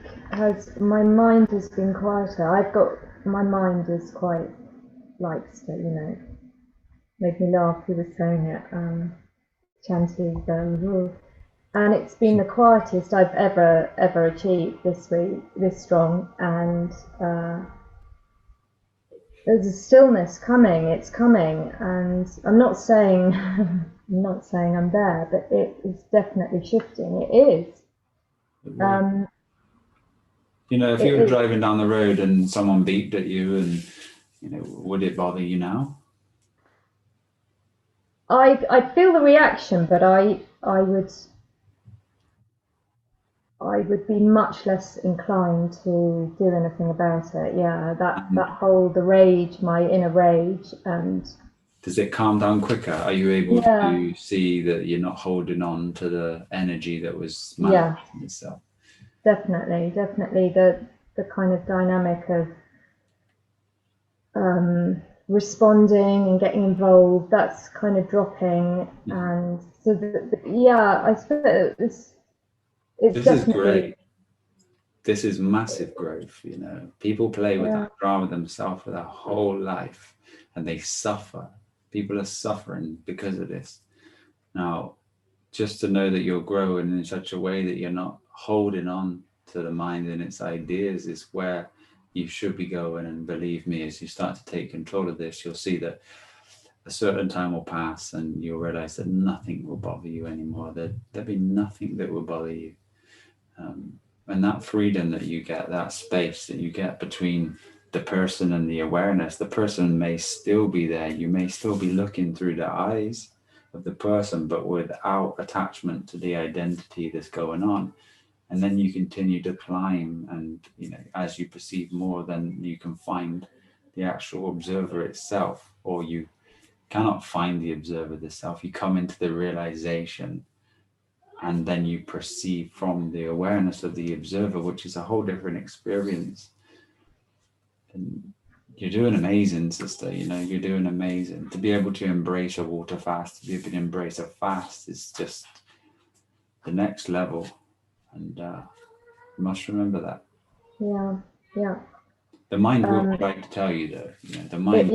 my mind has been quieter. My mind is quite made me laugh, you were saying it. chanted, and it's been the quietest I've ever achieved this week, this strong, and there's a stillness coming. It's coming, and I'm not saying I'm there, but it is definitely shifting. It is. You know, if you were driving down the road and someone beeped at you, and you know, would it bother you now? I feel the reaction, but I would be much less inclined to do anything about it. Yeah, that whole, the rage, my inner rage, and does it calm down quicker? Are you able to see that you're not holding on to the energy that was manifesting itself? Definitely the kind of dynamic of responding and getting involved, that's kind of dropping, and so I suppose it's this is great. This is massive growth. You know, people play with that drama themselves for their whole life, and they suffer. People are suffering because of this. Now, just to know that you're growing in such a way that you're not holding on to the mind and its ideas is where you should be going. And believe me, as you start to take control of this, you'll see that a certain time will pass and you'll realize that nothing will bother you anymore. There'll be nothing that will bother you. And that freedom that you get, that space that you get between the person and the awareness, the person may still be there. You may still be looking through the eyes of the person, but without attachment to the identity that's going on. And then you continue to climb, and you know, as you perceive more, then you can find the actual observer itself, or you cannot find the observer itself. You come into the realization, and then you perceive from the awareness of the observer, which is a whole different experience. And you're doing amazing, sister. You know, you're doing amazing. To be able to embrace a water fast, to be able to embrace a fast is just the next level. And you must remember that. Yeah. The mind will try to tell you though. You know, the mind.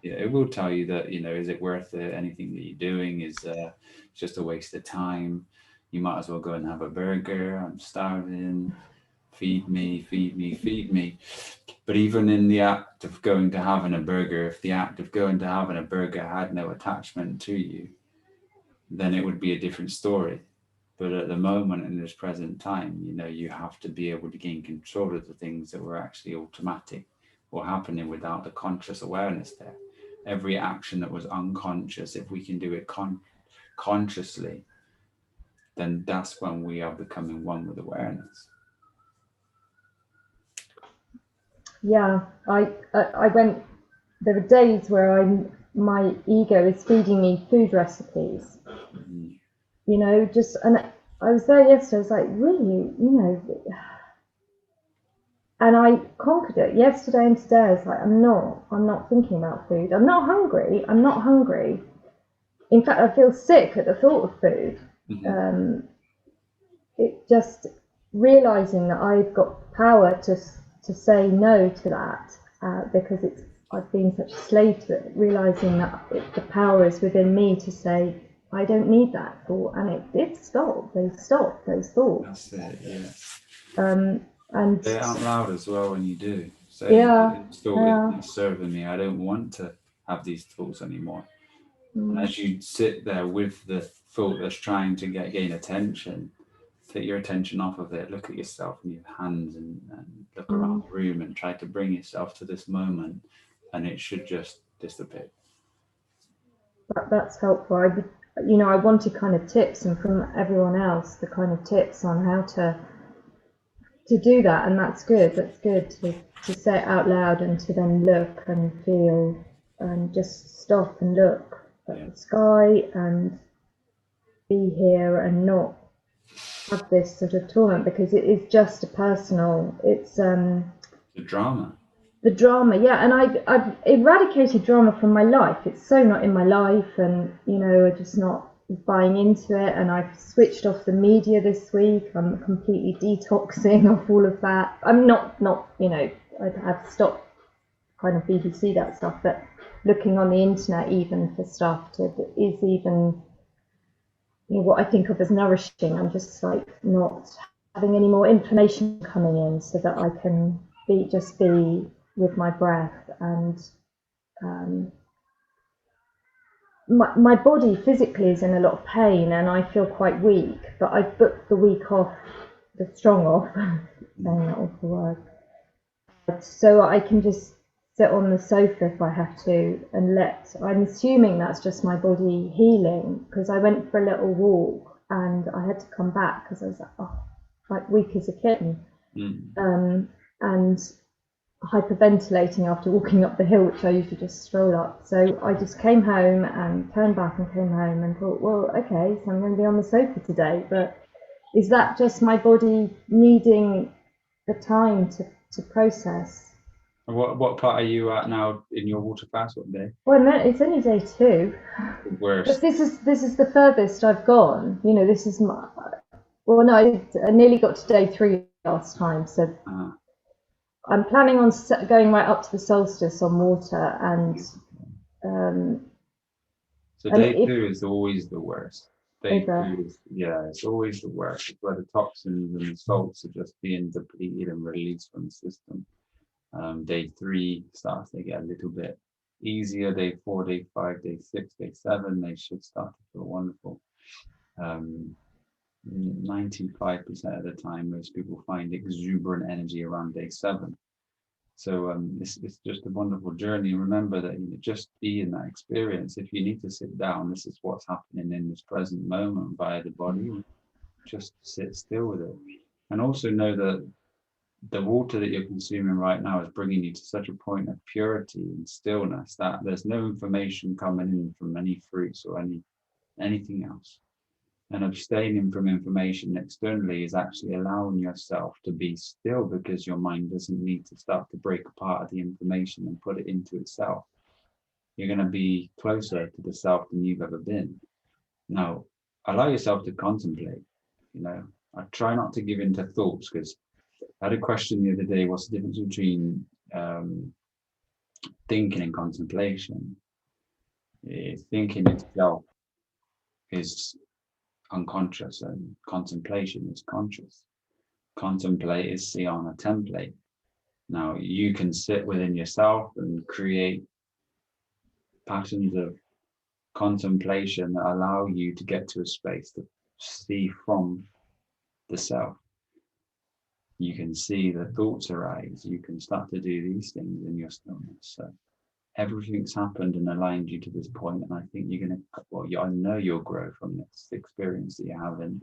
It will tell you that, you know, is it worth it? Anything that you're doing is just a waste of time. You might as well go and have a burger. I'm starving. Feed me, feed me, feed me. But even in the act of going to having a burger, if the act of going to having a burger had no attachment to you, then it would be a different story. But at the moment, in this present time, you know, you have to be able to gain control of the things that were actually automatic or happening without the conscious awareness there. Every action that was unconscious, if we can do it consciously, then that's when we are becoming one with awareness. Yeah, I went, there were days where my ego is feeding me food recipes. You know, just, and I was there yesterday, I was like, really, you know, and I conquered it yesterday and today. I was like, I'm not thinking about food. I'm not hungry. In fact, I feel sick at the thought of food. It just realizing that I've got power to say no to that, because I've been such a slave to it, realizing that the power is within me to say, I don't need that thought, and it did stop. They stopped, those thoughts. That's it, yes. And say it out loud as well when you do. Say, it's not serving me. I don't want to have these thoughts anymore. And as you sit there with the thought that's trying to gain attention, take your attention off of it. Look at yourself in your hands and look around the room and try to bring yourself to this moment, and it should just disappear. That's helpful. I wanted kind of tips, and from everyone else, the kind of tips on how to do that, and that's good. That's good to say it out loud and to then look and feel and just stop and look at the sky and be here and not have this sort of torment, because it is just a personal. It's the drama. The drama, yeah, and I've eradicated drama from my life. It's so not in my life, and you know, I'm just not buying into it. And I've switched off the media this week. I'm completely detoxing off all of that. I'm not, you know, I've stopped kind of BBC, that stuff, but looking on the internet even for stuff is even what I think of as nourishing. I'm just like not having any more information coming in, so that I can just be with my breath. And my body physically is in a lot of pain, and I feel quite weak. But I booked the week off, the strong off, saying that awful word, so I can just sit on the sofa if I have to, and I'm assuming that's just my body healing, because I went for a little walk and I had to come back because I was like weak as a kitten, and hyperventilating after walking up the hill, which I usually just stroll up. So I just came home and turned back and came home and thought, well, okay, so I'm going to be on the sofa today. But is that just my body needing the time to process? What part are you at now in your water fast? What day? Well, it's only day 2. Worst. But this is the furthest I've gone. This is my. Well, no, I nearly got to day 3 last time, so I'm planning on going right up to the solstice on water, and so day 2 is always the worst. Day 2 is, it's always the worst. It's where the toxins and the salts are just being depleted and released from the system. Day 3 starts to get a little bit easier. Day 4, day 5, day 6, day 7, they should start to feel wonderful. 95% of the time, most people find exuberant energy around day 7. So it's just a wonderful journey. Remember that just be in that experience. If you need to sit down, this is what's happening in this present moment via the body. Just sit still with it. And also know that the water that you're consuming right now is bringing you to such a point of purity and stillness that there's no information coming in from any fruits or anything else. And abstaining from information externally is actually allowing yourself to be still, because your mind doesn't need to start to break apart the information and put it into itself. You're going to be closer to the self than you've ever been. Now, allow yourself to contemplate. I try not to give in to thoughts, because I had a question the other day: what's the difference between thinking and contemplation? Thinking itself is unconscious, and contemplation is conscious. Contemplate is see on a template. Now you can sit within yourself and create patterns of contemplation that allow you to get to a space to see from the self. You can see the thoughts arise. You can start to do these things in your stillness. So everything's happened and aligned you to this point, and I think you're going to, I know you'll grow from this experience that you're having,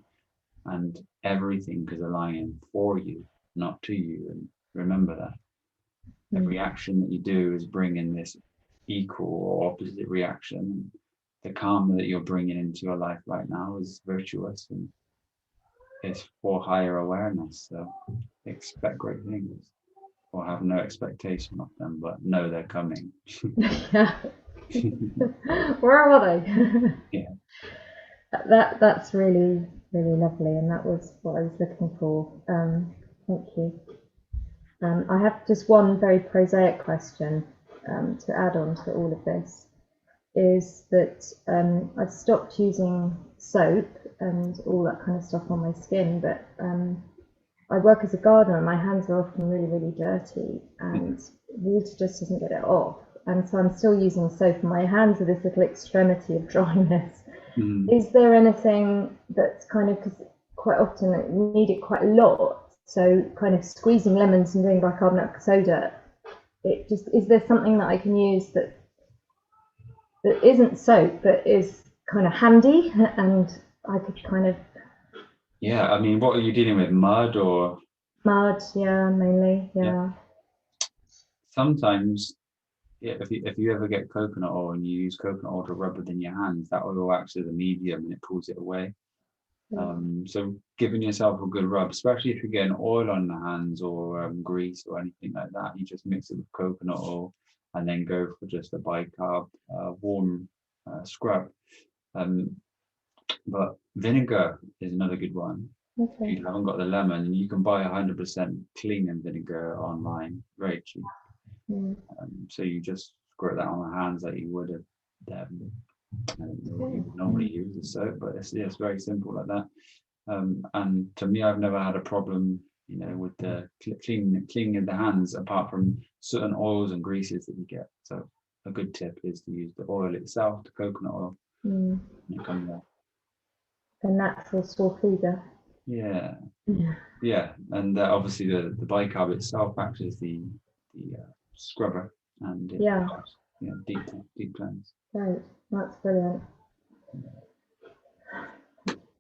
and everything is aligning for you, not to you. And remember that every action that you do is bringing this equal or opposite reaction. The karma that you're bringing into your life right now is virtuous, and it's for higher awareness. So expect great things, or have no expectation of them, but know they're coming. Where are they? Yeah. That's really, really lovely, and that was what I was looking for. Thank you. I have just one very prosaic question to add on to all of this, is that I've stopped using soap and all that kind of stuff on my skin, but I work as a gardener and my hands are often really, really dirty, and water just doesn't get it off. And so I'm still using soap, and my hands are this little extremity of dryness. Is there anything that's kind of, because quite often I need it quite a lot, so kind of squeezing lemons and doing bicarbonate of soda, is there something that I can use that isn't soap but is kind of handy, and I could kind of... Yeah, I mean, what are you dealing with? Mud or? Mud, yeah, mainly, yeah. Sometimes, if you ever get coconut oil and you use coconut oil to rub it in your hands, that oil acts as a medium and it pulls it away. So giving yourself a good rub, especially if you're getting oil on the hands or grease or anything like that, you just mix it with coconut oil and then go for just a bicarb warm scrub. But vinegar is another good one. Okay. If you haven't got the lemon, and you can buy 100% cleaning vinegar online, very cheap. So you just squirt that on the hands like you would what you would normally use a soap, but it's very simple like that. And to me, I've never had a problem, with the cleaning of the hands, apart from certain oils and greases that you get. So a good tip is to use the oil itself, the coconut oil. Mm. And it comes out. The natural sore feeder. Yeah, Yeah. yeah, and obviously the bicarb itself acts as the scrubber, and it Yeah. helps, deep cleanse. Great. That's brilliant.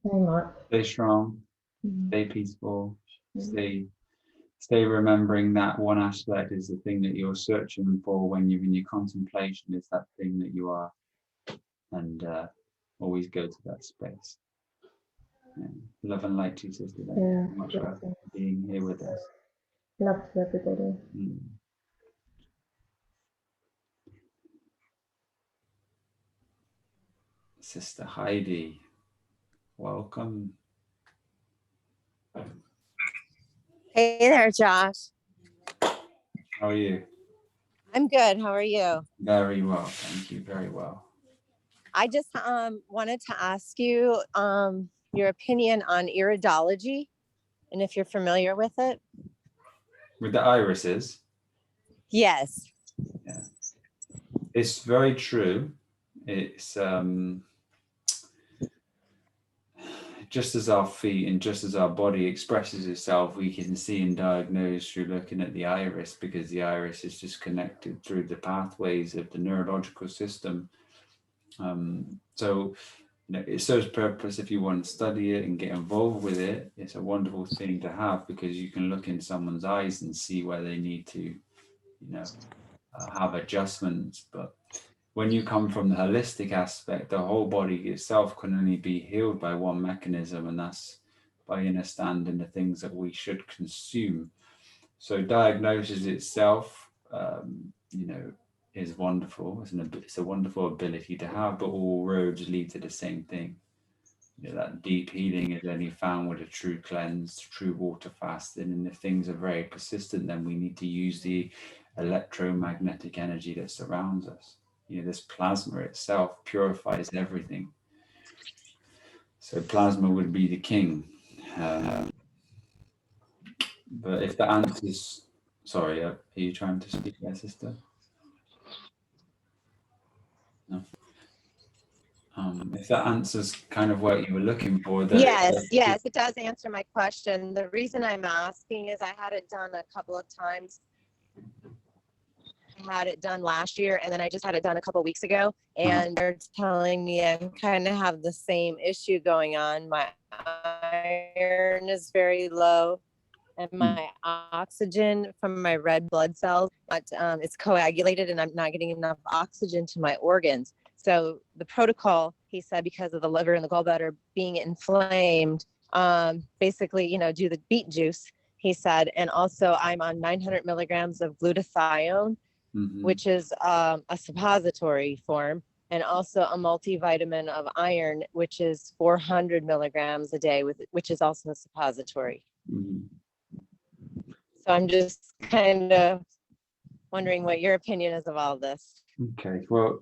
Very much. Stay strong, Mm. stay peaceful, Mm. stay remembering that one aspect is the thing that you're searching for when you're in your contemplation, is that thing that you are, and always go to that space. Yeah. Love and light to you, sister. Thank you Yeah. so much for Blessings. being here with us. Love to everybody. Mm. Sister Heidi, welcome. Hey there, Josh. How are you? I'm good. How are you? Very well, thank you. Very well. I just wanted to ask you your opinion on iridology and if you're familiar with it. With the irises, Yes. yeah, it's very true. It's just as our feet and just as our body expresses itself, we can see and diagnose through looking at the iris, because the iris is just connected through the pathways of the neurological system. So it serves purpose if you want to study it and get involved with it. It's a wonderful thing to have, because you can look in someone's eyes and see where they need to, have adjustments. But when you come from the holistic aspect, the whole body itself can only be healed by one mechanism, and that's by understanding the things that we should consume. So diagnosis itself, is wonderful. It's a wonderful ability to have, but all roads lead to the same thing. That deep healing is only found with a true cleanse, true water fasting. And if things are very persistent, then we need to use the electromagnetic energy that surrounds us. This plasma itself purifies everything. So plasma would be the king. But if the answers, sorry, are you trying to speak there, sister? No. If that answers kind of what you were looking for, Yes, it does answer my question. The reason I'm asking is I had it done a couple of times. I had it done last year, and then I just had it done a couple of weeks ago, and they're telling me I kind of have the same issue going on. My iron is very low, and my oxygen from my red blood cells, it's coagulated, and I'm not getting enough oxygen to my organs. So the protocol, he said, because of the liver and the gallbladder being inflamed, basically, do the beet juice, he said. And also I'm on 900 milligrams of glutathione, which is a suppository form, and also a multivitamin of iron, which is 400 milligrams a day, which is also a suppository. So I'm just kind of wondering what your opinion is of all this. Okay, well,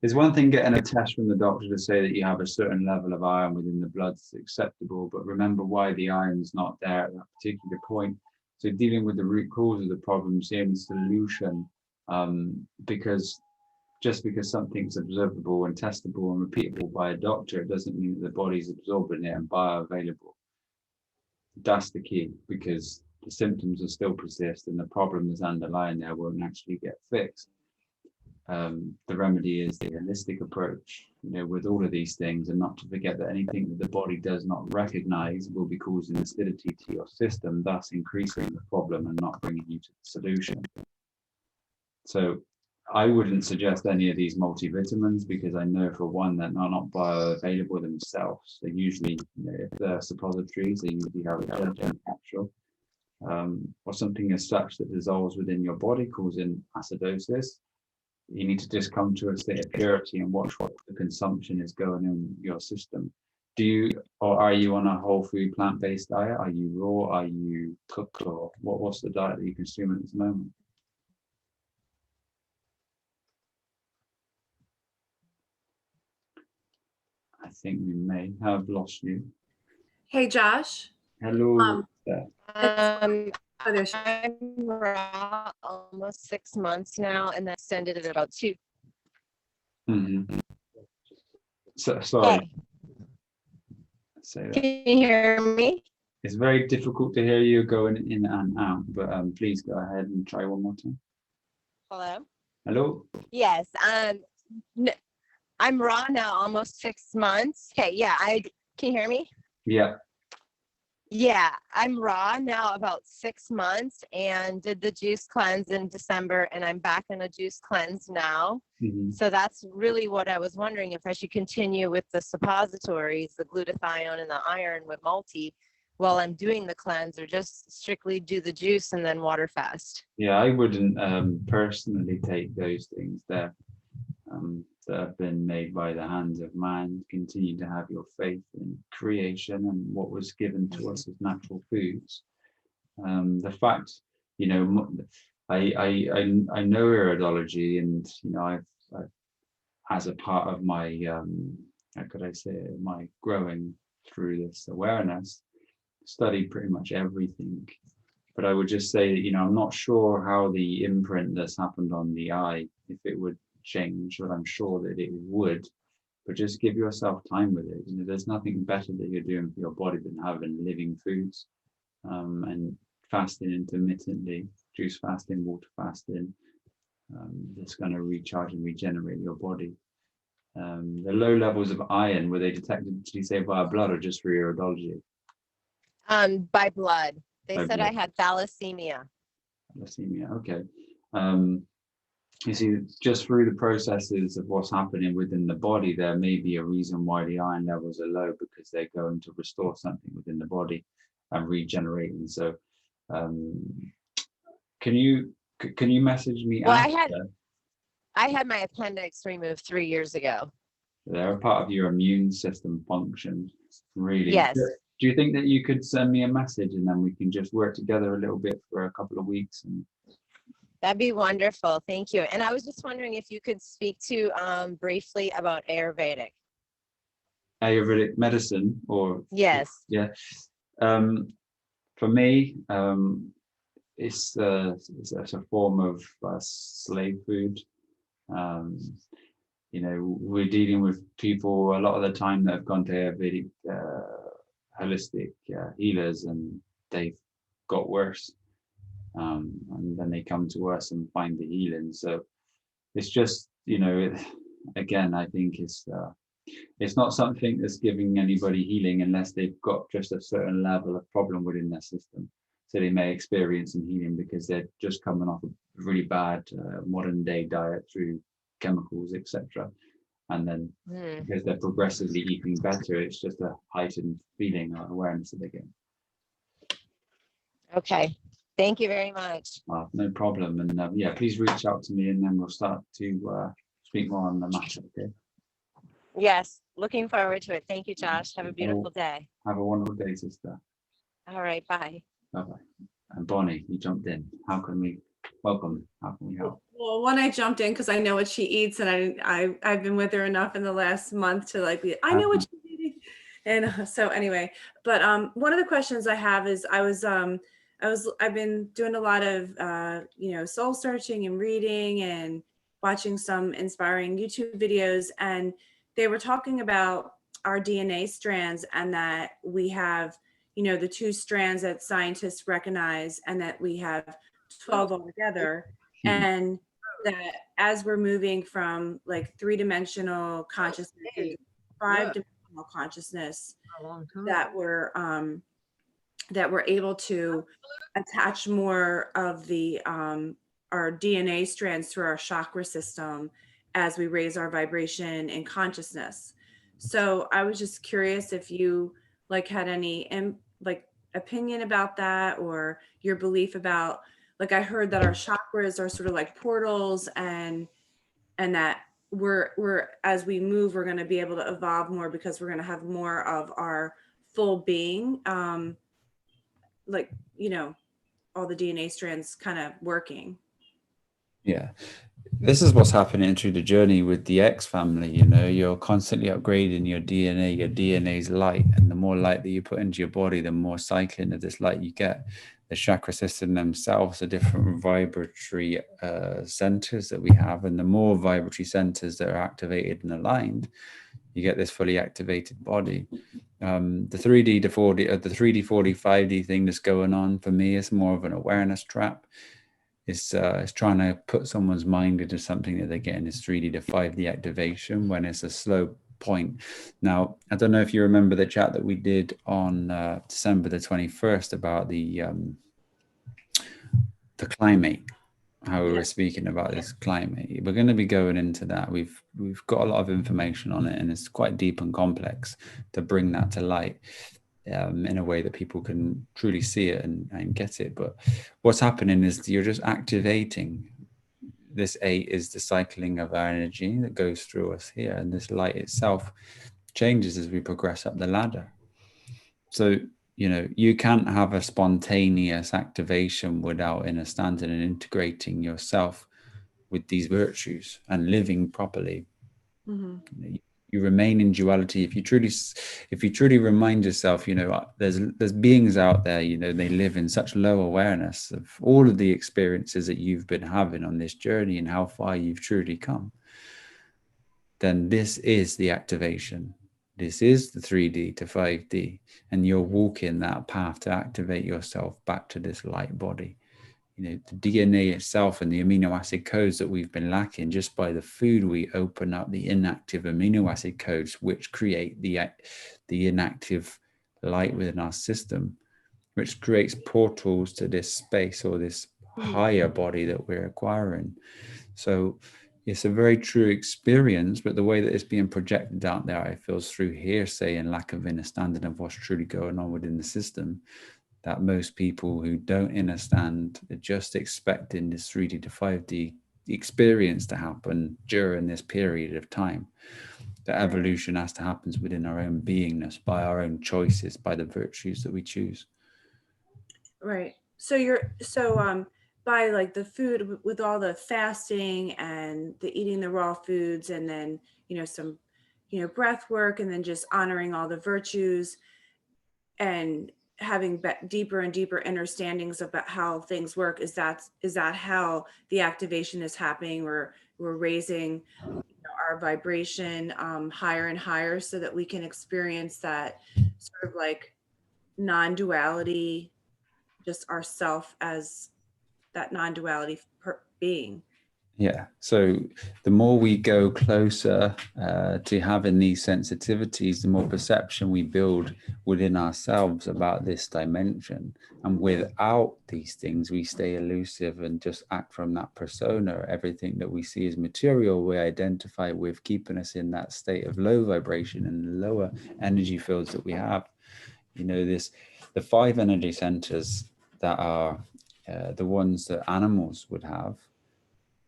there's one thing getting a test from the doctor to say that you have a certain level of iron within the blood is acceptable, but remember why the iron's not there at that particular point. So dealing with the root cause of the problem, seeing the solution, because just because something's observable and testable and repeatable by a doctor, it doesn't mean that the body's absorbing it and bioavailable. That's the key, because the symptoms will still persist and the problem that's underlying there won't actually get fixed. The remedy is the holistic approach, with all of these things, and not to forget that anything that the body does not recognize will be causing acidity to your system, thus increasing the problem and not bringing you to the solution. So I wouldn't suggest any of these multivitamins, because I know for one that they're not bioavailable themselves. They usually, if they're suppositories, they usually have a gelatin capsule, or something as such that dissolves within your body, causing acidosis. You need to just come to a state of purity and watch what the consumption is going in your system. Are you on a whole food plant-based diet? Are you raw? Are you cooked? Or what's the diet that you consume at this moment? I think we may have lost you. Hey, Josh. Hello. Um, Oh, there she- I'm raw almost 6 months now, and that extended at about 2. Mhm. So, sorry. Hey, Say that. can you hear me? It's very difficult to hear you going in and out, but please go ahead and try one more time. Hello? Hello? Yes, I'm raw now almost 6 months. Okay, yeah, can you hear me? Yeah. Yeah, I'm raw now about 6 months and did the juice cleanse in December, and I'm back on a juice cleanse now. Mhm. So that's really what I was wondering, if I should continue with the suppositories, the glutathione and the iron with multi while I'm doing the cleanse, or just strictly do the juice and then water fast. Yeah, I wouldn't personally take those things that have been made by the hands of man. Continue to have your faith in creation and what was given to us as natural foods. The fact, you know, I know iridology, and you know, I've as a part of my how could I say it, my growing through this awareness, studied pretty much everything. But I would just say that, you know, I'm not sure how the imprint that's happened on the eye, if it would change, but I'm sure that it would. But just give yourself time with it. You know, there's nothing better that you're doing for your body than having living foods, and fasting intermittently, juice fasting, water fasting. That's going to recharge and regenerate your body. The low levels of iron, were they detected, did you say, by blood or just through iridology? By blood. They By said blood. I had thalassemia. Thalassemia, okay. You see, just through the processes of what's happening within the body, there may be a reason why the iron levels are low, because they're going to restore something within the body and regenerate. And so, can you message me Well, after? I had my appendix removed 3 years ago. They're a part of your immune system function, really. Yes. Do you think that you could send me a message and then we can just work together a little bit for a couple of weeks? And That'd be wonderful. Thank you. And I was just wondering if you could speak to briefly about Ayurvedic. Ayurvedic medicine, or Yes. yeah. For me, it's a form of slave food. You know, we're dealing with people a lot of the time that have gone to Ayurvedic holistic healers, and they've got worse, and then they come to us and find the healing. So it's just, you know, again, I think it's not something that's giving anybody healing unless they've got just a certain level of problem within their system. So they may experience some healing because they're just coming off a really bad modern day diet through chemicals, etc. And then because they're progressively eating better, it's just a heightened feeling or awareness that they get. Okay. Thank you very much. No problem. And yeah, please reach out to me, and then we'll start to speak more on the matter. Okay. Yes. Looking forward to it. Thank you, Josh. Have a beautiful day. Have a wonderful day, sister. All right. Bye. Bye-bye. And Bonnie, you jumped in. How can we welcome? How can we help? Well, when I jumped in, because I know what she eats, and I've been with her enough in the last month to like I know what she's eating. And so anyway, but one of the questions I have is I've been doing a lot of you know, soul searching and reading and watching some inspiring YouTube videos, and they were talking about our DNA strands, and that we have, you know, the 2 strands that scientists recognize, and that we have 12 altogether. And that as we're moving from like 3-dimensional consciousness to 5-dimensional consciousness, that we're able to attach more of the our DNA strands through our chakra system as we raise our vibration and consciousness. So I was just curious if you like had any opinion about that, or your belief about, like, I heard that our chakras are sort of like portals, and that we're as we move, we're going to be able to evolve more because we're going to have more of our full being, like, you know, all the DNA strands kind of working. Yeah, this is what's happening through the journey with the X family. You know, you're constantly upgrading your DNA. Your DNA is light, and the more light that you put into your body, the more cycling of this light you get. The chakra system themselves are different vibratory centers that we have, and the more vibratory centers that are activated and aligned, you get this fully activated body. The 3D to 4D, the 3D, 4D, 5D thing that's going on for me is more of an awareness trap. It's trying to put someone's mind into something that they're getting this 3D to 5D activation when it's a slow point. Now, I don't know if you remember the chat that we did on December the 21st about the climate, how we were speaking about this climate. We're going to be going into that. We've got a lot of information on it, and it's quite deep and complex to bring that to light in a way that people can truly see it and get it. But what's happening is you're just activating. This 8 is the cycling of our energy that goes through us here, and this light itself changes as we progress up the ladder. So, you know, you can't have a spontaneous activation without understanding and integrating yourself with these virtues and living properly. Mm-hmm. You remain in duality. If you truly remind yourself, you know, there's beings out there, you know, they live in such low awareness of all of the experiences that you've been having on this journey and how far you've truly come. Then this is the activation. This is the 3D to 5D, and you're walking that path to activate yourself back to this light body. You know, the DNA itself and the amino acid codes that we've been lacking, just by the food we open up the inactive amino acid codes, which create the inactive light within our system, which creates portals to this space or this higher body that we're acquiring. So it's a very true experience, but the way that it's being projected out there, it feels through hearsay and lack of understanding of what's truly going on within the system, that most people who don't understand are just expecting this 3D to 5D experience to happen during this period of time. The evolution has to happen within our own beingness, by our own choices, by the virtues that we choose. Right. So by like the food, with all the fasting and the eating the raw foods, and then, you know, some, you know, breath work, and then just honoring all the virtues and having deeper and deeper understandings about how things work, is that how the activation is happening? We're raising, you know, our vibration higher and higher, so that we can experience that sort of like non-duality, just ourself as that non-duality being. Yeah, so the more we go closer to having these sensitivities, the more perception we build within ourselves about this dimension. And without these things, we stay elusive and just act from that persona. Everything that we see as material, we identify with, keeping us in that state of low vibration and lower energy fields that we have. You know, the 5 energy centers that are the ones that animals would have.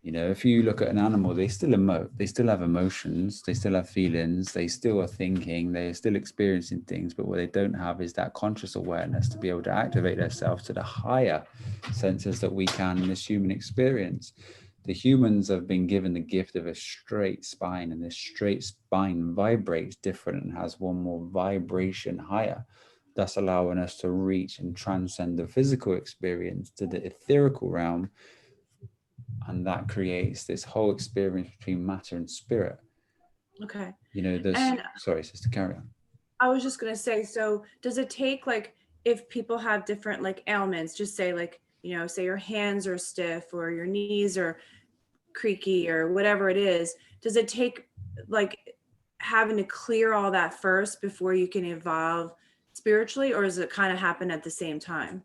You know, if you look at an animal, they still emote, they still have emotions, they still have feelings, they still are thinking, they're still experiencing things, but what they don't have is that conscious awareness to be able to activate themselves to the higher senses that we can in this human experience. The humans have been given the gift of a straight spine, and this straight spine vibrates different and has one more vibration higher, thus allowing us to reach and transcend the physical experience to the etherical realm. And that creates this whole experience between matter and spirit. Okay. You know, there's, sorry, sister, carry on. I was just going to say, so does it take, like, if people have different like ailments, just say like, you know, say your hands are stiff or your knees are creaky or whatever it is, does it take like having to clear all that first before you can evolve spiritually, or does it kind of happen at the same time?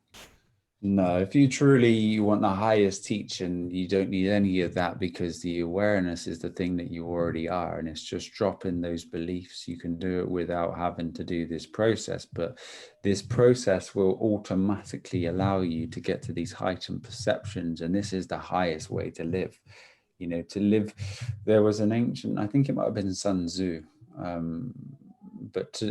No, if you truly want the highest teaching, you don't need any of that, because the awareness is the thing that you already are, and it's just dropping those beliefs. You can do it without having to do this process, but this process will automatically allow you to get to these heightened perceptions, and this is the highest way to live. You know, to live, there was an ancient, I think it might have been Sun Tzu, but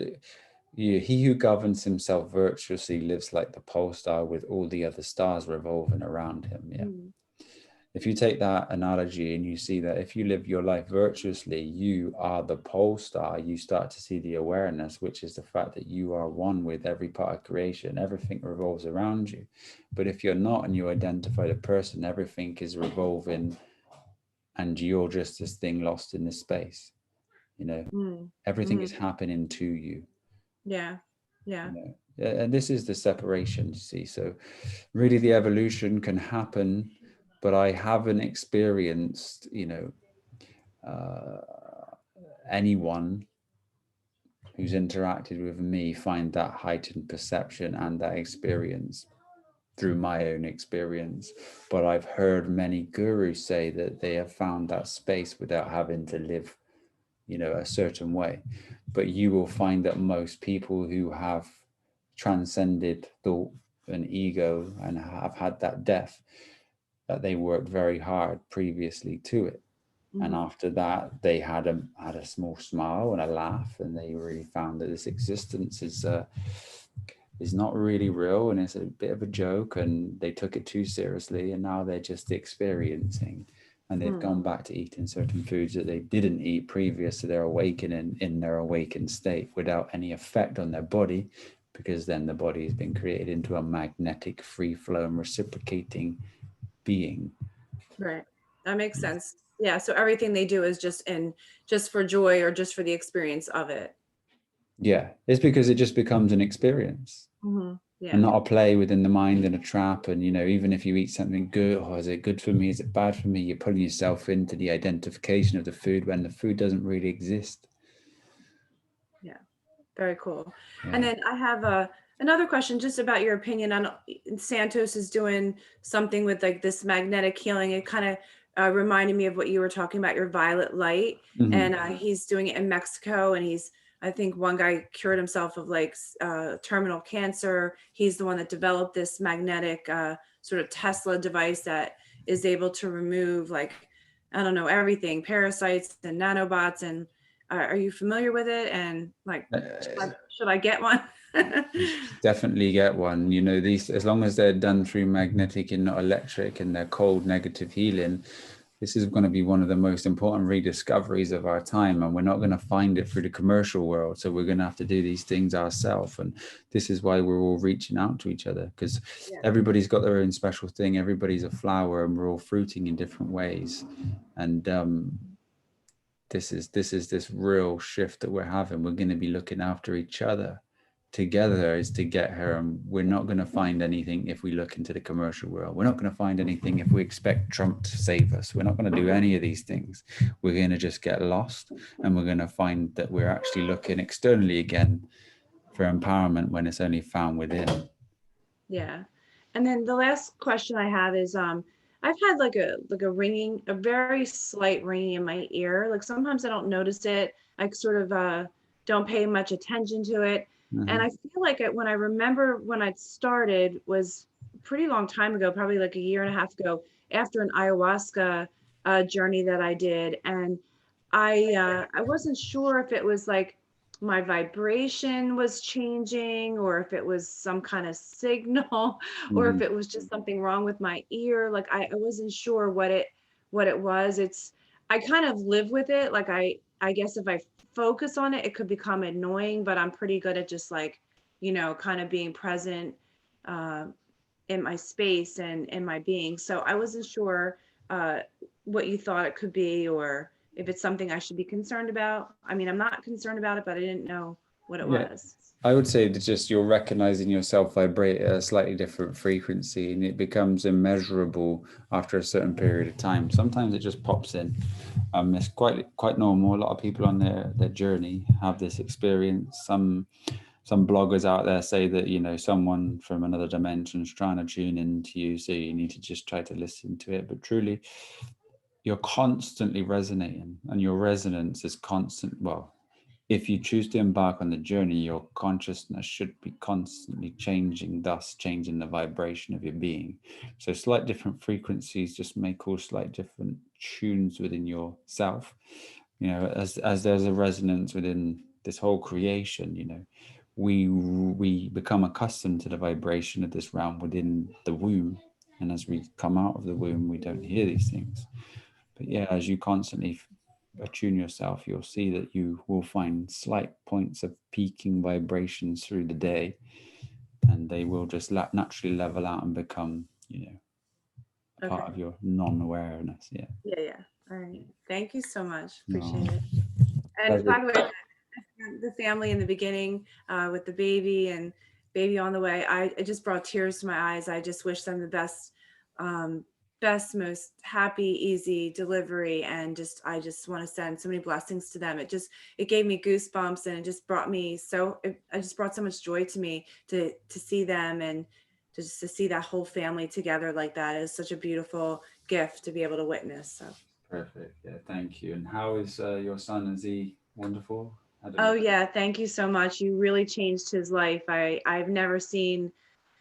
he who governs himself virtuously lives like the pole star, with all the other stars revolving around him. Yeah. if you take that analogy and you see that if you live your life virtuously, you are the pole star, you start to see the awareness, which is the fact that you are one with every part of creation. Everything revolves around you. But if you're not and you identify the person, everything is revolving and you're just this thing lost in this space. You know, everything is happening to you. Yeah. Yeah. You know? And this is the separation, you see. So really the evolution can happen, but I haven't experienced, you know, anyone who's interacted with me find that heightened perception and that experience through my own experience. But I've heard many gurus say that they have found that space without having to live, you know, a certain way. But you will find that most people who have transcended thought and ego and have had that death, that they worked very hard previously to it. And after that, they had a small smile and a laugh, and they really found that this existence is not really real, and it's a bit of a joke, and they took it too seriously, and now they're just experiencing, and they've gone back to eating certain foods that they didn't eat previous to their awakening in their awakened state without any effect on their body, because then the body has been created into a magnetic, free-flowing, reciprocating being. Right. That makes sense. Yeah. So everything they do is just for joy or just for the experience of it. Yeah. It's because it just becomes an experience. Yeah. And not a play within the mind and a trap. And, you know, even if you eat something good, or is it good for me? Is it bad for me? You're putting yourself into the identification of the food when the food doesn't really exist. Yeah. Very cool. Yeah. And then I have another question just about your opinion on Santos is doing something with like this magnetic healing. It kind of reminded me of what you were talking about, your violet light. And he's doing it in Mexico, and I think one guy cured himself of like terminal cancer. He's the one that developed this magnetic sort of Tesla device that is able to remove like, I don't know, everything, parasites and nanobots. And are you familiar with it? And like, should I get one? Definitely get one. You know, these, as long as they're done through magnetic and not electric, and they're cold negative healing, this is going to be one of the most important rediscoveries of our time, and we're not going to find it through the commercial world. So we're going to have to do these things ourselves, and this is why we're all reaching out to each other, because everybody's got their own special thing. Everybody's a flower, and we're all fruiting in different ways. And this is this real shift that we're having. We're going to be looking after each other together is to get her, and we're not going to find anything if we look into the commercial world. We're not going to find anything if we expect Trump to save us. We're not going to do any of these things. We're going to just get lost, and we're going to find that we're actually looking externally again for empowerment when it's only found within. Yeah. And then the last question I have is I've had like a ringing, a very slight ringing in my ear. Like sometimes I don't notice it. I sort of don't pay much attention to it. And I feel like when I remember when I started was a pretty long time ago, probably like a year and a half ago, after an ayahuasca journey that I did. And I wasn't sure if it was like my vibration was changing, or if it was some kind of signal, or if it was just something wrong with my ear. Like I wasn't sure what it was. I kind of live with it. Like I guess if I focus on it, it could become annoying, but I'm pretty good at just like, you know, kind of being present in my space and in my being. So I wasn't sure what you thought it could be, or if it's something I should be concerned about. I mean, I'm not concerned about it, but I didn't know what it was. I would say that just you're recognizing yourself vibrate at a slightly different frequency, and it becomes immeasurable after a certain period of time. Sometimes it just pops in. It's quite normal. A lot of people on their journey have this experience. Some bloggers out there say that, you know, someone from another dimension is trying to tune into you, so you need to just try to listen to it. But truly, you're constantly resonating, and your resonance is constant. Well, if you choose to embark on the journey, your consciousness should be constantly changing, thus changing the vibration of your being. So slight different frequencies just may cause slight different tunes within yourself. You know, as there's a resonance within this whole creation, you know, we become accustomed to the vibration of this realm within the womb, And as we come out of the womb, we don't hear these things. But yeah, as you constantly attune yourself, you'll see that you will find slight points of peaking vibrations through the day, and they will just naturally level out and become, part of your non-awareness. Yeah. Yeah. All right. Thank you so much. No. Appreciate it. And by the way, the family in the beginning with the baby and baby on the way, it just brought tears to my eyes. I just wish them the best, most happy, easy delivery. And I just want to send so many blessings to them. It gave me goosebumps, and it just brought me brought so much joy to me to see them, and just to see that whole family together like that is such a beautiful gift to be able to witness. So. Perfect. Yeah, thank you. And how is your son? Is he wonderful? Oh yeah, thank you so much. You really changed his life. I've never seen,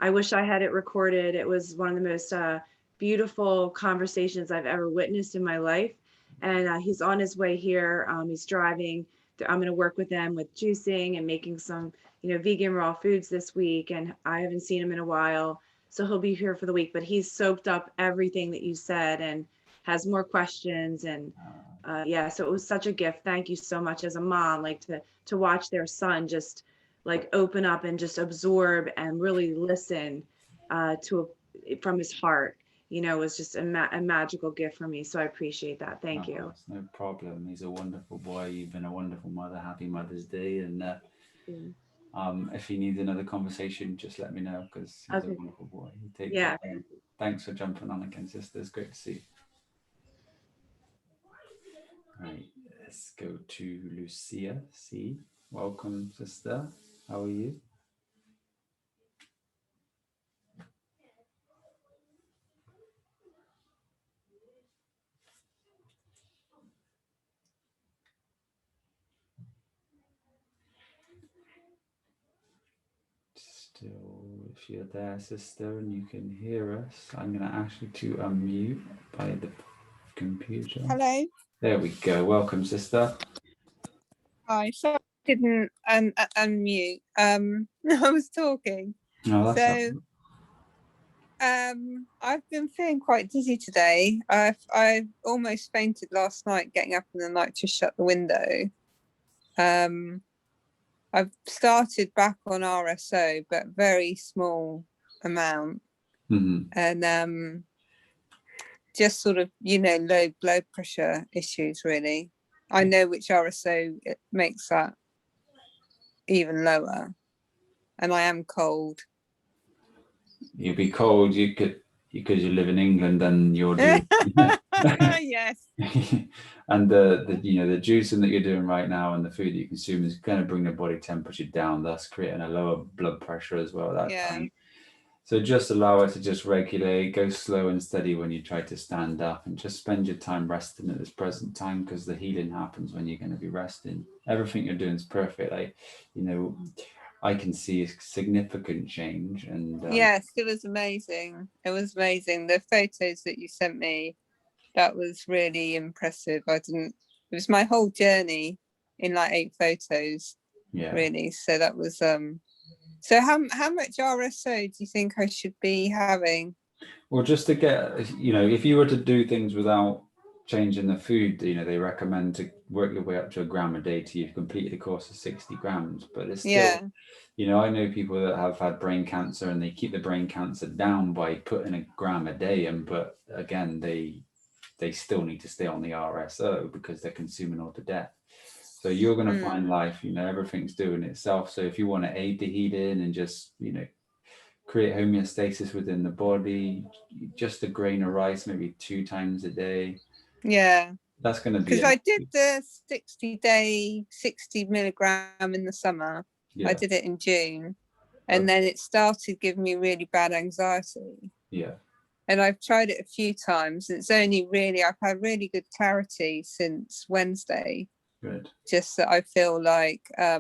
I wish I had it recorded. It was one of the most beautiful conversations I've ever witnessed in my life. And he's on his way here. He's driving. I'm going to work with them with juicing and making some, vegan raw foods this week. And I haven't seen him in a while, so he'll be here for the week. But he's soaked up everything that you said and has more questions. And yeah, so it was such a gift. Thank you so much as a mom, like to watch their son just like open up and just absorb and really listen from his heart. Was just a magical gift for me. So I appreciate that. Thank you. It's no problem. He's a wonderful boy. You've been a wonderful mother. Happy Mother's Day. And if he needs another conversation, just let me know, because he's a wonderful boy. Take care. Thanks for jumping on again, sister. It's great to see you. Right, let's go to Lucia C. Welcome, sister. How are you? Still, if you're there, sister, and you can hear us, I'm going to ask you to unmute by the computer. Hello. There we go. Welcome, sister. Hi. So I didn't unmute. I was talking. No, that's I've been feeling quite dizzy today. I almost fainted last night getting up in the night to shut the window. I've started back on RSO, but very small amount. And just sort of, low blood pressure issues, really. I know which RSO it makes that even lower. And I am cold. You'd be cold, because you live in England, and you're doing yes. And the juicing that you're doing right now and the food that you consume is going to bring the body temperature down, thus creating a lower blood pressure as well at that time. So just allow it to just regulate, go slow and steady when you try to stand up, and just spend your time resting at this present time, because the healing happens when you're going to be resting. Everything you're doing is perfect. I can see a significant change. And yes, it was amazing. It was amazing. The photos that you sent me, that was really impressive. It was my whole journey in like 8 photos, really. So that was, so how much RSO do you think I should be having? Well, just to get, if you were to do things without changing the food, they recommend to work your way up to 1 gram a day till you've completed a course of 60 grams. But it's still, I know people that have had brain cancer, and they keep the brain cancer down by putting 1 gram a day in, but again, they still need to stay on the RSO because they're consuming all to death. So you're going to find life, everything's doing itself. So if you want to aid the healing and just, create homeostasis within the body, just a grain of rice, maybe 2 times a day. Yeah. That's going to be. Because I did the 60-day, 60 milligram in the summer. Yeah. I did it in June. And then it started giving me really bad anxiety. Yeah. And I've tried it a few times. It's only really, I've had really good clarity since Wednesday. Good. Just that I feel like I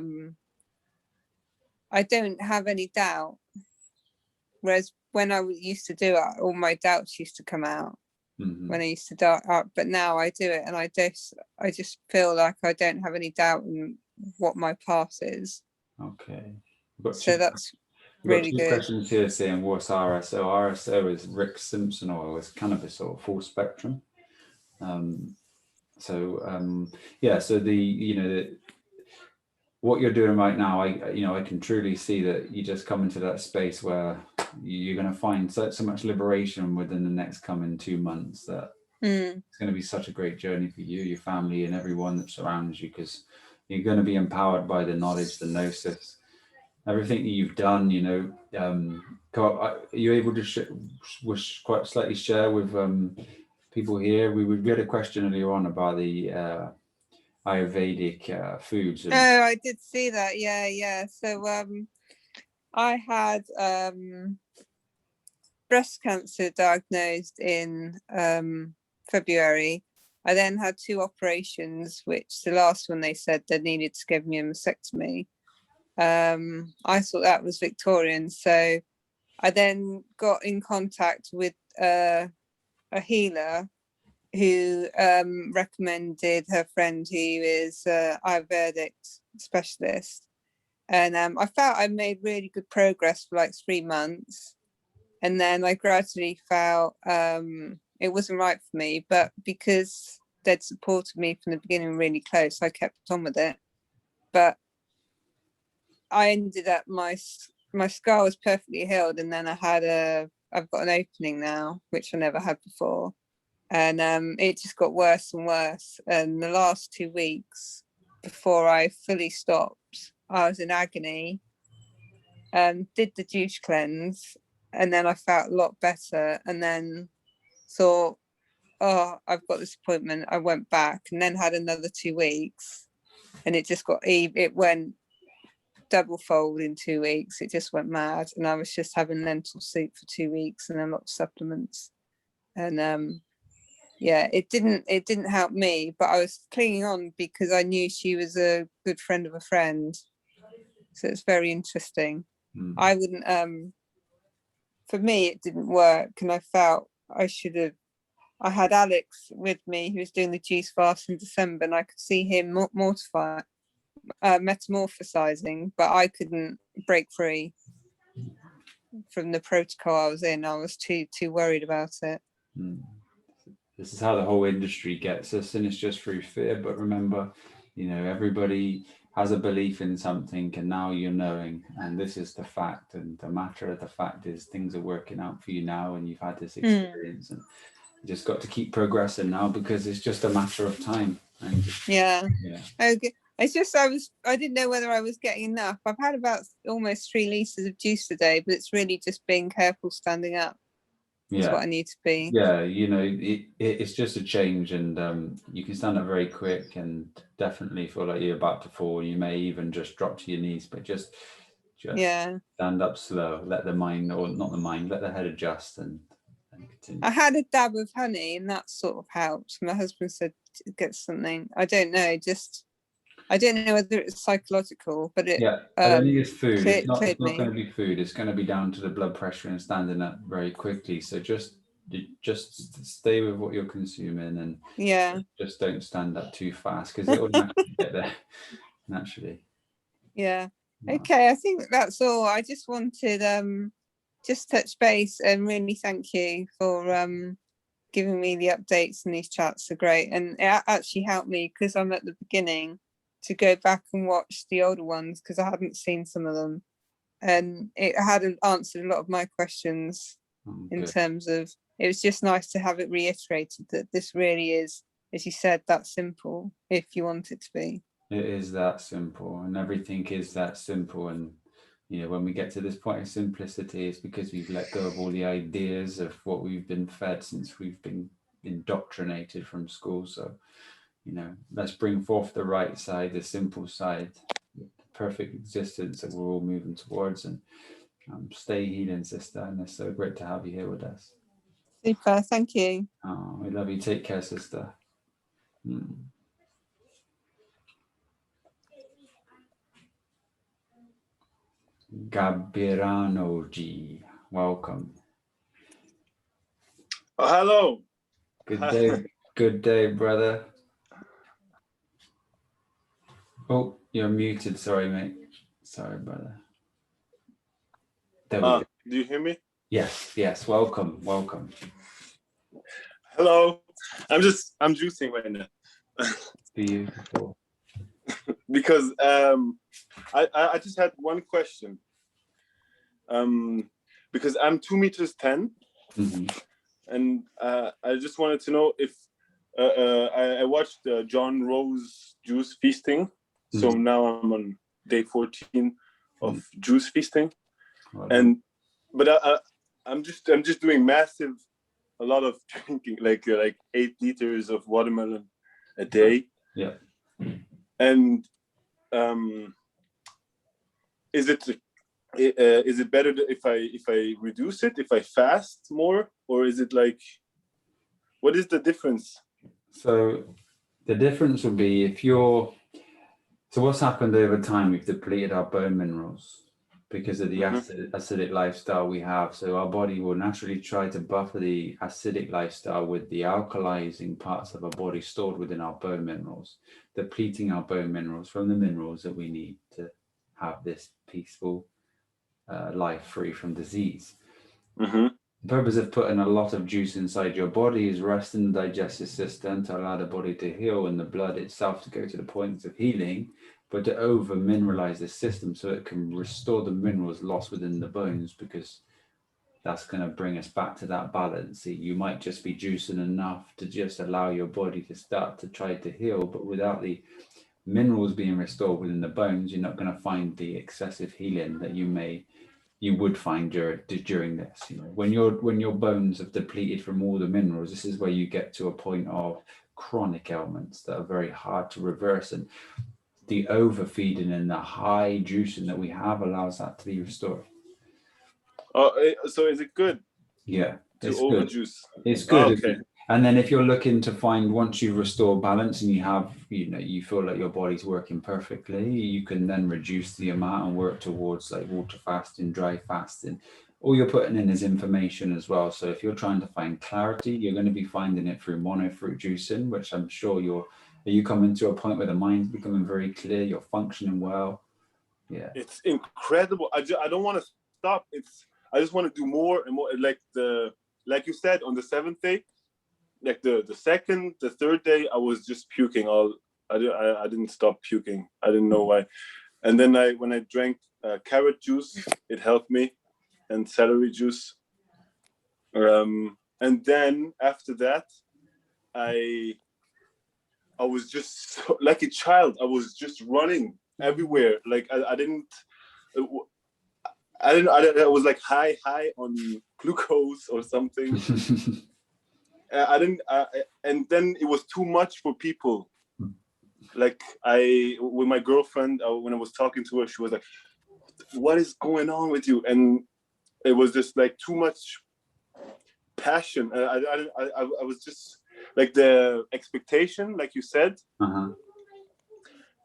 don't have any doubt. Whereas when I used to do it, all my doubts used to come out when I used to doubt up. But now I do it, and I just feel like I don't have any doubt in what my path is. Okay. So that's We've got really two good. questions here saying what's RSO. RSO is Rick Simpson oil. It's cannabis oil, full spectrum. Yeah, so what you're doing right now, I can truly see that you just come into that space where you're going to find so much liberation within the next coming 2 months that it's going to be such a great journey for you, your family, and everyone that surrounds you, because you're going to be empowered by the knowledge, the gnosis, everything that you've done. Are you able to quite slightly share with people here? We had a question earlier on about the Ayurvedic foods. Oh, I did see that. Yeah. So I had breast cancer diagnosed in February. I then had 2 operations, which the last one they said they needed to give me a mastectomy. I thought that was Victorian, so I then got in contact with a healer who recommended her friend who is Ayurvedic specialist, and I felt I made really good progress for like 3 months, and then I gradually felt it wasn't right for me, but because they'd supported me from the beginning really close, I kept on with it. But I ended up, my scar was perfectly healed, and then I've got an opening now, which I never had before. And it just got worse and worse. And the last 2 weeks before I fully stopped, I was in agony, did the juice cleanse, and then I felt a lot better, and then thought, oh, I've got this appointment. I went back and then had another 2 weeks, and it went double fold in 2 weeks. It just went mad, and I was just having lentil soup for 2 weeks and a lot of supplements. And yeah, it didn't help me, but I was clinging on because I knew she was a good friend of a friend. So it's very interesting. I wouldn't, for me, it didn't work. And I felt I I had Alex with me, who was doing the juice fast in December, and I could see him metamorphosizing, but I couldn't break free from the protocol I was in. I was too worried about it. This is how the whole industry gets us, and it's just through fear. But remember, everybody has a belief in something, and now you're knowing, and this is the fact. And the matter of the fact is things are working out for you now, and you've had this experience, and you just got to keep progressing now, because it's just a matter of time. And yeah. Okay. It's just I didn't know whether I was getting enough. I've had about almost 3 liters of juice today, but it's really just being careful standing up. Is what I need to be. Yeah, it's just a change, and you can stand up very quick and definitely feel like you're about to fall. You may even just drop to your knees, but just stand up slow. Let the mind, or not the mind, let the head adjust and continue. I had a dab of honey, and that sort of helped. My husband said get something. I don't know, I don't know whether it's psychological, but I don't think it's food. It's not me. going to be food. It's going to be down to the blood pressure and standing up very quickly. So just stay with what you're consuming, and just don't stand up too fast, because it will naturally get there naturally. Yeah. Okay, I think that's all. I just wanted just touch base and really thank you for giving me the updates, and these chats are great, and it actually helped me, because I'm at the beginning, to go back and watch the older ones, because I hadn't seen some of them, and it had answered a lot of my questions in terms of, it was just nice to have it reiterated that this really is, as you said, that simple if you want it to be. It is that simple, and everything is that simple. And when we get to this point of simplicity, it's because we've let go of all the ideas of what we've been fed since we've been indoctrinated from school. So let's bring forth the right side, the simple side, the perfect existence that we're all moving towards. And stay healing, sister. And it's so great to have you here with us. Super, thank you. Oh, we love you. Take care, sister. Gabirano G, welcome. Oh, hello. Good day. Good day, brother. Oh, you're muted. Sorry, mate. Sorry, brother. There we go. Do you hear me? Yes. Welcome. Hello. I'm juicing right now. Beautiful. Because I just had one question. Because I'm 2 meters 10, and I just wanted to know if I watched John Rose juice feasting, so now I'm on day 14 of juice feasting, but I'm just doing a lot of drinking, like 8 liters of watermelon a day. Yeah. And is it better if I reduce it, if I fast more, or is it like, what is the difference? So the difference would be so what's happened over time, we've depleted our bone minerals because of the acidic lifestyle we have. So our body will naturally try to buffer the acidic lifestyle with the alkalizing parts of our body stored within our bone minerals, depleting our bone minerals from the minerals that we need to have this peaceful life free from disease. The purpose of putting a lot of juice inside your body is resting the digestive system to allow the body to heal and the blood itself to go to the points of healing, but to over mineralize the system so it can restore the minerals lost within the bones, because that's going to bring us back to that balance. See, you might just be juicing enough to just allow your body to start to try to heal, but without the minerals being restored within the bones, you're not going to find the excessive healing that you would find during this. You know, when your bones have depleted from all the minerals, this is where you get to a point of chronic ailments that are very hard to reverse, and the overfeeding and the high juicing that we have allows that to be restored. So is it good? Yeah, to overjuice? It's good. Okay. And then if you're looking to find, once you restore balance and you feel like your body's working perfectly, you can then reduce the amount and work towards like water fasting, dry fasting. All you're putting in is information as well. So if you're trying to find clarity, you're going to be finding it through monofruit juicing, which I'm sure you coming to a point where the mind's becoming very clear, you're functioning well. Yeah. It's incredible. I don't want to stop. I just want to do more and more. Like you said, on the 7th day, like the second, the third day, I was just puking I didn't stop puking. I didn't know why. And then when I drank carrot juice, it helped me, and celery juice. And then after that, I was just like a child. I was just running everywhere. Like I was like high on glucose or something. And then it was too much for people. Like with my girlfriend, when I was talking to her, she was like, "What is going on with you?" And it was just like too much passion. I was just like the expectation, like you said.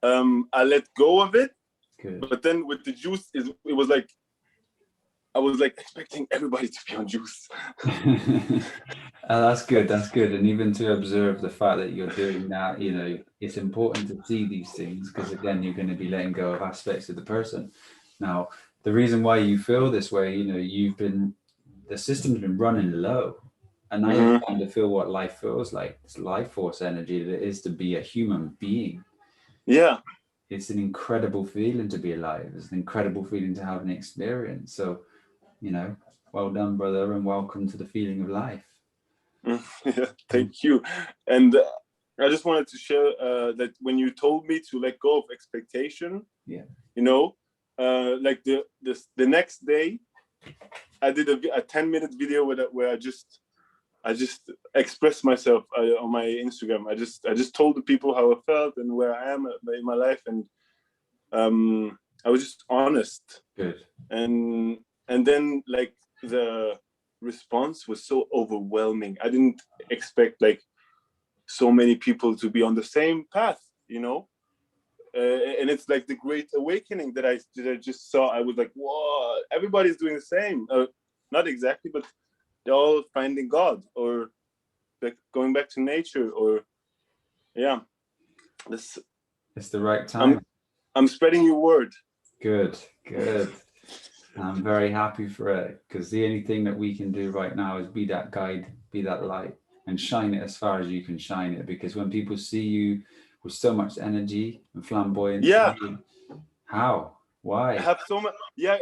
I let go of it. Good. But then with the juice, it was like I was like expecting everybody to be on juice. That's good. And even to observe the fact that you're doing that, it's important to see these things, because again, you're going to be letting go of aspects of the person. Now, the reason why you feel this way, the system's been running low, and now you're trying to feel what life feels like. It's life force energy that it is to be a human being. Yeah. It's an incredible feeling to be alive. It's an incredible feeling to have an experience. So, well done, brother, and welcome to the feeling of life. Yeah, thank you. And I just wanted to share that when you told me to let go of expectation, like the next day, I did a 10-minute video where I just expressed myself on my Instagram. I just told the people how I felt and where I am in my life, and I was just honest. Good. And then like the response was so overwhelming. I didn't expect like so many people to be on the same path, and it's like the great awakening that I just saw. I was like, whoa, everybody's doing the same. Not exactly, but they're all finding God, or like going back to nature, or it's the right time. I'm spreading your word. Good. I'm very happy for it, because the only thing that we can do right now is be that guide, be that light, and shine it as far as you can shine it. Because when people see you with so much energy and flamboyancy, Yeah. How? Why? I have so much. Yeah,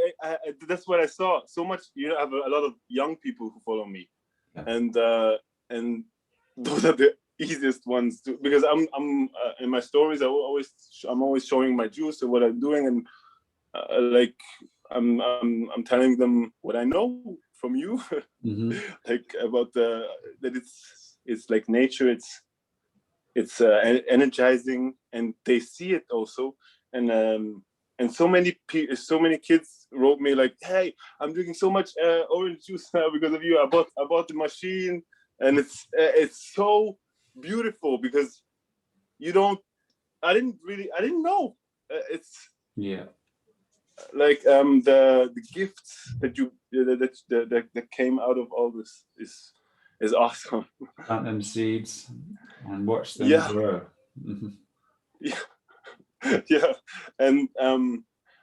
that's what I saw. So much. You have a lot of young people who follow me, and those are the easiest ones to, because I'm in my stories. I'm always showing my juice and what I'm doing, and like I'm telling them what I know from you, like about that it's like nature. It's energizing, and they see it also, and so many kids wrote me like, "Hey, I'm drinking so much orange juice now because of you. I bought the machine," and it's so beautiful because I didn't know. It's like the gifts that came out of all this is awesome. Plant them seeds and watch them grow. Yeah. Yeah, and I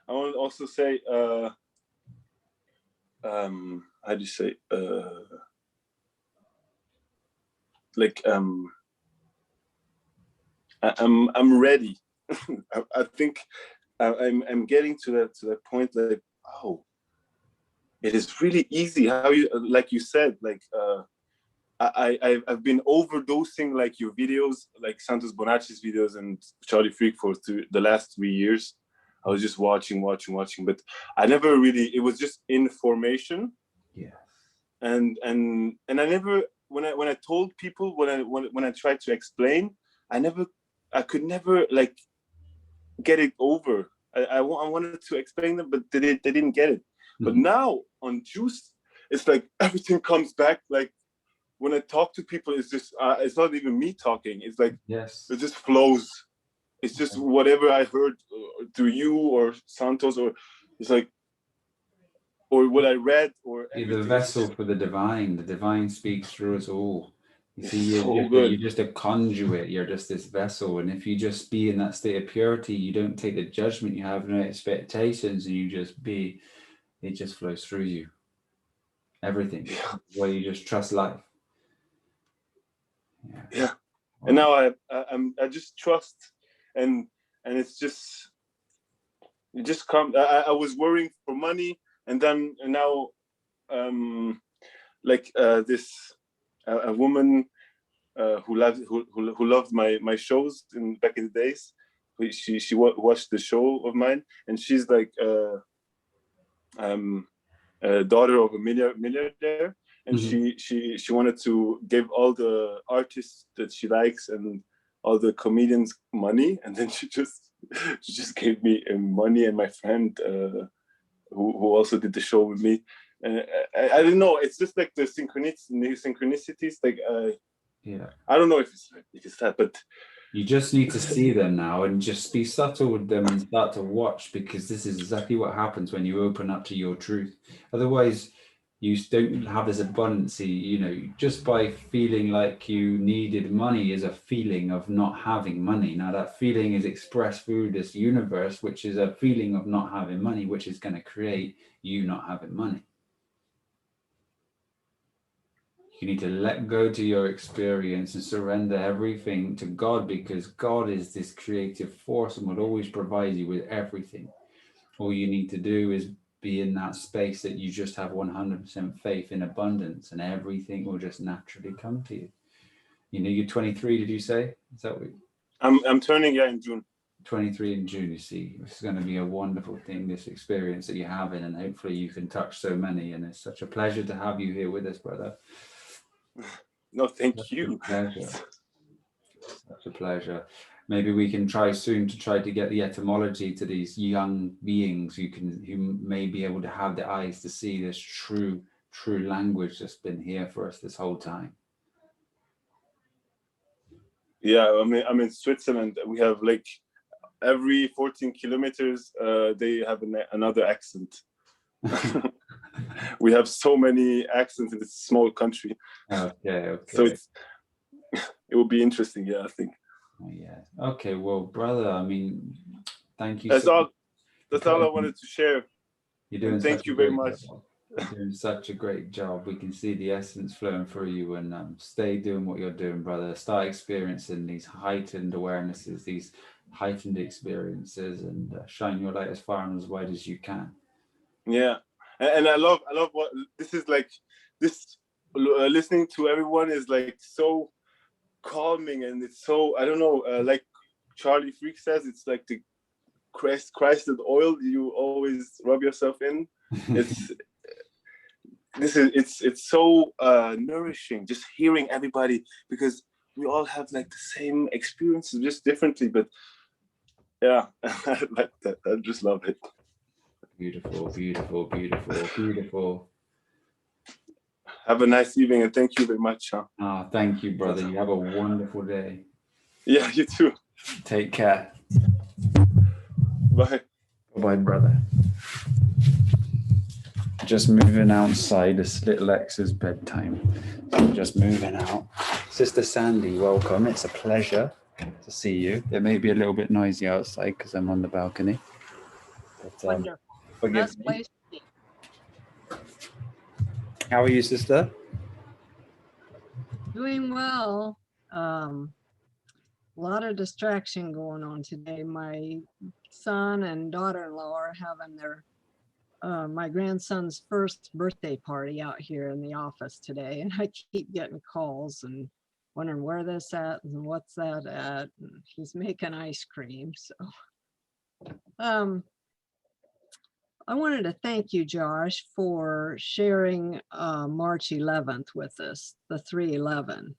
want to also say, how do you say, like I'm ready. I think I'm getting to that point. Like, oh, it is really easy. How you, like you said, like I've been overdosing like your videos, like Santos Bonacci's videos and Charlie Freak for the last 3 years. I was just watching, but I never really. It was just information. Yeah. And I never, when I told people, when I tried to explain, I could never like get it over. I wanted to explain them, but they didn't get it. But now on Juice, it's like everything comes back. Like when I talk to people, it's just it's not even me talking. It's like it just flows. It's just whatever I heard through you or Santos, or it's like, or what I read, or the vessel for the divine. The divine speaks through us all. You see, so you're just a conduit. You're just this vessel, and if you just be in that state of purity, you don't take the judgment. You have no expectations, and you just be. It just flows through you. Everything. Where you just trust life. Yeah. And now I just trust, and it's just it just come. I was worrying for money, and now like this a woman who loved my shows back in the days. She watched the show of mine, and she's like daughter of a millionaire, and she wanted to give all the artists that she likes and all the comedians money, and then she just gave me money, and my friend who also did the show with me. I don't know. It's just like the synchronicities. Like I don't know if it's that, but you just need to see them now and just be subtle with them and start to watch, because this is exactly what happens when you open up to your truth. Otherwise, you don't have this abundancy, you know, just by feeling like you needed money is a feeling of not having money. Now that feeling is expressed through this universe, which is a feeling of not having money, which is going to create you not having money. You need to let go to your experience and surrender everything to God, because God is this creative force and will always provide you with everything. All you need to do is be in that space that you just have 100% faith in abundance, and everything will just naturally come to you. You know, you're 23, did you say? Is that what? I'm turning in June. 23 in June, you see. It's going to be a wonderful thing, this experience that you're having, and hopefully you can touch so many. And it's such a pleasure to have you here with us, brother. No, thank you. Such a pleasure. Maybe we can try soon to get the etymology to these young beings who may be able to have the eyes to see this true language that's been here for us this whole time. Yeah, I'm in Switzerland. We have like every 14 kilometers, they have another accent. We have so many accents in this small country. Okay. So it will be interesting, yeah, I think. Oh, yeah. Okay, well, brother, I mean, thank you. That's all I wanted to share. You're doing Thank such a you very great much. job. You're doing such a great job. We can see the essence flowing through you, and stay doing what you're doing, brother. Start experiencing these heightened awarenesses, these heightened experiences, and shine your light as far and as wide as you can. Yeah, and I love what this is like. This listening to everyone is like so calming, and it's so, I don't know, like Charlie Freak says, it's like the Christed oil you always rub yourself in. It's so nourishing just hearing everybody, because we all have like the same experiences, just differently, but yeah, I like that. I just love it. Beautiful, beautiful, beautiful, beautiful. Have a nice evening, and thank you very much. Thank you, brother. You have a wonderful day. Yeah, you too. Take care. Bye. Bye, brother. Just moving outside. It's little X's bedtime. So I'm just moving out. Sister Sandy, welcome. It's a pleasure to see you. It may be a little bit noisy outside because I'm on the balcony. But, Wonderful. forgive Best me. place to be. How are you, sister? Doing well. A lot of distraction going on today. My son and daughter-in-law are having their my grandson's first birthday party out here in the office today, and I keep getting calls and wondering where this at and what's that at. And he's making ice cream, so I wanted to thank you, Josh, for sharing March 11th with us, the 3/11.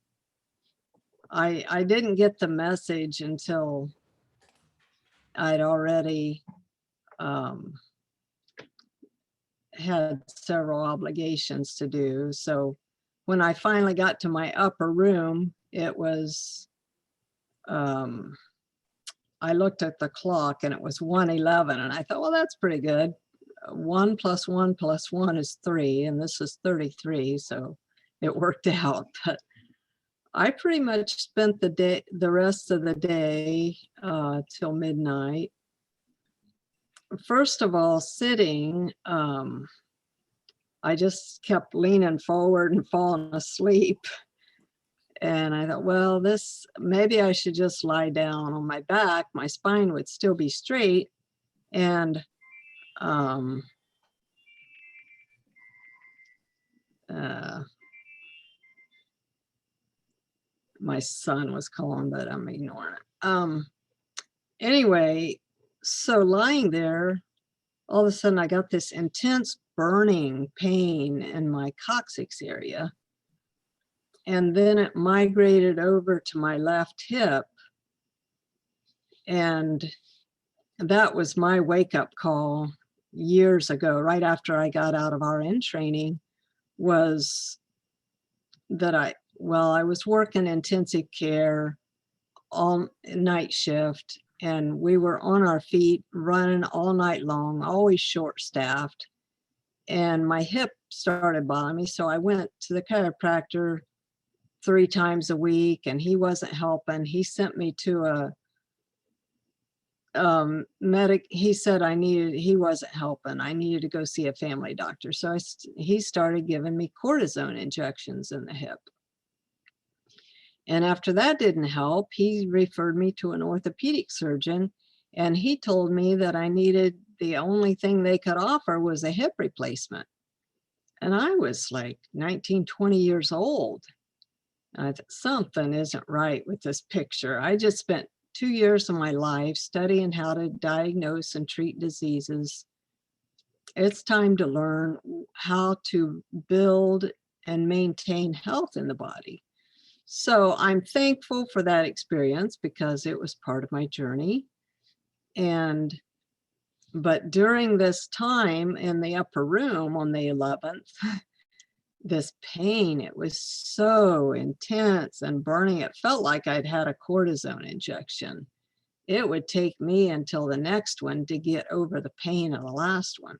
I didn't get the message until I'd already had several obligations to do. So when I finally got to my upper room, it was, I looked at the clock and it was 1:11, and I thought, well, that's pretty good. 1 + 1 + 1 is 3, and this is 33, so it worked out. But I pretty much spent the rest of the day till midnight. First of all, sitting, I just kept leaning forward and falling asleep. And I thought, well, maybe I should just lie down on my back. My spine would still be straight. And my son was calling, but I'm ignoring it. Anyway, so lying there, all of a sudden I got this intense burning pain in my coccyx area. And then it migrated over to my left hip. And that was my wake-up call years ago, right after I got out of RN training, was that I was working intensive care all night shift, and we were on our feet running all night long, always short-staffed. And my hip started bothering me. So I went to the chiropractor 3 times a week, and he wasn't helping. He sent me to a medic. He said he wasn't helping. I needed to go see a family doctor. So he started giving me cortisone injections in the hip. And after that didn't help, he referred me to an orthopedic surgeon, and he told me that the only thing they could offer was a hip replacement. And I was like 19, 20 years old. And I thought, something isn't right with this picture. I just spent 2 years of my life studying how to diagnose and treat diseases. It's time to learn how to build and maintain health in the body. So I'm thankful for that experience because it was part of my journey. But during this time in the upper room on the 11th, this pain, it was so intense and burning. It felt like I'd had a cortisone injection. It would take me until the next one to get over the pain of the last one.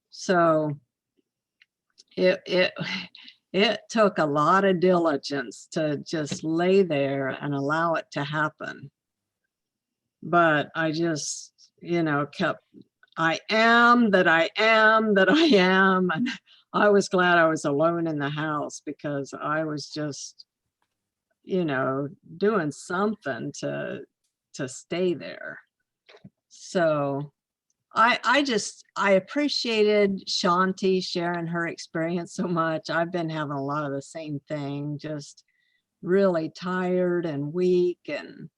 So it took a lot of diligence to just lay there and allow it to happen. But I just, kept I am that I am that I am. And I was glad I was alone in the house because I was just, you know, doing something to stay there. So I appreciated Shanti sharing her experience so much. I've been having a lot of the same thing, just really tired and weak, and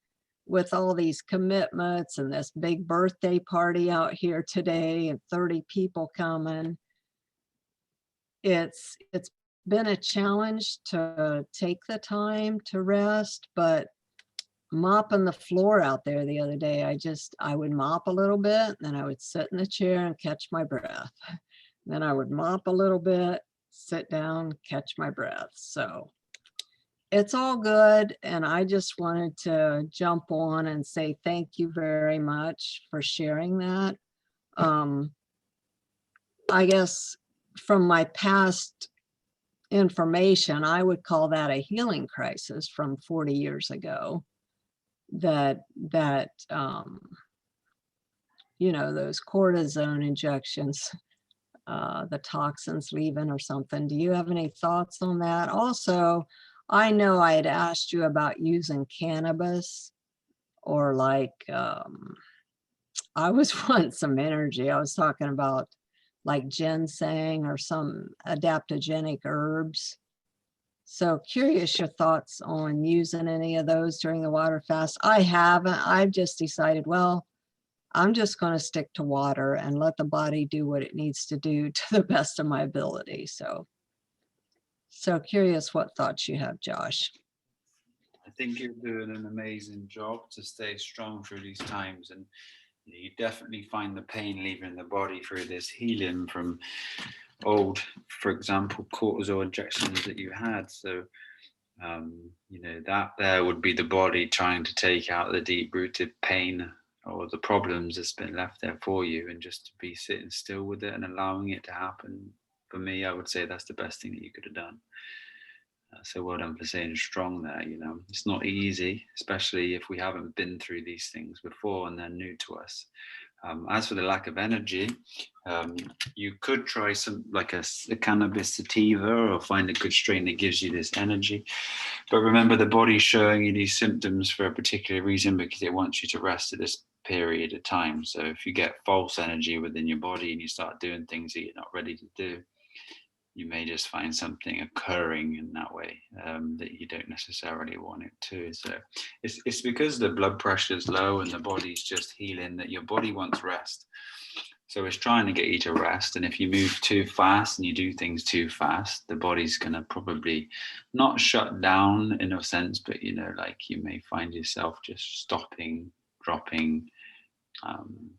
with all these commitments and this big birthday party out here today and 30 people coming. It's been a challenge to take the time to rest, but mopping the floor out there the other day, I would mop a little bit, then I would sit in the chair and catch my breath. Then I would mop a little bit, sit down, catch my breath. So it's all good. And I just wanted to jump on and say thank you very much for sharing that. I guess from my past information, I would call that a healing crisis from 40 years ago. That you know, those cortisone injections, the toxins leaving or something. Do you have any thoughts on that? Also, I know I had asked you about using cannabis, or like, I was wanting some energy. I was talking about like ginseng or some adaptogenic herbs. So curious your thoughts on using any of those during the water fast. I haven't. I've just decided, well, I'm just going to stick to water and let the body do what it needs to do to the best of my ability. So curious what thoughts you have, Josh. I think you're doing an amazing job to stay strong through these times, and you definitely find the pain leaving the body through this healing from old, for example, cortisol injections that you had. So you know, that there would be the body trying to take out the deep-rooted pain or the problems that's been left there for you, and just to be sitting still with it and allowing it to happen. For me, I would say that's the best thing that you could have done. So well done for staying strong there. You know, it's not easy, especially if we haven't been through these things before and they're new to us. As for the lack of energy, you could try some like a cannabis sativa, or find a good strain that gives you this energy. But remember, the body's showing you these symptoms for a particular reason, because it wants you to rest at this period of time. So if you get false energy within your body and you start doing things that you're not ready to do, you may just find something occurring in that way that you don't necessarily want it to. So it's because the blood pressure is low and the body's just healing, that your body wants rest. So it's trying to get you to rest. And if you move too fast and you do things too fast, the body's going to probably not shut down in a sense, but, you know, like you may find yourself just stopping, dropping.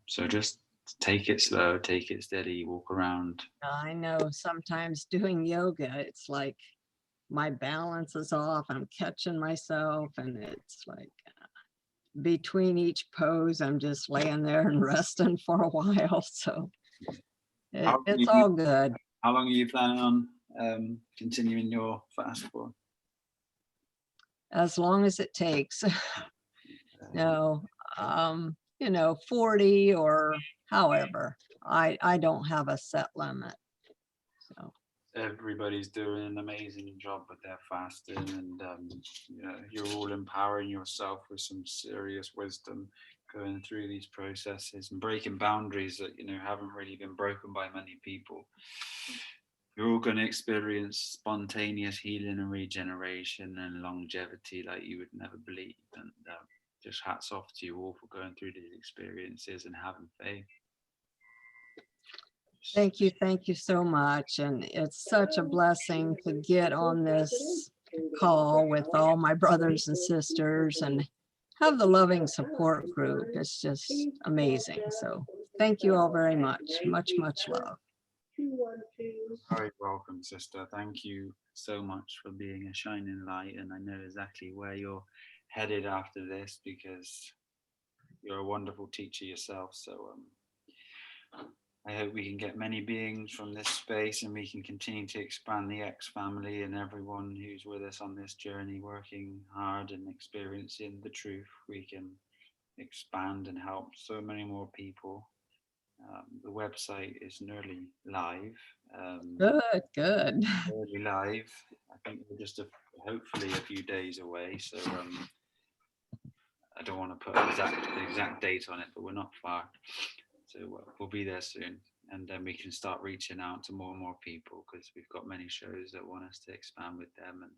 So just take it slow, take it steady, walk around. I know sometimes doing yoga, it's like my balance is off. I'm catching myself, and it's like between each pose, I'm just laying there and resting for a while. So it's all good. How long are you planning on continuing your fast for? As long as it takes. No, you know, 40 or however. I don't have a set limit. So everybody's doing an amazing job with their fasting, and you know, you're all empowering yourself with some serious wisdom going through these processes and breaking boundaries that, you know, haven't really been broken by many people. You're all going to experience spontaneous healing and regeneration and longevity like you would never believe. And just hats off to you all for going through these experiences and having faith. Thank you so much. And it's such a blessing to get on this call with all my brothers and sisters and have the loving support group. It's just amazing. So thank you all very much. Much, much love. Very welcome, sister. Thank you so much for being a shining light. And I know exactly where you're headed after this, because you're a wonderful teacher yourself. So I hope we can get many beings from this space, and we can continue to expand the X family and everyone who's with us on this journey, working hard and experiencing the truth. We can expand and help so many more people The website is nearly live. Good. Nearly live. I think we're just hopefully a few days away. So I don't want to put the exact date on it, but we're not far. So we'll be there soon. And then we can start reaching out to more and more people, because we've got many shows that want us to expand with them. And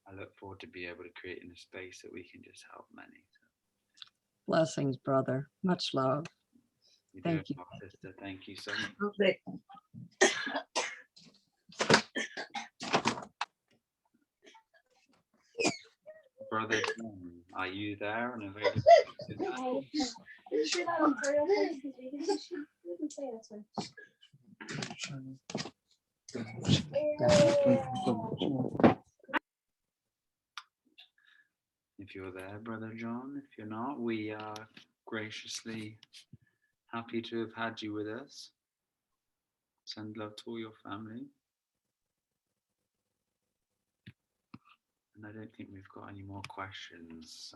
I look forward to be able to create in a space that we can just help many. Blessings, brother. Much love. Thank you. Sister. Thank you so much. Brother John, are you there and available? If you're there, Brother John, if you're not, we are graciously happy to have had you with us. Send love to all your family. And I don't think we've got any more questions.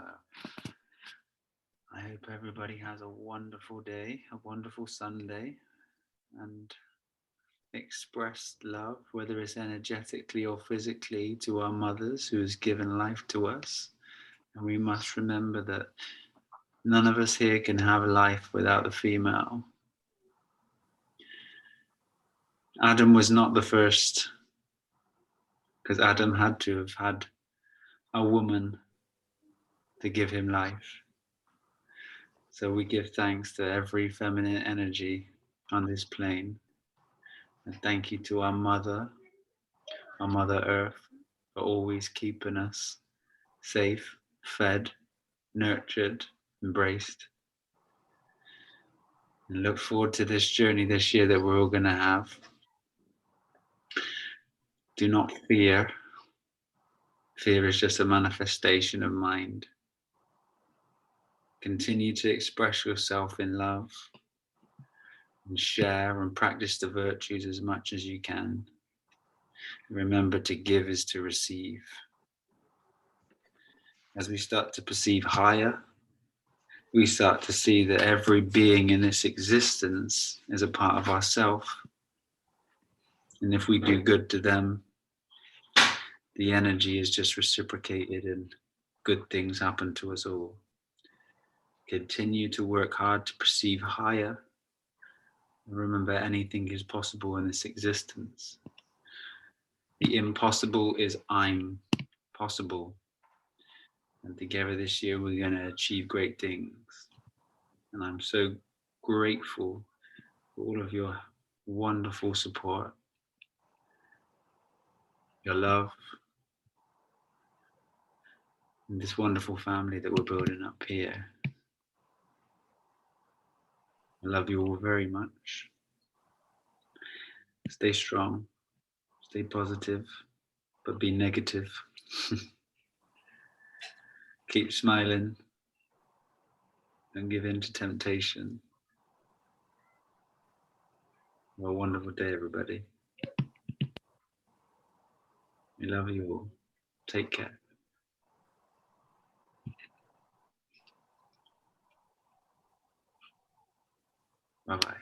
I hope everybody has a wonderful day, a wonderful Sunday, and express love, whether it's energetically or physically, to our mothers who has given life to us. And we must remember that none of us here can have life without the female. Adam was not the first, because Adam had to have had a woman to give him life. So we give thanks to every feminine energy on this plane. And thank you to our Mother Earth, for always keeping us safe, fed, nurtured, embraced. And look forward to this journey this year that we're all going to have. Do not fear. Fear is just a manifestation of mind. Continue to express yourself in love and share and practice the virtues as much as you can. Remember, to give is to receive. As we start to perceive higher, we start to see that every being in this existence is a part of ourself. And if we do good to them, the energy is just reciprocated and good things happen to us all. Continue to work hard to perceive higher. Remember, anything is possible in this existence. The impossible is I'm possible. And together this year, we're going to achieve great things. And I'm so grateful for all of your wonderful support, your love, and this wonderful family that we're building up here. I love you all very much. Stay strong, stay positive, but be negative. Keep smiling. Don't give in to temptation. Have a wonderful day, everybody. We love you all. Take care. Bye-bye.